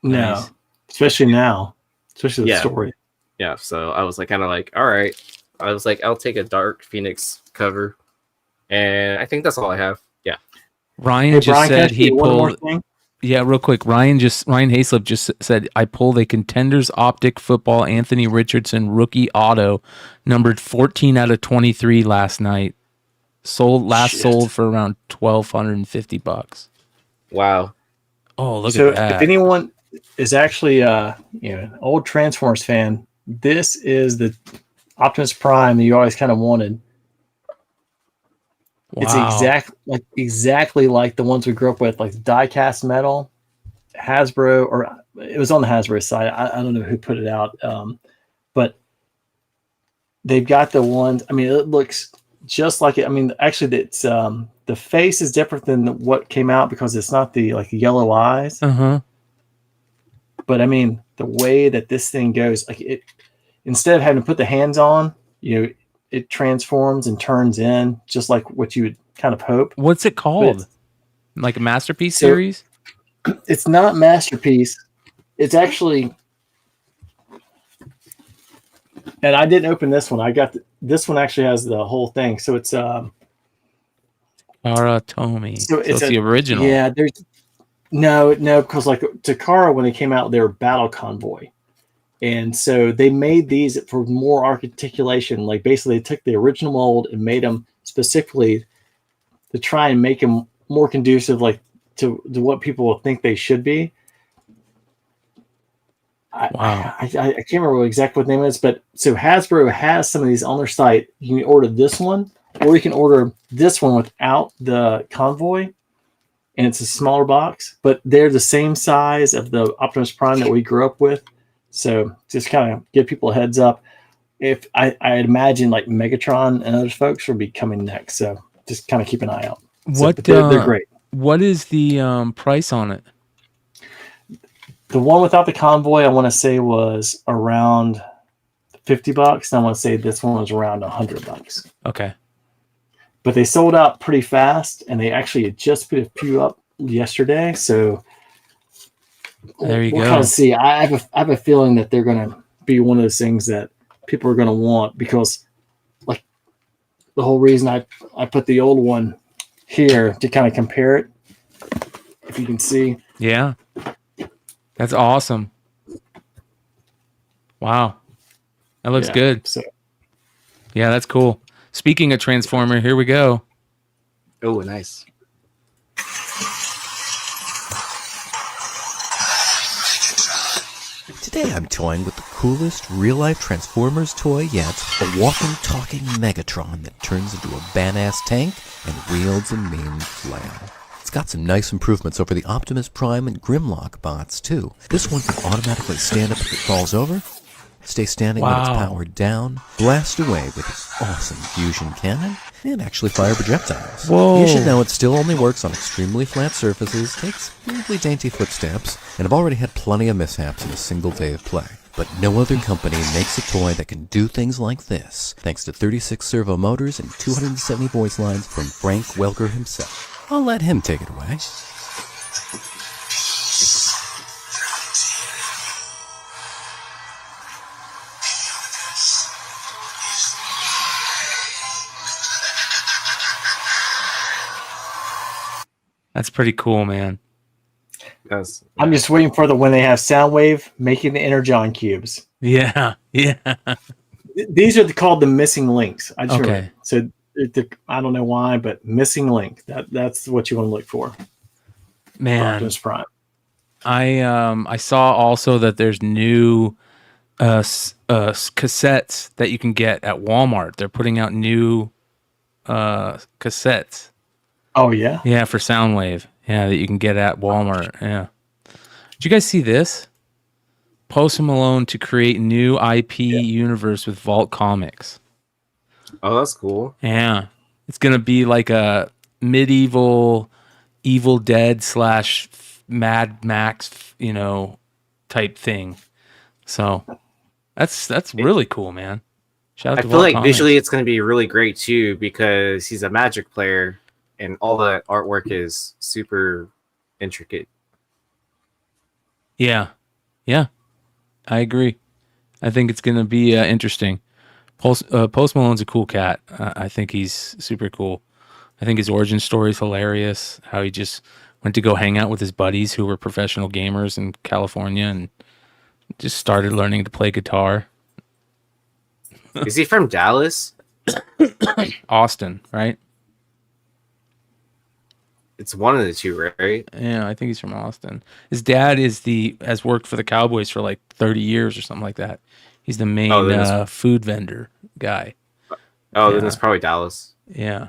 No, Nice. especially now, especially the Yeah. story. Yeah, so I was like kind of like, all right. I was like, I'll take a Dark Phoenix cover, and I think that's all I have. Yeah. Ryan Hey, just Brian, can I said ask he you one more pulled. thing? Yeah, real quick. Ryan Hayslip just said I pulled a Contenders Optic Football Anthony Richardson rookie auto, numbered 14 out of 23 last night. Sold for around $1,250. Wow. Oh, look So at that! if anyone is actually an old Transformers fan, this is the Optimus Prime that you always kind of wanted. Wow. It's exactly like the ones we grew up with, like die-cast metal, Hasbro, or it was on the Hasbro side. I don't know who put it out, but they've got the ones. I mean, it looks just like it. I mean, actually, it's the face is different than what came out because it's not the like yellow eyes. Uh-huh. But I mean, the way that this thing goes, like it, instead of having to put the hands on, it transforms and turns in just like what you would kind of hope. What's it But called? Like a Masterpiece So- series? it's not Masterpiece. It's actually, and I didn't open this one. I got this one actually has the whole thing. So it's Aratomi. So it's the original. Yeah, there's no, because like Takara, when they came out, they were Battle Convoy. And so they made these for more articulation. Like basically they took the original mold and made them specifically to try and make them more conducive like to what people will think they should be. Wow. I can't remember exactly what the name is, but so Hasbro has some of these on their site. You can order this one, or you can order this one without the convoy, and it's a smaller box, but they're the same size of the Optimus Prime that we grew up with. So just kind of give people a heads up. If I'd imagine like Megatron and other folks will be coming next, so just kind of keep an eye out. What They're great. What is the price on it? The one without the convoy, I want to say was around $50. And I want to say this one was around $100. Okay. But they sold out pretty fast, and they actually had just put a few up yesterday. So There you we'll go. kind of see. I have a feeling that they're going to be one of those things that people are going to want because, like, the whole reason I put the old one here to kind of compare it, if you can see. Yeah. That's awesome. Wow. That looks good. So Yeah, that's cool. Speaking of Transformer, here we go. Oh, nice. Today I'm toying with the coolest real-life Transformers toy yet, a walking, talking Megatron that turns into a badass tank and wields a mean flail. It's got some nice improvements over the Optimus Prime and Grimlock bots, too. This one can automatically stand up if it falls over, stay standing when it's powered down, blast away with its awesome fusion cannon, and actually fire projectiles. Whoa. You should know it still only works on extremely flat surfaces, takes really dainty footsteps, and have already had plenty of mishaps in a single day of play. But no other company makes a toy that can do things like this, thanks to 36 servo motors and 270 voice lines from Frank Welker himself. I'll let him take it away. That's pretty cool, man. Yes. I'm just waiting for when they have Soundwave making the Energon cubes. Yeah. Yeah. These are called the missing links. I just Okay. remember. So I don't know why, but missing link. That's what you want to look for. Man. Optimus Prime. I saw also that there's new cassettes that you can get at Walmart. They're putting out new cassettes. Oh yeah. Yeah, for Soundwave. Yeah, that you can get at Walmart. Yeah. Did you guys see this? Post Malone to create new IP universe with Vault Comics. Oh, that's cool. Yeah. It's going to be like a medieval Evil Dead / Mad Max, type thing. So that's really cool, man. Shout out I to feel Vault like Comics. visually it's going to be really great too because he's a Magic player and all the artwork is super intricate. Yeah, I agree. I think it's going to be interesting. Post Malone's a cool cat. I think he's super cool. I think his origin story is hilarious. How he just went to go hang out with his buddies who were professional gamers in California and just started learning to play guitar. Is he from Dallas? Austin, right? It's one of the two, right? Yeah, I think he's from Austin. His dad has worked for the Cowboys for like 30 years or something like that. He's the main food vendor guy. Oh, then it's probably Dallas. Yeah.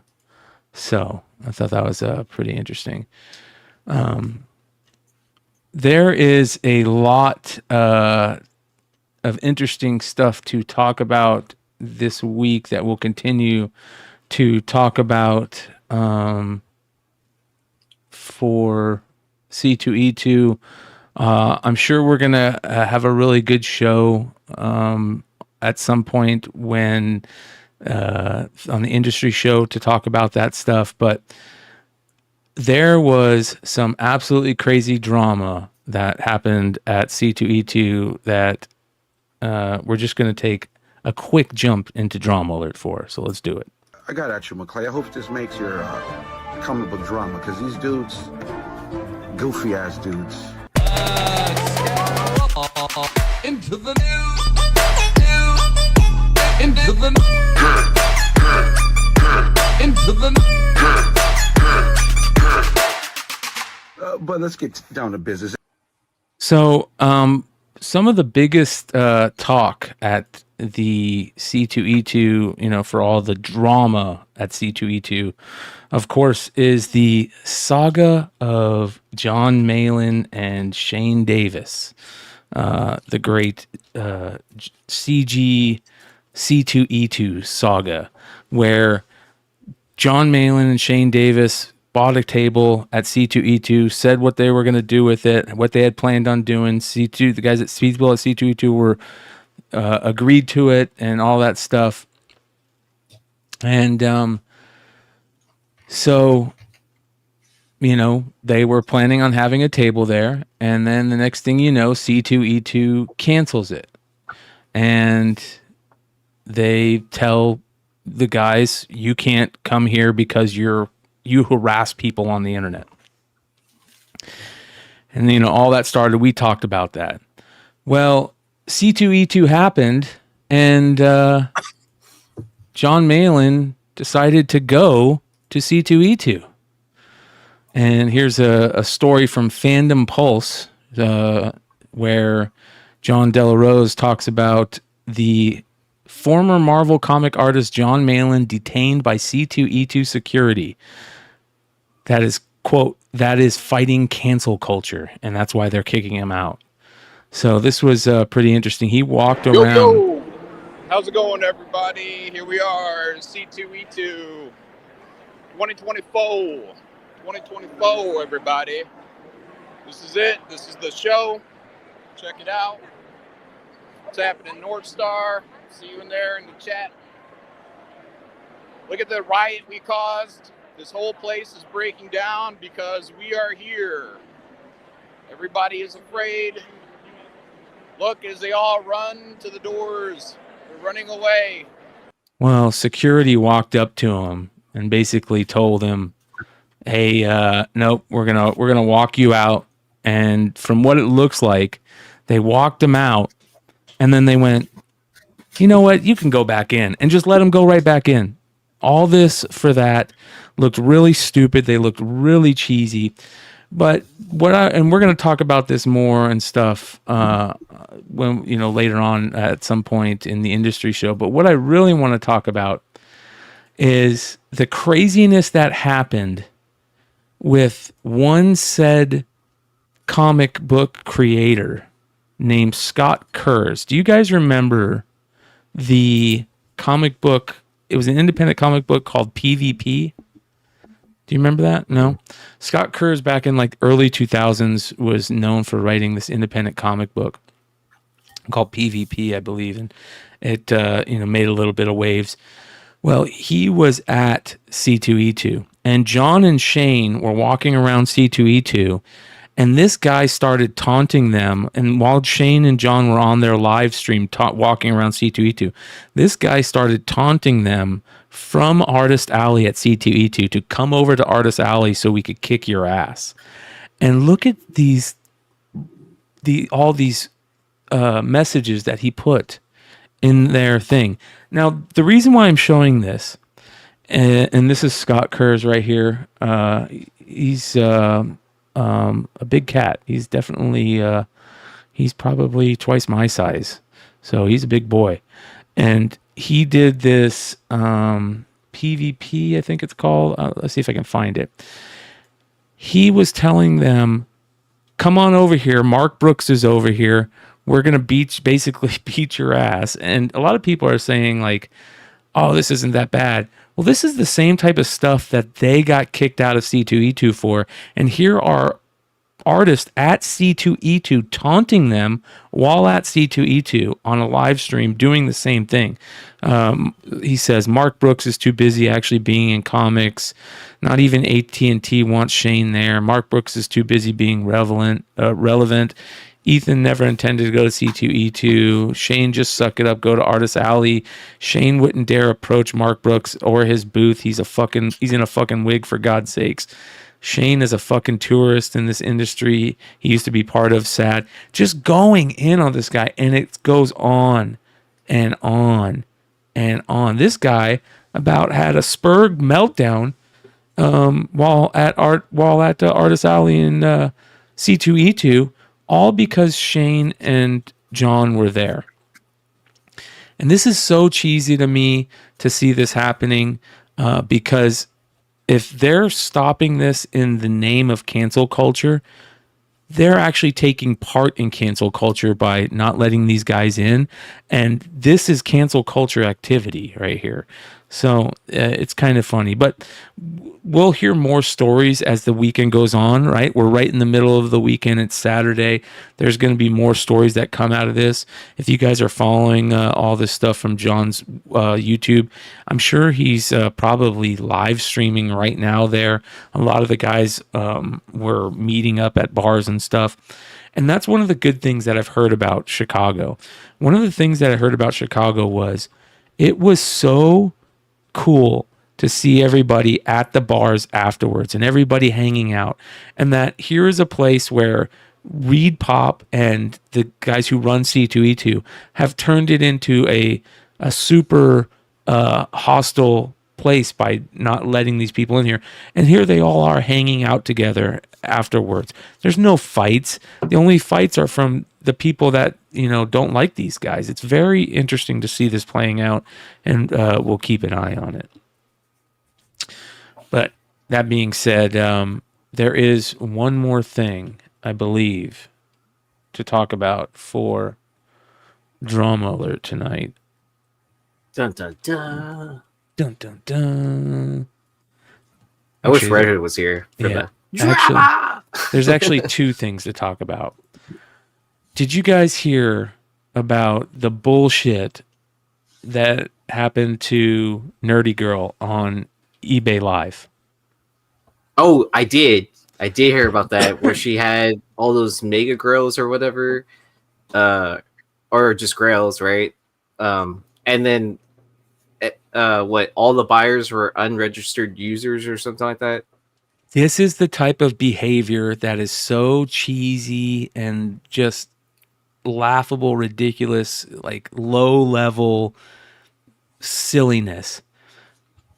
So I thought that was pretty interesting. There is a lot of interesting stuff to talk about this week that we'll continue to talk about for C2E2. I'm sure we're going to have a really good show at some point when on the industry show to talk about that stuff. But there was some absolutely crazy drama that happened at C2E2 that we're just going to take a quick jump into drama alert for. So let's do it. I got at you, McClay. I hope this makes your comic book drama, because these dudes, goofy ass dudes. Into the news. Into the into the But let's get down to business. So, some of the biggest talk at the C2E2, for all the drama at C2E2, of course, is the saga of John Malone and Shane Davis, the great CG C2E2 saga, where John Malone and Shane Davis bought a table at C2E2, said what they were going to do with it, what they had planned on doing. The guys at people at C2E2 were agreed to it and all that stuff. And so, they were planning on having a table there. And then the next thing you know, C2E2 cancels it. And they tell the guys, you can't come here because you harass people on the internet. And, all that started, we talked about that. Well, C2E2 happened, and John Malone decided to go to C2E2. And here's a story from Fandom Pulse, where John Delarose talks about the former Marvel comic artist John Malone detained by C2E2 security. That is, quote, that is fighting cancel culture, and that's why they're kicking him out. So this was pretty interesting. He walked around. Yo! How's it going, everybody? Here we are, C2E2 2024. 2024, everybody. This is it. This is the show. Check it out. What's happening, North Star? See you in there in the chat. Look at the riot we caused. This whole place is breaking down because we are here. Everybody is afraid. Look as they all run to the doors. They're running away. Well, security walked up to him and basically told him, "Hey, nope, we're gonna walk you out." And from what it looks like, they walked him out, and then they went, "You know what? You can go back in," and just let him go right back in. All this for that looked really stupid. They looked really cheesy. But and we're going to talk about this more and stuff when later on at some point in the industry show. But what I really want to talk about is the craziness that happened with one said comic book creator named Scott Kurz. Do you guys remember the comic book? It was an independent comic book called PvP. Do you remember that? No. Scott Kurz back in like early 2000s was known for writing this independent comic book called PvP, I believe, and it made a little bit of waves. Well, he was at C2E2, and John and Shane were walking around C2E2, and this guy started taunting them. And while Shane and John were on their live stream walking around C2E2, this guy started taunting them from Artist Alley at C2E2 to come over to Artist Alley so we could kick your ass. And look at all these messages that he put in their thing. Now, the reason why I'm showing this, and this is Scott Kurz right here. He's a big cat. He's definitely he's probably twice my size, so he's a big boy. And he did this PvP, I think it's called. Let's see if I can find it. He was telling them, "Come on over here. Mark Brooks is over here. We're going to basically beat your ass." And a lot of people are saying like, "Oh, this isn't that bad." Well, this is the same type of stuff that they got kicked out of C2E2 for. And here are artists at C2E2 taunting them while at C2E2 on a live stream doing the same thing. He says, "Mark Brooks is too busy actually being in comics. Not even AT&T wants Shane there. Mark Brooks is too busy being relevant. Ethan never intended to go to C2E2. Shane, just suck it up. Go to Artist Alley. Shane wouldn't dare approach Mark Brooks or his booth. He's in a fucking wig, for God's sakes. Shane is a fucking tourist in this industry. He used to be part of SAD." Just going in on this guy, and it goes on and on and on. This guy about had a Spurg meltdown while at Artist Alley in C2E2. All because Shane and John were there. And this is so cheesy to me to see this happening because if they're stopping this in the name of cancel culture, they're actually taking part in cancel culture by not letting these guys in. And this is cancel culture activity right here. So it's kind of funny, but we'll hear more stories as the weekend goes on, right? We're right in the middle of the weekend. It's Saturday. There's going to be more stories that come out of this. If you guys are following all this stuff from John's YouTube, I'm sure he's probably live streaming right now there. A lot of the guys were meeting up at bars and stuff. And that's one of the good things that I've heard about Chicago. One of the things that I heard about Chicago was it was so cool to see everybody at the bars afterwards and everybody hanging out, and that here is a place where Reed Pop and the guys who run C2E2 have turned it into a super hostile place by not letting these people in here. And here they all are hanging out together afterwards. There's no fights. The only fights are from the people that don't like these guys. It's very interesting to see this playing out, and we'll keep an eye on it. But that being said, there is one more thing, I believe, to talk about for Drama Alert tonight. Dun dun dun. Dun dun dun. I wish Redhood was here for yeah, that. There's actually two things to talk about. Did you guys hear about the bullshit that happened to Nerdy Girl on eBay Live? Oh, I did. I did hear about that, where she had all those mega grails or whatever, or just grails, right? And then, all the buyers were unregistered users or something like that? This is the type of behavior that is so cheesy and just laughable, ridiculous, like low-level silliness.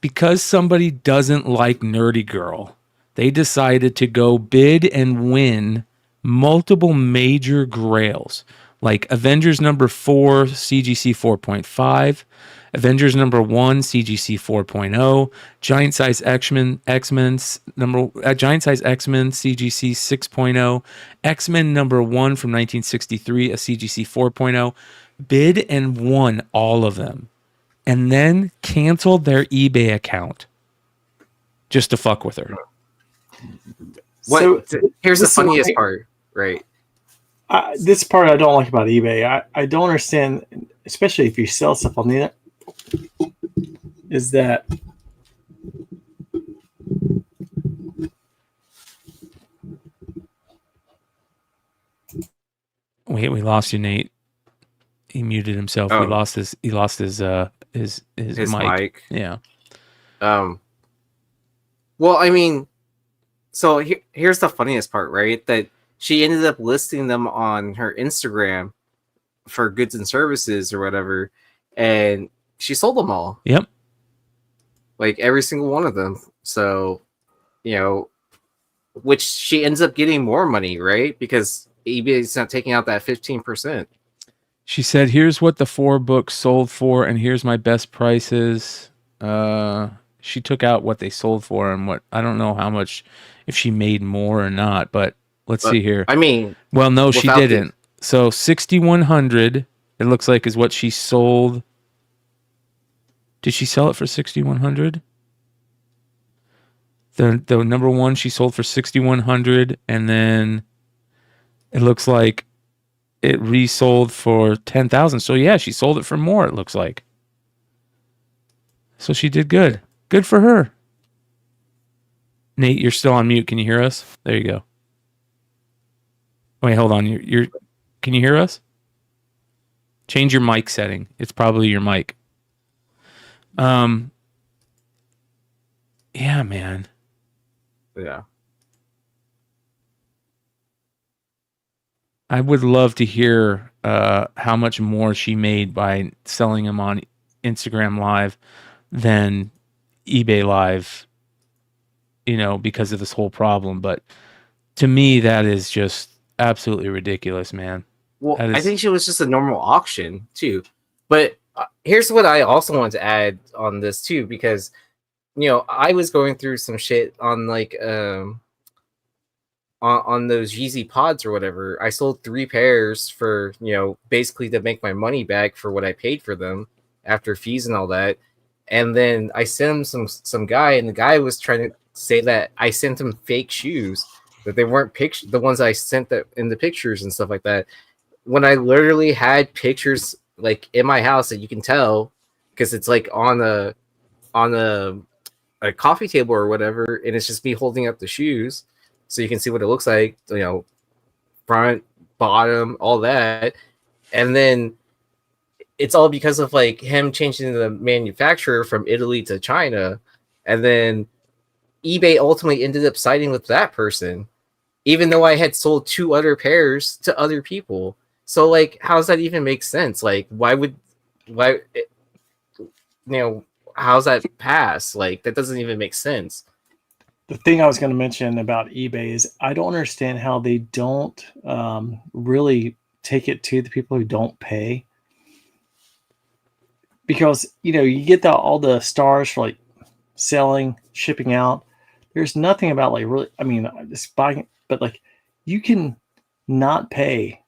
Because somebody doesn't like Nerdy Girl, they decided to go bid and win multiple major grails, like Avengers number 4, CGC 4.5, Avengers number 1, CGC 4.0, Giant Size X-Men Giant Size X-Men CGC 6.0, X-Men number 1 from 1963, a CGC 4.0, bid and won all of them, and then canceled their eBay account just to fuck with her. Here's the funniest part, right? This part I don't like about eBay. I don't understand, especially if you sell stuff on the internet, is that we lost you, Nate. He muted himself. Oh. He lost his mic. Yeah. Well, I mean, so here's the funniest part, right? That she ended up listing them on her Instagram for goods and services or whatever, and she sold them all. Yep. Like every single one of them. So, which she ends up getting more money, right? Because eBay's not taking out that 15%. She said, "Here's what the 4 books sold for, and here's my best prices." She took out what they sold for and what I don't know how much, if she made more or not. But let's see here. I mean, well, no, she didn't. So 6,100, it looks like, is what she sold. Did she sell it for 6,100? The number one she sold for 6,100, and then it looks like it resold for 10,000. So yeah, she sold it for more, it looks like. So she did good. Good for her. Nate, you're still on mute. Can you hear us? There you go. Wait, hold on. You're can you hear us? Change your mic setting. It's probably your mic. Yeah, man. Yeah. I would love to hear how much more she made by selling them on Instagram Live than eBay Live, because of this whole problem. But to me, that is just absolutely ridiculous, man. Well, I think she was just a normal auction too. But here's what I also want to add on this too, because I was going through some shit on like on those Yeezee pods or whatever. I sold 3 pairs for basically to make my money back for what I paid for them after fees and all that. And then I sent him some guy, and the guy was trying to say that I sent him fake shoes, that they weren't the ones I sent that in the pictures and stuff like that. When I literally had pictures like in my house that you can tell because it's like on a coffee table or whatever, and it's just me holding up the shoes so you can see what it looks like, front, bottom, all that. And then it's all because of like him changing the manufacturer from Italy to China. And then eBay ultimately ended up siding with that person, even though I had sold 2 other pairs to other people. So like, how does that even make sense? Like, how's that pass? Like, that doesn't even make sense. The thing I was going to mention about eBay is I don't understand how they don't really take it to the people who don't pay. Because, you get all the stars for like selling, shipping out. There's nothing about like really, just buying, but like you can not pay.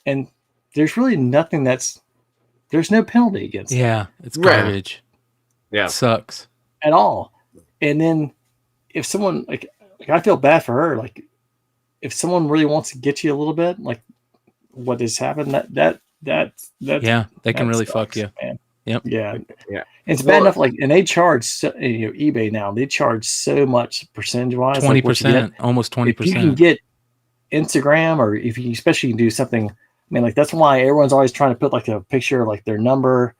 And there's really nothing there's no penalty against it. Yeah, it's garbage. Yeah. It sucks. At all. And then if someone like I feel bad for her, like if someone really wants to get you a little bit, like what has happened, that yeah, they can really sucks, fuck you, man. Yep. Yeah. It's bad enough. Like, and they charge eBay now. They charge so much percentage wise, 20%, almost 20%. If you can get Instagram, or if you especially can do something. Like that's why everyone's always trying to put like a picture of like their number.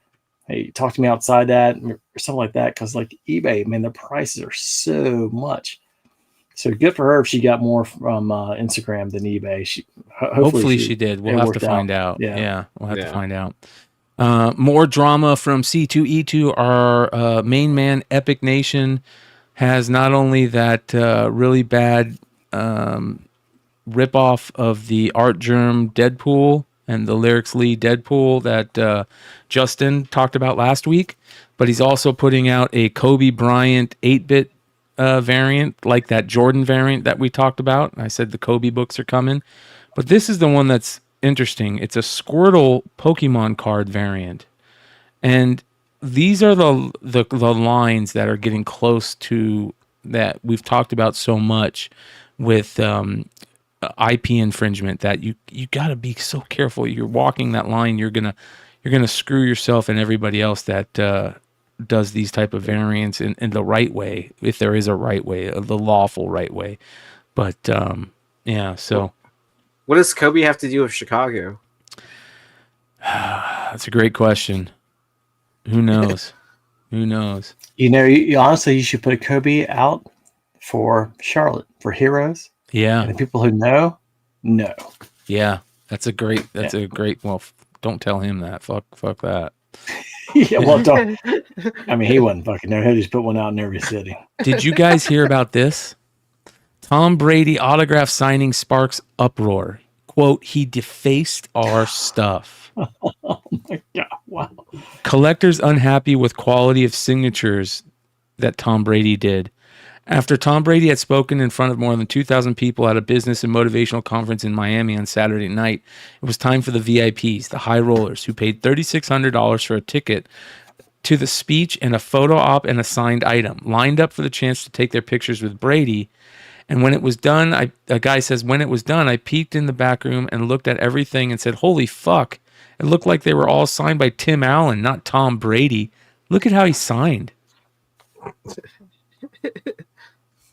Hey, talk to me outside that or something like that. Because like eBay, the prices are so much. So good for her if she got more from Instagram than eBay. Hopefully she did. We'll have to find out. Yeah, we'll have to find out. More drama from C2E2. Our main man, Epic Nation, has not only that really bad ripoff of the Art Germ Deadpool and the Lyrics Lee Deadpool that Justin talked about last week, but he's also putting out a Kobe Bryant 8-bit variant, like that Jordan variant that we talked about. I said the Kobe books are coming, but this is the one that's interesting. It's a Squirtle Pokemon card variant, and these are the lines that are getting close to that we've talked about so much with IP infringement that you got to be so careful. You're walking that line. You're gonna screw yourself and everybody else that does these type of variants in the right way, if there is a right way, the lawful right way. But yeah, so what does Kobe have to do with Chicago? that's a great question. Who knows? Who knows? You honestly, you should put Kobe out for Charlotte, for Heroes. Yeah. And the people who know. Yeah. That's a great, well, don't tell him that. Fuck that. Yeah, well, don't. I mean, he wouldn't fucking know. He'll just put one out in every city. Did you guys hear about this? Tom Brady autograph signing sparks uproar. Quote, he defaced our stuff. Oh my God. Wow. Collectors unhappy with quality of signatures that Tom Brady did. After Tom Brady had spoken in front of more than 2,000 people at a business and motivational conference in Miami on Saturday night, it was time for the VIPs, the high rollers, who paid $3,600 for a ticket to the speech and a photo op and a signed item, lined up for the chance to take their pictures with Brady. And when it was done, a guy says, when it was done, I peeked in the back room and looked at everything and said, holy fuck, it looked like they were all signed by Tim Allen, not Tom Brady. Look at how he signed.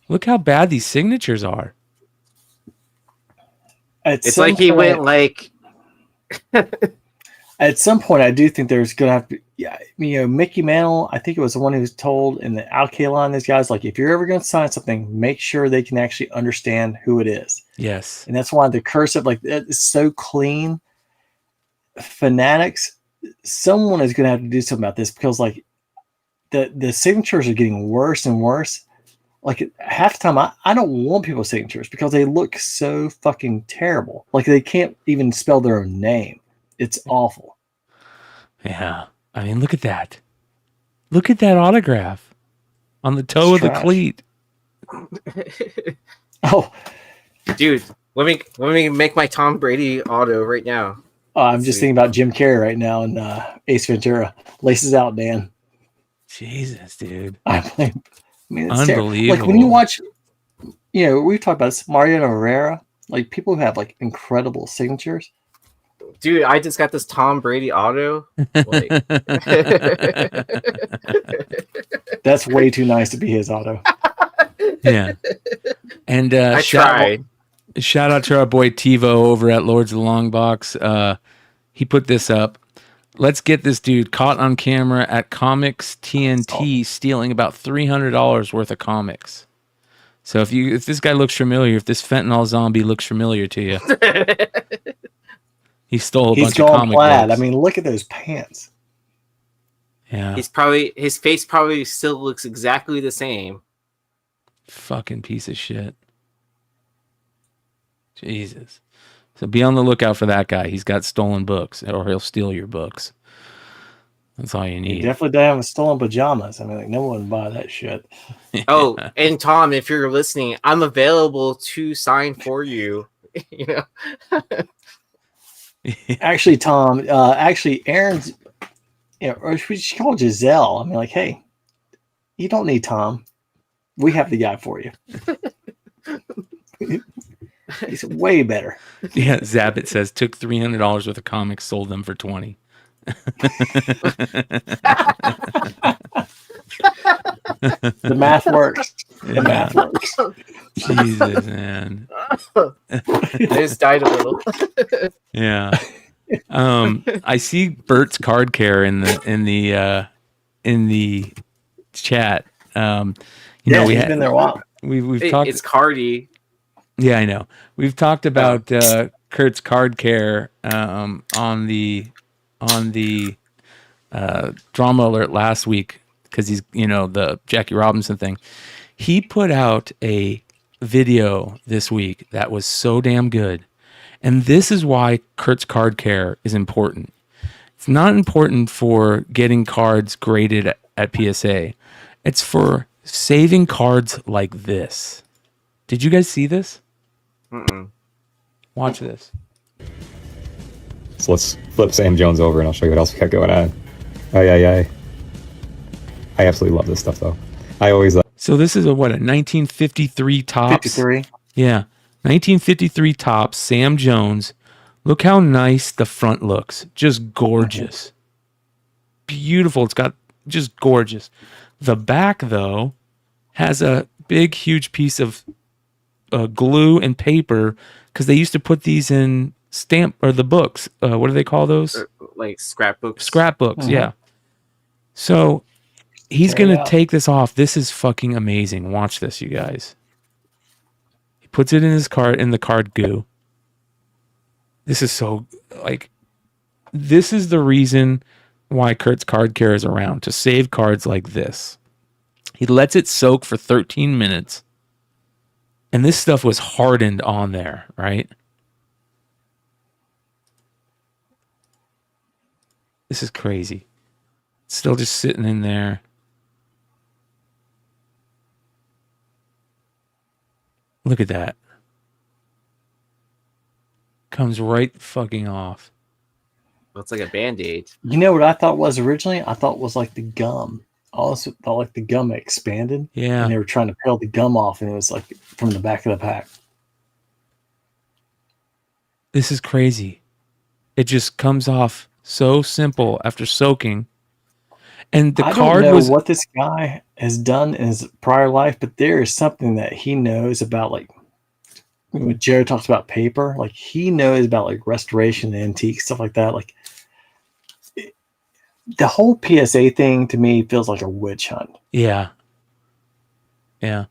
Look how bad these signatures are. It's like he went like... At some point, I do think there's going to have to be, Mickey Mantle, I think it was the one who was told in the Alki line, this guy's like, if you're ever going to sign something, make sure they can actually understand who it is. Yes. And that's why the cursive, like, it's so clean. Fanatics, someone is going to have to do something about this because, like, the signatures are getting worse and worse. Like, half the time, I don't want people's signatures because they look so fucking terrible. Like, they can't even spell their own name. It's awful. Yeah. I mean, look at that. Look at that autograph on the toe of the cleat. Oh, dude, let me make my Tom Brady auto right now. I'm just thinking about Jim Carrey right now in Ace Ventura. Laces out, Dan. Jesus, dude. I mean, it's unbelievable. Terrible. Like when you watch, we talk about this, Mariano Herrera, like people who have like incredible signatures. Dude, I just got this Tom Brady auto. Like... That's way too nice to be his auto. Yeah. And I tried. Shout out to our boy TiVo over at Lords of the Long Box. He put this up. Let's get this dude caught on camera at Comix TNT stealing about $300 worth of comics. So if this guy looks familiar, if this fentanyl zombie looks familiar to you, he stole a bunch of comic plaid. books. I mean, look at those pants. Yeah. His face probably still looks exactly the same. Fucking piece of shit. Jesus. So be on the lookout for that guy. He's got stolen books, or he'll steal your books. That's all you need. He definitely don't have stolen pajamas. I mean, like no one would buy that shit. Oh, and Tom, if you're listening, I'm available to sign for you. Actually, Tom, Aaron's, or we should call Giselle. I mean, like, hey, you don't need Tom. We have the guy for you. He's way better. Yeah, Zabbit says took $300 worth of comics, sold them for $20. The math works. The math works. Jesus, man. I just died a little. Yeah. I see Bert's Card Care in the chat. He's been there a while. We've talked. It's Cardi. Yeah, I know. We've talked about Kurt's Card Care on the drama alert last week because he's the Jackie Robinson thing. He put out a video this week that was so damn good, and this is why Kurt's Card Care is important. It's not important for getting cards graded at PSA. It's for saving cards like this. Did you guys see this? Mm-mm. Watch this. So let's flip Sam Jones over and I'll show you what else we got going on. I absolutely love this stuff though. I always So this is a 1953 Topps. 53. Yeah. 1953 Topps, Sam Jones. Look how nice the front looks. Just gorgeous. Beautiful. It's got just gorgeous. The back, though, has a big, huge piece of glue and paper because they used to put these in the books. What do they call those? Like scrapbooks. Scrapbooks, yeah. So he's going to take this off. This is fucking amazing. Watch this, you guys. He puts it in his card, in the card goo. This is so, this is the reason why Kurt's Card Care is around, to save cards like this. He lets it soak for 13 minutes. And this stuff was hardened on there, right? This is crazy. It's still just sitting in there. Look at that. Comes right fucking off. Looks like a Band-Aid. You know what I thought was originally? I thought it was like the gum. I also thought like the gum expanded. Yeah. And they were trying to peel the gum off, and it was like from the back of the pack. This is crazy. It just comes off so simple after soaking. And the card don't know was what this guy has done in his prior life, but there is something that he knows about, like when Jared talks about paper, like he knows about like restoration, antique stuff like that. Like the whole PSA thing to me feels like a witch hunt. Yeah. Yeah.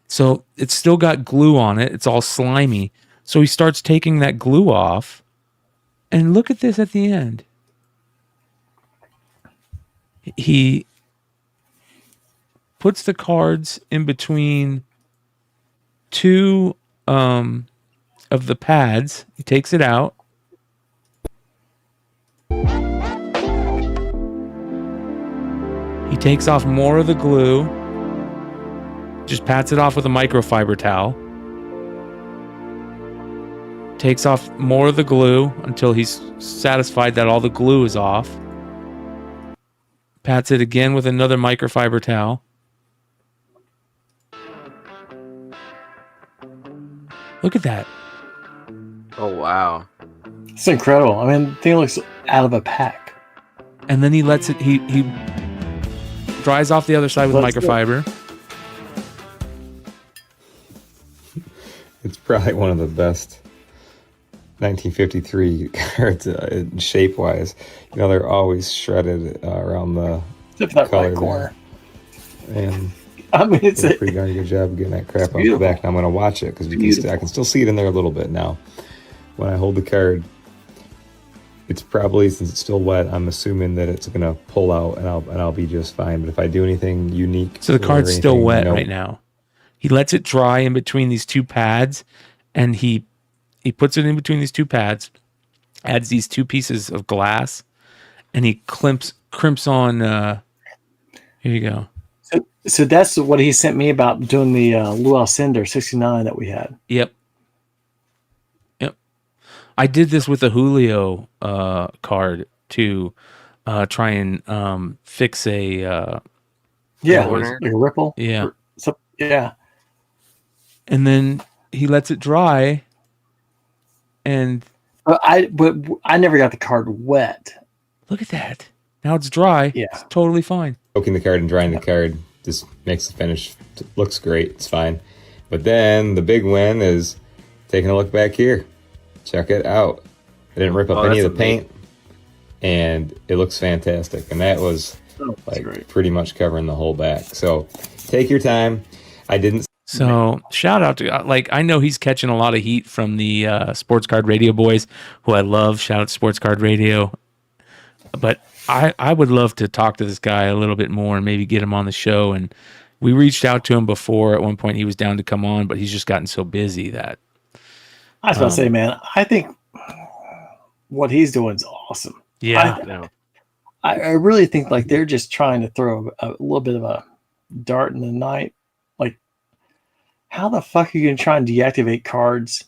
So it's still got glue on it. It's all slimy. So he starts taking that glue off. And look at this at the end. He puts the cards in between two of the pads. He takes it out. He takes off more of the glue. Just pats it off with a microfiber towel. Takes off more of the glue until he's satisfied that all the glue is off. Pats it again with another microfiber towel. Look at that. Oh, wow. It's incredible. I mean, the thing looks out of a pack. And then he lets it, he dries off the other side with microfiber. It's probably one of the best 1953 cards shape-wise. You know, they're always shredded around the color corner. And I mean, it's a pretty darn good job of getting that crap off the back. And I'm going to watch it because I can still see it in there a little bit now. When I hold the card, it's probably, since it's still wet, I'm assuming that it's going to pull out and I'll be just fine. But if I do anything unique, so the card's still wet right now. He lets it dry in between these two pads, and he puts it in between these two pads, adds these two pieces of glass, and he crimps on. Here you go. So that's what he sent me about doing the Lou Alcindor 69 that we had. Yep. I did this with a Julio card to try and fix a like a ripple. Yeah. Yeah. And then he lets it dry, and but I never got the card wet. Look at that. Now it's dry. Yeah. It's totally fine. Soaking the card and drying the card just makes the finish looks great. It's fine. But then the big win is taking a look back here. Check it out. I didn't rip up any of the paint, and it looks fantastic. And that was pretty much covering the whole back. So take your time. I didn't. So shout out to, I know he's catching a lot of heat from the Sports Card Radio boys, who I love. Shout out to Sports Card Radio. But I would love to talk to this guy a little bit more and maybe get him on the show. And we reached out to him before. At one point he was down to come on, but he's just gotten so busy that. I was about to say, man, I think what he's doing is awesome. Yeah. I really think like they're just trying to throw a little bit of a dart in the night. Like, how the fuck are you going to try and deactivate cards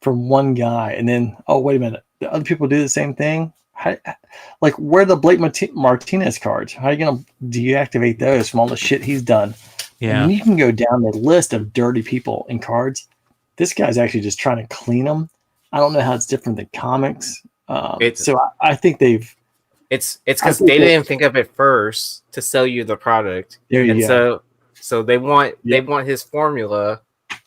from one guy and then, oh, wait a minute, the other people do the same thing? Like, where are the Blake Martinez cards? How are you going to deactivate those from all the shit he's done? Yeah. And you can go down the list of dirty people in cards. This guy's actually just trying to clean them. I don't know how it's different than comics. So I think they've. It's because they didn't think of it first to sell you the product. There you go. So they want his formula.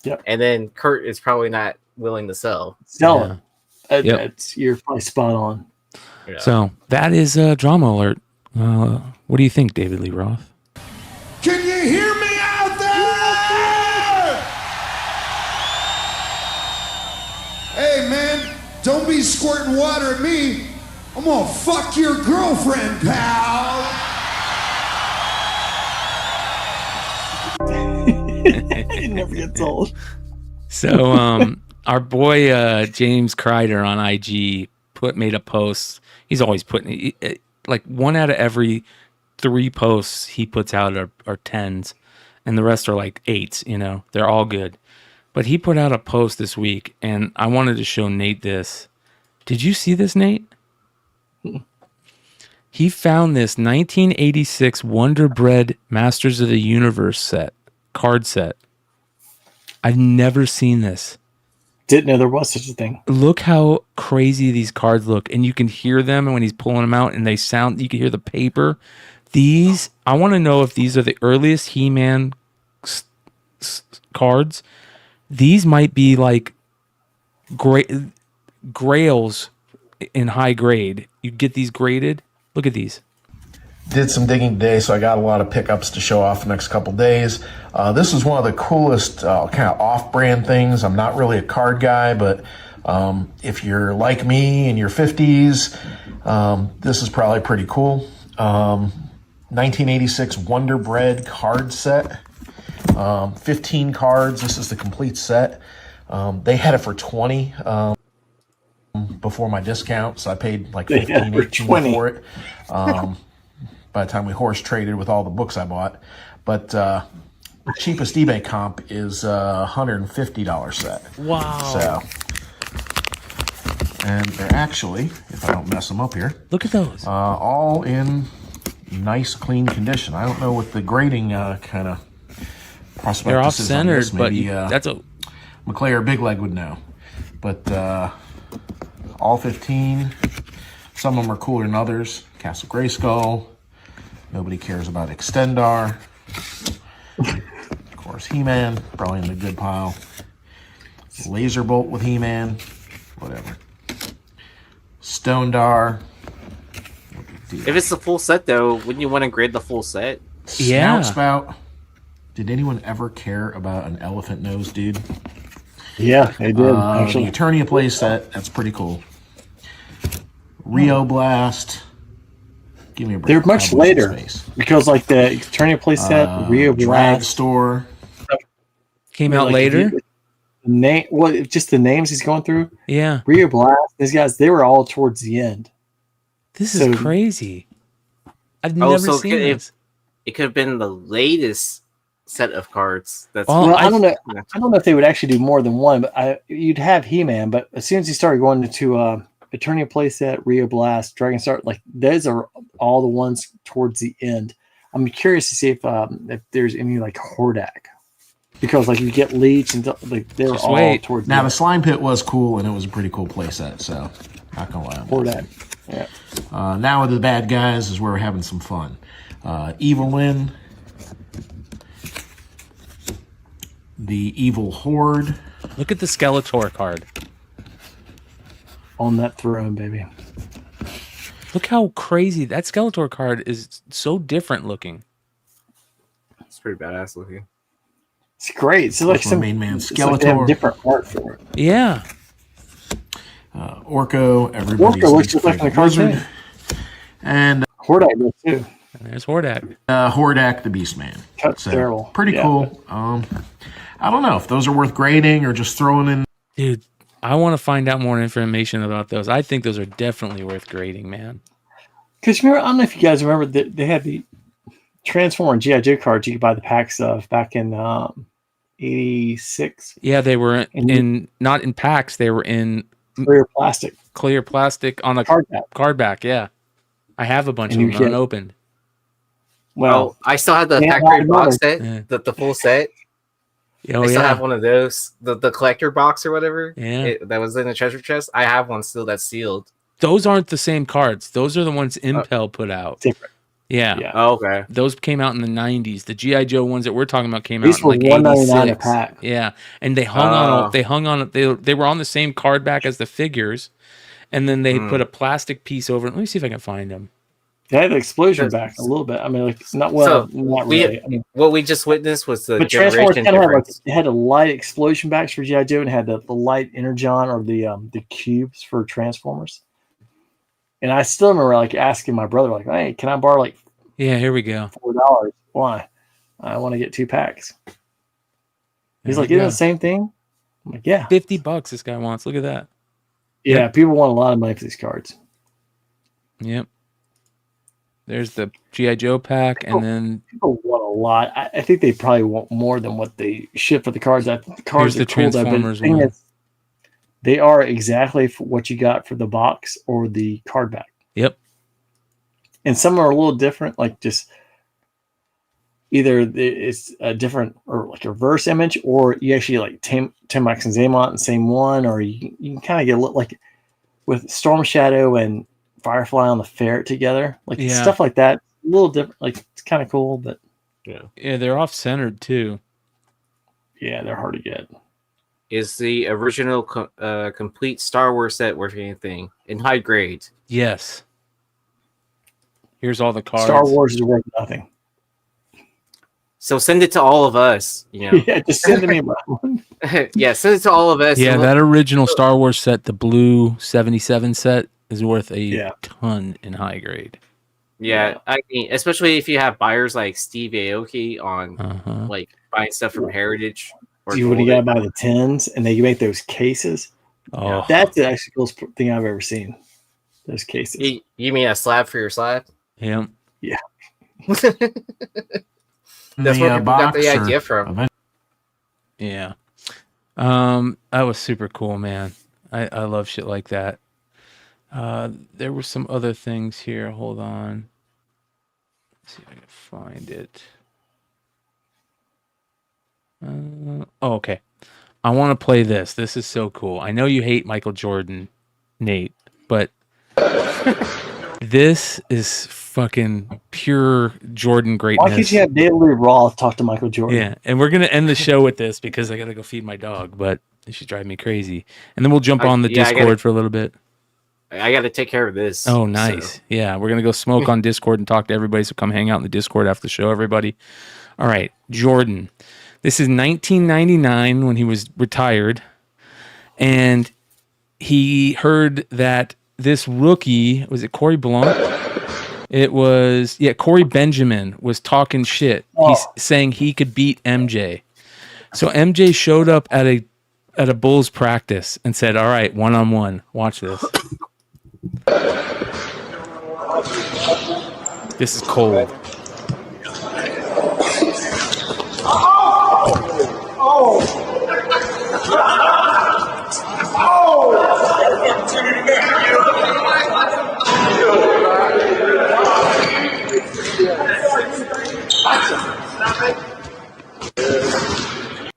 Yep. And then Kurt is probably not willing to sell. You're probably spot on. Yeah. So that is Drama Alert. What do you think, David Lee Roth? Can you hear me out there? Hey, man, don't be squirting water at me. I'm gonna fuck your girlfriend, pal. It never gets old. So, our boy James Kreider on IG made a post. He's always putting like 1 out of every 3 posts he puts out are 10s, and the rest are like 8s. You know, they're all good. But he put out a post this week, and I wanted to show Nate this. Did you see this, Nate? He found this 1986 Wonder Bread Masters of the Universe card set. I've never seen this. Didn't know there was such a thing. Look how crazy these cards look, and you can hear them when he's pulling them out, and they sound. You can hear the paper. These, I want to know if these are the earliest He-Man cards. These might be like grails in high grade. You get these graded. Look at these. Did some digging today, so I got a lot of pickups to show off the next couple days. This is one of the coolest kind of off-brand things. I'm not really a card guy, but if you're like me in your 50s, this is probably pretty cool. 1986 Wonder Bread card set. 15 cards. This is the complete set. They had it for 20 before my discount, so I paid like 15, 18 for it. By the time we horse traded with all the books I bought. But the cheapest eBay comp is a $150 set. Wow. So, and they're actually, if I don't mess them up here. Look at those. All in nice, clean condition. I don't know what the grading kind of prospectus they're off is centered, on this. Maybe, but that's a McClay or BigLegg would know. But all 15. Some of them are cooler than others. Castle Grayskull. Nobody cares about Extendar. Of course, He-Man, probably in the good pile. Laser Bolt with He-Man, whatever. Stone-Dar. If it's the full set, though, wouldn't you want to grade the full set? Yeah. Snout Spout. Did anyone ever care about an elephant nose, dude? Yeah, I did. Actually, the Eternia play set, that's pretty cool. Rio Blast. Give me a break. They're much later because, like the Eternia playset, Rio Drag Blast Store came out later. Just the names he's going through. Yeah, Rio Blast. These guys, they were all towards the end. This is crazy. I've never seen this. It could have been the latest set of cards. That's I don't know. I don't know if they would actually do more than one, but you'd have He-Man. But as soon as you started going into Eternia playset, Rio Blast, Dragon Star, like those are all the ones towards the end. I'm curious to see if there's any like Hordak, because like you get Leech and like they're all towards. Now the Slime Pit was cool and it was a pretty cool playset, so not gonna lie. Hordak. Yeah. Now with the bad guys is where we're having some fun. Evelyn, the Evil Horde. Look at the Skeletor card. On that throne, baby. Look how crazy that Skeletor card is. So different looking. It's pretty badass looking. It's great. It's like some main man Skeletor. Like they have different art for it. Yeah. Orko. Everybody's Orko looks just like the card. And Hordak does too. And there's Hordak. Hordak the Beastman. That's terrible. Pretty cool. I don't know if those are worth grading or just throwing in. Dude, I want to find out more information about those. I think those are definitely worth grading, man. Because remember, I don't know if you guys remember that they had the Transformer G.I. Joe cards you could buy the packs of back in 86. Yeah, they were in not in packs. They were in clear plastic. Clear plastic on a card back. Yeah, I have a bunch of them unopened. Well, I still have the factory box set, the full set. Oh, I still yeah. have one of those, the collector box or whatever. Yeah. That was in the treasure chest. I have one still that's sealed. Those aren't the same cards. Those are the ones Impel put out. Different. Yeah. Yeah. Oh, okay. Those came out in the 90s. The G.I. Joe ones that we're talking about came These out in like were $1.99 a 86. pack. Yeah. And they hung on they were on the same card back as the figures. And then they put a plastic piece over it. Let me see if I can find them. They had the explosion back a little bit. I mean, like not well, not really. I mean, what we just witnessed was the but Transformers generation kind of had, like, difference. it had a light explosion backs for G.I. Joe and had the light energon or the cubes for Transformers. And I still remember like asking my brother, like, "Hey, can I borrow like here we go, $4? Why? I want to get 2 packs." He's like, "Isn't it the same thing?" I'm like, "Yeah, $50 this guy wants. Look at that." Yeah, people want a lot of money for these cards. Yep. There's the G.I. Joe pack, and then people want a lot. I think they probably want more than what they ship for the cards. I think the cards here's the are cool, Transformers but the thing one. is, they are exactly for what you got for the box or the card back. Yep. And some are a little different, like just either it's a different or like a reverse image, or you actually like Tim Max and Zaymont in the same one, or you can kind of get a little like with Storm Shadow and Firefly on the ferret together, like stuff like that. A little different, like it's kind of cool, but yeah, they're off centered too. Yeah, they're hard to get. Is the original complete Star Wars set worth anything in high grade? Yes. Here's all the cards. Star Wars is worth nothing. So send it to all of us. You know. Yeah, just send it to me, bro. Yeah, send it to all of us. Yeah, that original Star Wars set, the blue 77 set, is worth a ton in high grade. Yeah, I mean, especially if you have buyers like Steve Aoki on like buying stuff from Heritage. Or You would you gotta buy the tins, and they make those cases. Oh, that's the actually coolest thing I've ever seen. Those cases. You mean a slab for your slab? Yeah. Yeah. That's where people got the idea from. Yeah. That was super cool, man. I love shit like that. There were some other things here. Hold on. Let's see if I can find it. Okay. I want to play this. This is so cool. I know you hate Michael Jordan, Nate, but this is fucking pure Jordan greatness. Why can't you have Daily Raw talk to Michael Jordan? Yeah, and we're gonna end the show with this because I gotta go feed my dog, but she's driving me crazy. And then we'll jump on the Discord for a little bit. I got to take care of this. Oh, nice. So. Yeah, we're gonna go smoke on Discord and talk to everybody. So come hang out in the Discord after the show, everybody. All right, Jordan. This is 1999 when he was retired, and he heard that this rookie, was it Corey Blount? It was, Corey Benjamin was talking shit. He's saying he could beat MJ. So MJ showed up at a Bulls practice and said, "All right, 1-on-1. Watch this." This is cold.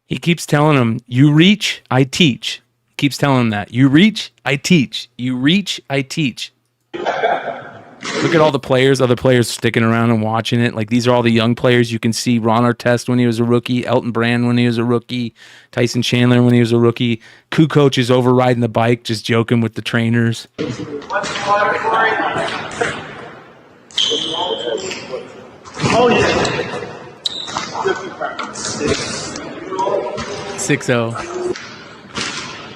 He keeps telling him, "You reach, I teach." He keeps telling him that. "You reach, I teach. You reach, I teach." Look at all the players, other players sticking around and watching it. Like, these are all the young players. You can see Ron Artest when he was a rookie, Elton Brand when he was a rookie, Tyson Chandler when he was a rookie. Kukoc is over riding the bike, just joking with the trainers. Oh, yeah. 6-0.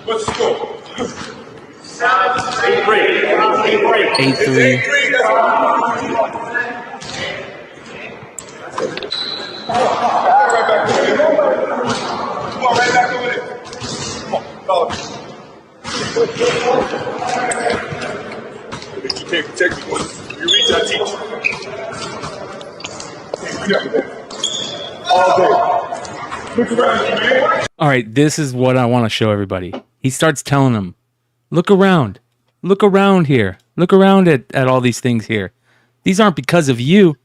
Let's go. 8-3. You can't protect me. You reach, I teach. All day. Look around you, man. All right, this is what I want to show everybody. He starts telling them, "Look around. Look around here. Look around at all these things here. These aren't because of you.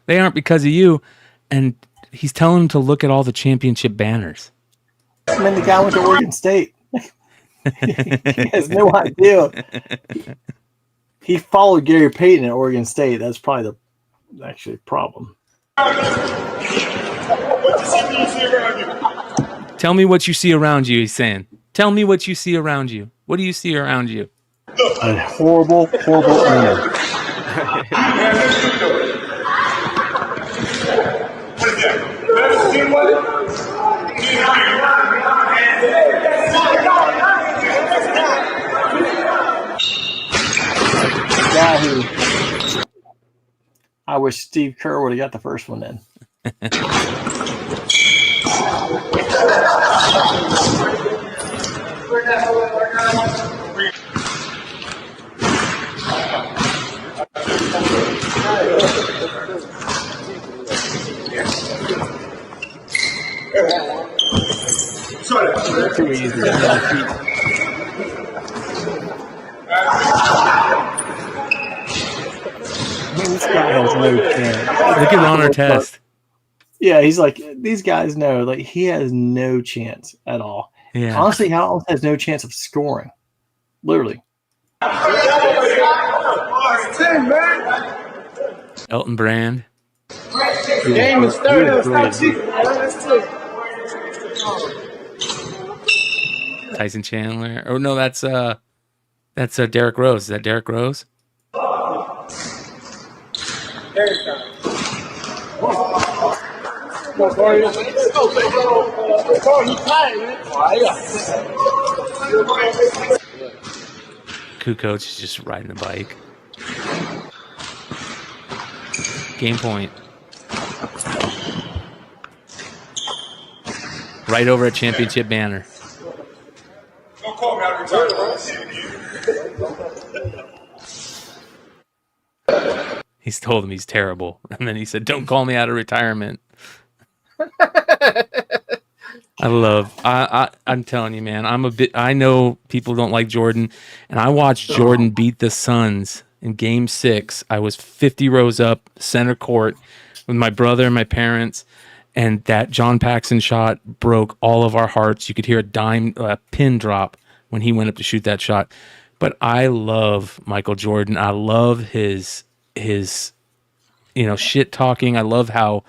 They aren't because of you." And he's telling them to look at all the championship banners. And then the guy went to Oregon State. He has no idea. He followed Gary Payton at Oregon State. That's probably the actually problem. Tell me what you see around you, he's saying. Tell me what you see around you. What do you see around you? A horrible, horrible owner. Guy who I wish Steve Kerr would have got the first one in. Too easy. This guy has no chance. Look at Ron Artest. Yeah, he's like, these guys know, like, he has no chance at all. Yeah. Honestly, he almost has no chance of scoring. Literally. Elton Brand. Game is 30. Tyson Chandler. Oh no, that's Derrick Rose. Is that Derrick Rose? Kukoc is just riding a bike. Game point. Right over a championship banner. Don't call me out of retirement. He's told him he's terrible. And then he said, don't call me out of retirement. I'm telling you, man, I know people don't like Jordan, and I watched Jordan beat the Suns in game 6. I was 50 rows up center court with my brother and my parents, and that John Paxson shot broke all of our hearts. You could hear a pin drop when he went up to shoot that shot. But I love Michael Jordan. I love his shit talking. I love how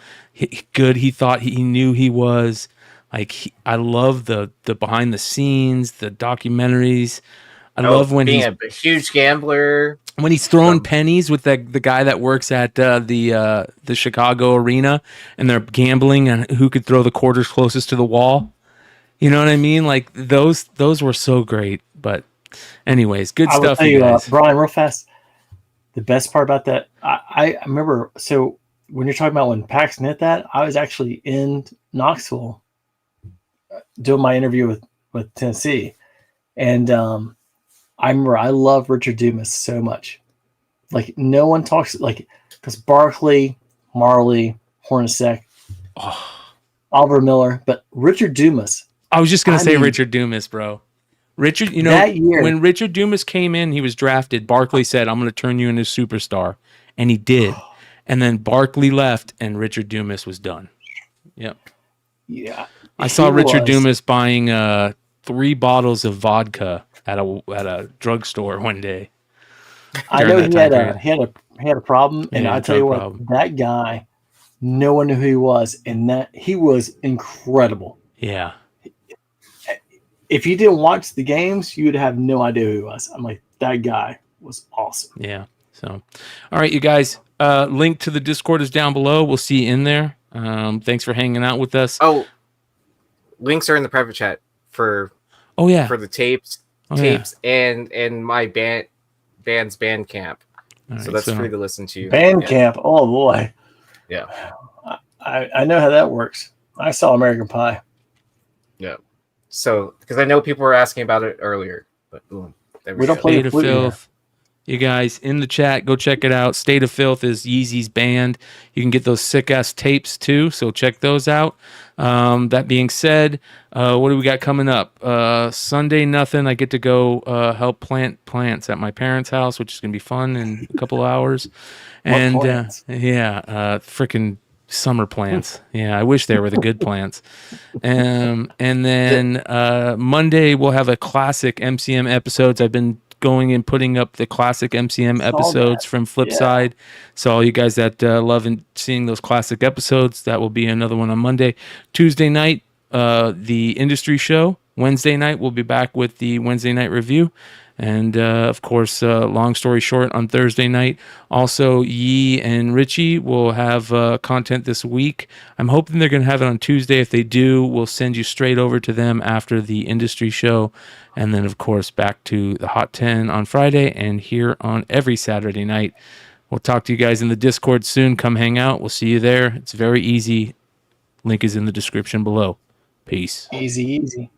good he thought he knew he was. I love the behind the scenes, the documentaries. I love when he's a huge gambler. When he's throwing pennies with the guy that works at the Chicago arena, and they're gambling on who could throw the quarters closest to the wall. You know what I mean? Like those were so great. But anyways, good stuff. I will tell you, guys. Brian, real fast. The best part about that, I remember. So when you're talking about when Paxson hit that, I was actually in Knoxville doing my interview with Tennessee, and I remember I love Richard Dumas so much. Like no one talks because Barkley, Marley, Hornacek, Oliver Miller, but Richard Dumas. I was just gonna say Richard Dumas, bro. Richard, that year, when Richard Dumas came in, he was drafted. Barkley said, "I'm going to turn you into a superstar," and he did. And then Barkley left, and Richard Dumas was done. Yep. Yeah. I saw Richard Dumas buying 3 bottles of vodka at a drugstore one day. I know he had a problem, and I tell you what, that guy, no one knew who he was, and that he was incredible. Yeah. If you didn't watch the games, you would have no idea who he was. I'm like, that guy was awesome. Yeah. So, all right, you guys. Link to the Discord is down below. We'll see you in there. Thanks for hanging out with us. Oh, links are in the private chat for the tapes, and my band's Bandcamp. Right, so that's free to listen to. Bandcamp. Yeah. Oh boy. Yeah. I know how that works. I saw American Pie. Yeah. So, because I know people were asking about it earlier, but boom, we don't play State of Filth. You guys in the chat, go check it out. State of Filth is Yeezee's band. You can get those sick ass tapes too, so check those out. That being said, what do we got coming up? Sunday, nothing. I get to go help plant plants at my parents' house, which is gonna be fun in a couple of hours. And freaking Summer plants. Yeah, I wish they were the good plants. And then Monday we'll have a classic MCM episodes. I've been going and putting up the classic MCM episodes from Flipside. So all you guys that love and seeing those classic episodes, that will be another one on Monday. Tuesday night, the industry show. Wednesday night we'll be back with the Wednesday night review. And of course, long story short, on Thursday night, also Yee and Richie will have content this week. I'm hoping they're going to have it on Tuesday. If they do, we'll send you straight over to them after the industry show. And then, of course, back to the Hot 10 on Friday and here on every Saturday night. We'll talk to you guys in the Discord soon. Come hang out. We'll see you there. It's very easy. Link is in the description below. Peace. Easy.